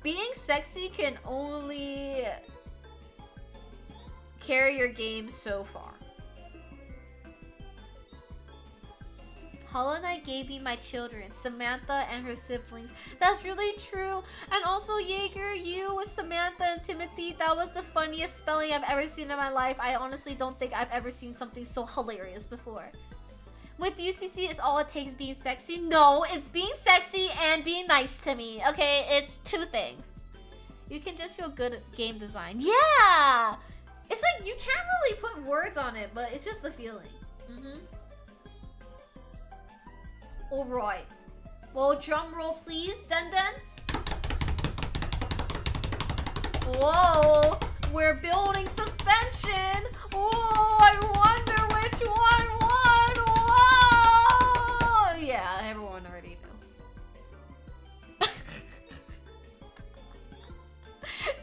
being sexy can only carry your game so far. Hollow Knight gave me my children, Samantha and her siblings. That's really true. And also, Jaeger, you with Samantha and Timothy, that was the funniest spelling I've ever seen in my life. I honestly don't think I've ever seen something so hilarious before. With UCC, it's all it takes being sexy. No, it's being sexy and being nice to me. Okay, it's two things. You can just feel good at game design. Yeah! It's like, you can't really put words on it, but it's just the feeling. Alright. Well, drum roll please, dun dun. Whoa! We're building suspension! Oh, I wonder which one won! Whoa! Yeah, everyone already knew.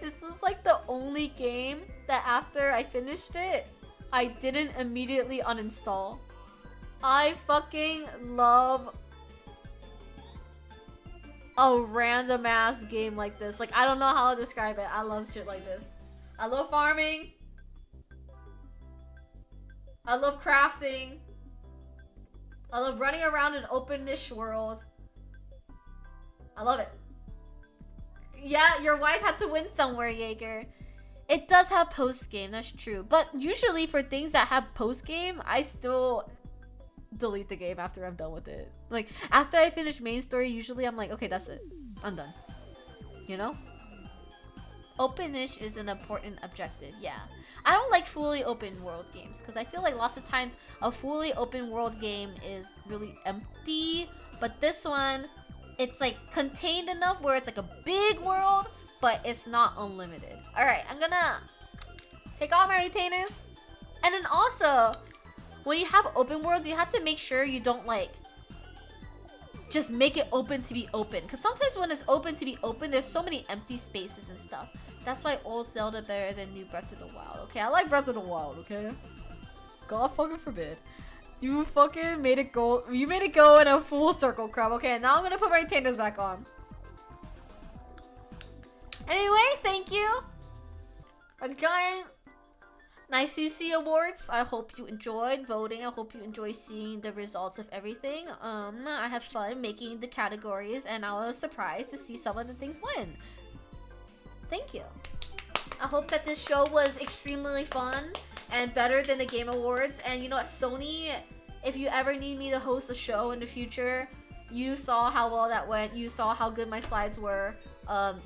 This was like the only game that after I finished it, I didn't immediately uninstall. I fucking love a random ass game like this. Like, I don't know how to describe it. I love shit like this. I love farming. I love crafting. I love running around an open-ish world. I love it. Yeah, your wife had to win somewhere, Jaeger. It does have post-game, that's true. But usually for things that have post-game, I still delete the game after I'm done with it. Like, after I finish main story, usually I'm like, okay, that's it. I'm done. You know? Open-ish is an important objective, yeah. I don't like fully open world games, because I feel like lots of times a fully open world game is really empty. But this one, it's like contained enough where it's like a big world, but it's not unlimited. Alright, I'm gonna take all my retainers. And then also, when you have open worlds, you have to make sure you don't like just make it open to be open. Because sometimes when it's open to be open, there's so many empty spaces and stuff. That's why old Zelda better than new Breath of the Wild. Okay, I like Breath of the Wild, okay? God fucking forbid. You fucking made it go. You made it go in a full circle, crap. Okay, now I'm gonna put my retainers back on. Anyway, thank you. A giant Nice UC Awards. I hope you enjoyed voting. I hope you enjoy seeing the results of everything. I had fun making the categories, and I was surprised to see some of the things win. Thank you. I hope that this show was extremely fun and better than the Game Awards. And you know what, Sony, if you ever need me to host a show in the future, you saw how well that went. You saw how good my slides were.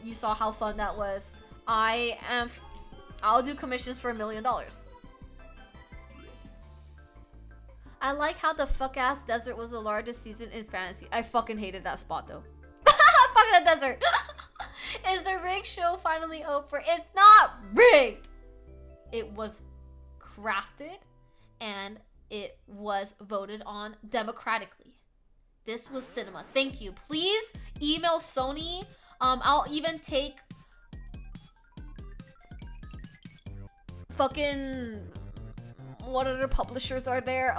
You saw how fun that was. I'll do commissions for $1 million. I like how the fuck-ass desert was the largest season in fantasy. I fucking hated that spot though. Fuck that desert. Is the rigged show finally over? It's not rigged. It was crafted and it was voted on democratically. This was cinema. Thank you. Please email Sony. I'll even take fucking what other publishers are there?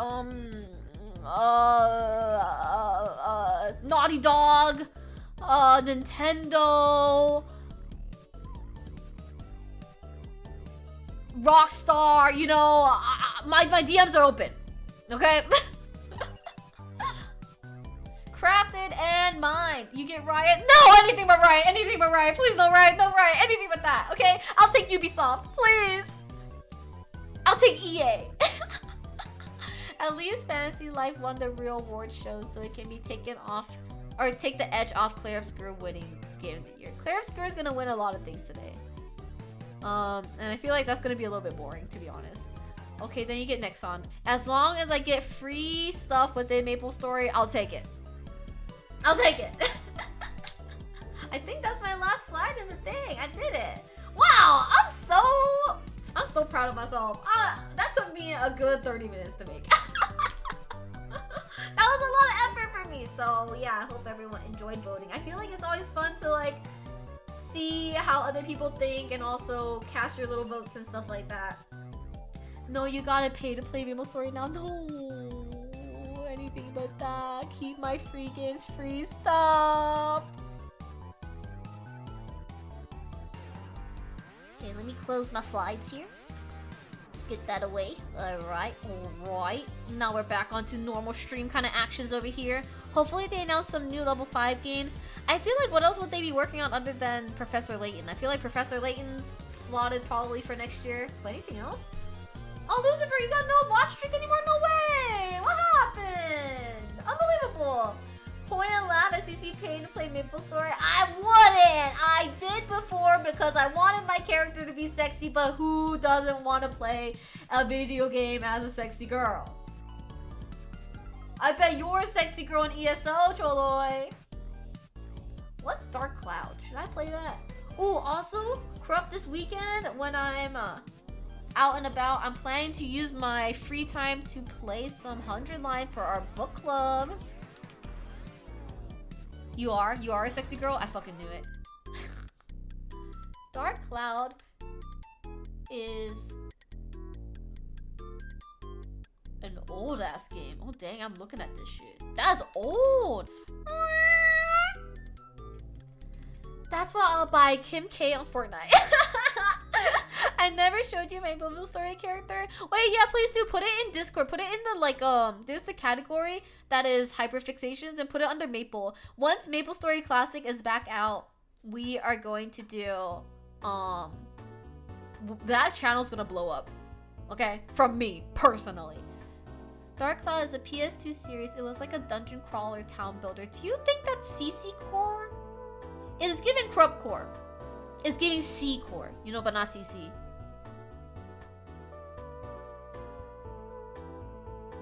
Naughty Dog, Nintendo, Rockstar. You know, my DMs are open. Okay. Crafted and mined. You get Riot? No, anything but Riot. Anything but Riot. Please, no Riot. No Riot. Anything but that. Okay. I'll take Ubisoft. Please. I'll take EA. At least Fantasy Life won the real award show, so it can be taken off, or take the edge off Claire Obscure winning Game of the Year. Claire Obscure is gonna win a lot of things today. And I feel like that's gonna be a little bit boring, to be honest. Okay, then you get Nexon. As long as I get free stuff within MapleStory, I'll take it. I'll take it. I think that's my last slide in the thing. I did it. Wow, I'm so proud of myself. That took me a good 30 minutes to make. That was a lot of effort for me. So yeah, I hope everyone enjoyed voting. I feel like it's always fun to like see how other people think and also cast your little votes and stuff like that. No, you gotta pay to play MapleStory now. No, anything but that. Keep my free games free. Stop. Okay, let me close my slides here. Get that away. Alright, alright. Now we're back onto normal stream kind of actions over here. Hopefully they announce some new level 5 games. I feel like what else would they be working on other than Professor Layton? I feel like Professor Layton's slotted probably for next year. But anything else? Oh, Lucifer, you got no watch streak anymore? No way! What happened? Unbelievable. Point and laugh at CC paying to play MapleStory. I wouldn't! I did before because I wanted my character to be sexy, but who doesn't want to play a video game as a sexy girl? I bet you're a sexy girl in ESO, Choloy. What's Dark Cloud? Should I play that? Ooh, also, Corrupt this weekend when I'm out and about, I'm planning to use my free time to play some 100 Line for our book club. You are a sexy girl? I fucking knew it. Dark Cloud is an old ass game. Oh dang, I'm looking at this shit. That's old. That's why I'll buy Kim K on Fortnite. I never showed you my MapleStory character. Wait, yeah, please do put it in Discord. Put it in the like there's the category that is hyperfixations and put it under Maple. Once MapleStory Classic is back out, we are going to do that channel's gonna blow up. Okay? From me, personally. Dark Cloud is a PS2 series. It was like a dungeon crawler town builder. Do you think that's CC core? It's giving Corrupt core. It's giving C core, you know, but not CC.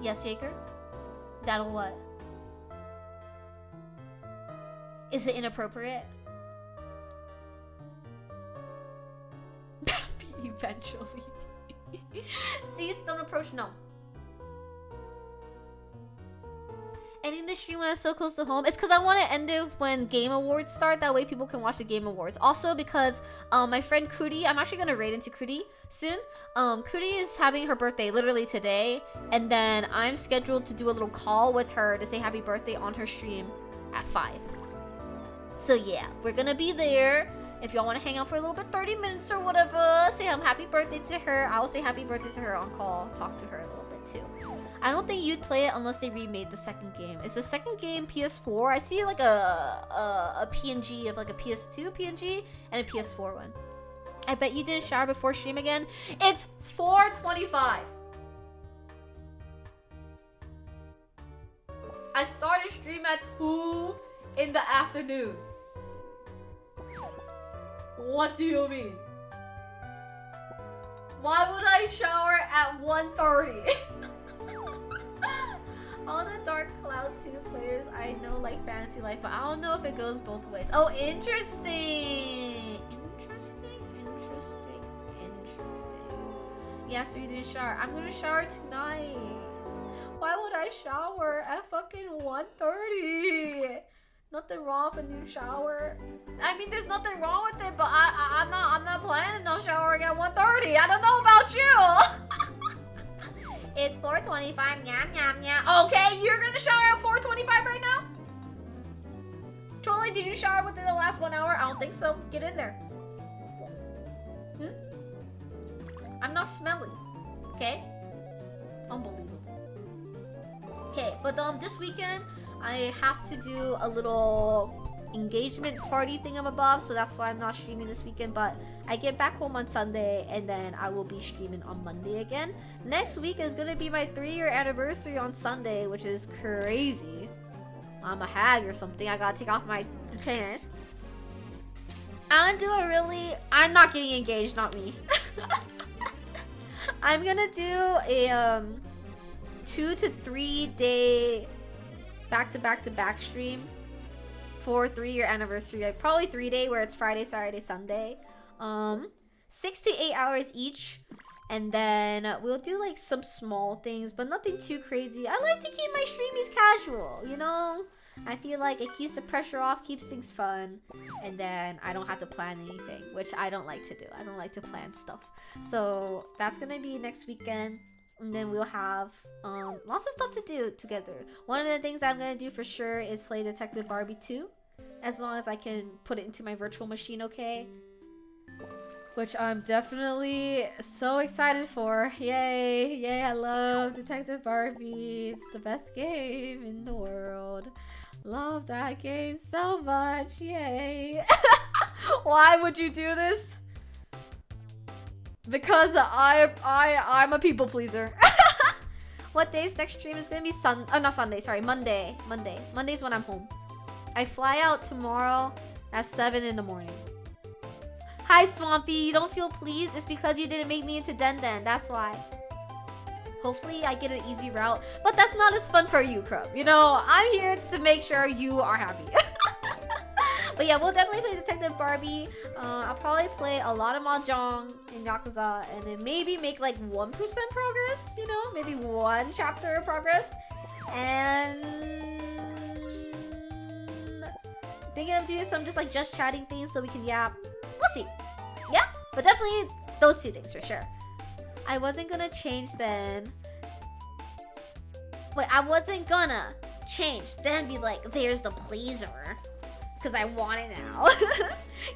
Yes, Shaker? That'll what? Is it inappropriate? Eventually. See, don't approach, no. Ending the stream when it's so close to home. It's because I want to end it when Game Awards start. That way people can watch the Game Awards. Also because my friend Kuti, I'm actually going to raid into Kuti soon. Kuti is having her birthday literally today. And then I'm scheduled to do a little call with her to say happy birthday on her stream at 5. So yeah, we're going to be there. If y'all want to hang out for a little bit, 30 minutes or whatever, say happy birthday to her. I will say happy birthday to her on call. Talk to her a little bit too. I don't think you'd play it unless they remade the second game. Is the second game PS4? I see like a PNG of like a PS2 PNG and a PS4 one. I bet you didn't shower before stream again. It's 4:25. I started stream at 2 in the afternoon. What do you mean? Why would I shower at 1:30? All the Dark Cloud 2 players I know like Fantasy Life, but I don't know if it goes both ways. Oh, interesting! Interesting. Yeah, so you didn't shower. I'm gonna shower tonight. Why would I shower at fucking 1:30? Nothing wrong with a new shower. I mean, there's nothing wrong with it, but I'm not planning on showering at 1:30. I don't know about you. It's 4:25. Yum. Okay, you're gonna shower at 4:25 right now? Trolley, did you shower within the last 1 hour? I don't think so. Get in there. I'm not smelly. Okay? Unbelievable. Okay, but this weekend I have to do a little engagement party thingamabob, so that's why I'm not streaming this weekend, but I get back home on Sunday and then I will be streaming on Monday again. Next week is gonna be my 3-year anniversary on Sunday, which is crazy. I'm a hag or something. I gotta take off my chain. I'm not getting engaged, not me. I'm gonna do a 2 to 3 day back stream for 3-year anniversary. Like probably 3-day where it's Friday, Saturday, Sunday. 6 to 8 hours each. And then we'll do like some small things, but nothing too crazy. I like to keep my streamies casual, you know? I feel like it keeps the pressure off, keeps things fun, and then I don't have to plan anything, which I don't like to do. I don't like to plan stuff. So that's gonna be next weekend, and then we'll have lots of stuff to do together. One of the things I'm gonna do for sure is play Detective Barbie 2, as long as I can put it into my virtual machine, okay? Which I'm definitely so excited for. Yay, yay, I love Detective Barbie. It's the best game in the world. Love that game so much, yay. Why would you do this? Because I'm a people pleaser. What day's next stream is gonna be not Sunday, sorry, Monday. Monday's when I'm home. I fly out tomorrow at 7 in the morning. Hi Swampy, you don't feel pleased? It's because you didn't make me into Den Den, that's why. Hopefully I get an easy route, but that's not as fun for you, Crub. You know, I'm here to make sure you are happy. But yeah, we'll definitely play Detective Barbie. I'll probably play a lot of Mahjong in Yakuza, and then maybe make like 1% progress, you know? Maybe 1 chapter of progress. And thinking of doing some just chatting things so we can yap. We'll see. Yeah, but definitely those 2 things for sure. I wasn't gonna change then. Wait, I wasn't gonna change then be like, there's the pleaser. Because I want it now.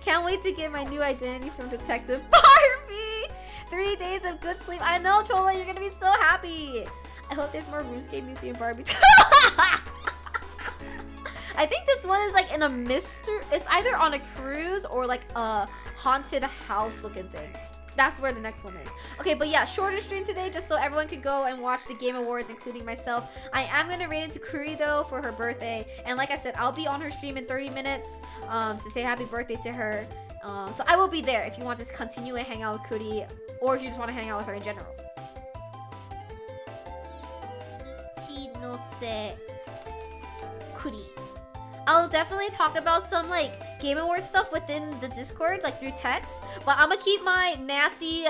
Can't wait to get my new identity from Detective Barbie. 3 days of good sleep. I know, Chola, you're gonna be so happy. I hope there's more RuneScape Museum Barbie. I think this one is like in a it's either on a cruise or like a haunted house looking thing. That's where the next one is. Okay, but yeah, shorter stream today just so everyone could go and watch the Game Awards, including myself. I am gonna raid into Kuri though for her birthday. And like I said, I'll be on her stream in 30 minutes to say happy birthday to her. So I will be there if you want to continue and hang out with Kuri, or if you just want to hang out with her in general. Ichinose Kuri. I'll definitely talk about some like Game Awards stuff within the Discord, like through text. But I'm gonna keep my nasty,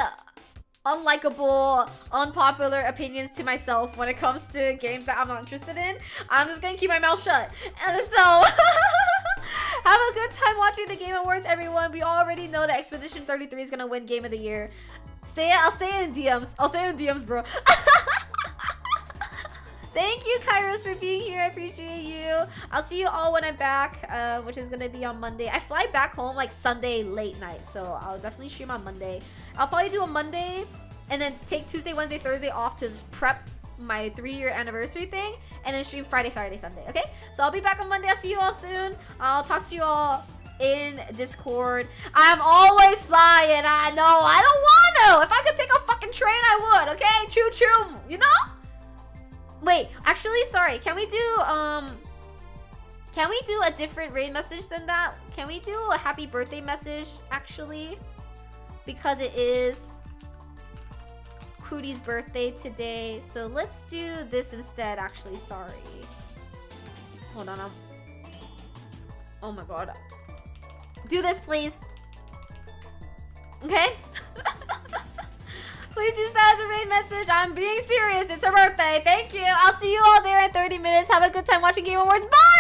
unlikable, unpopular opinions to myself when it comes to games that I'm not interested in. I'm just gonna keep my mouth shut. And so, have a good time watching the Game Awards, everyone. We already know that Expedition 33 is gonna win Game of the Year. I'll say it in DMs. I'll say it in DMs, bro. Thank you, Kairos, for being here. I appreciate you. I'll see you all when I'm back, which is gonna be on Monday. I fly back home like Sunday late night, so I'll definitely stream on Monday. I'll probably do a Monday and then take Tuesday, Wednesday, Thursday off to just prep my 3-year anniversary thing, and then stream Friday, Saturday, Sunday. Okay? So I'll be back on Monday. I'll see you all soon. I'll talk to you all in Discord. I'm always flying. I know. I don't want to. If I could take a fucking train, I would. Okay? Choo choo. You know? Wait, actually, sorry. Can we do a different raid message than that? Can we do a happy birthday message, actually? Because it is Kuri's birthday today. So let's do this instead, actually. Sorry. Hold on. Oh my god. Do this, please. Okay? Please use that as a raid message. I'm being serious. It's her birthday. Thank you. I'll see you all there in 30 minutes. Have a good time watching Game Awards. Bye!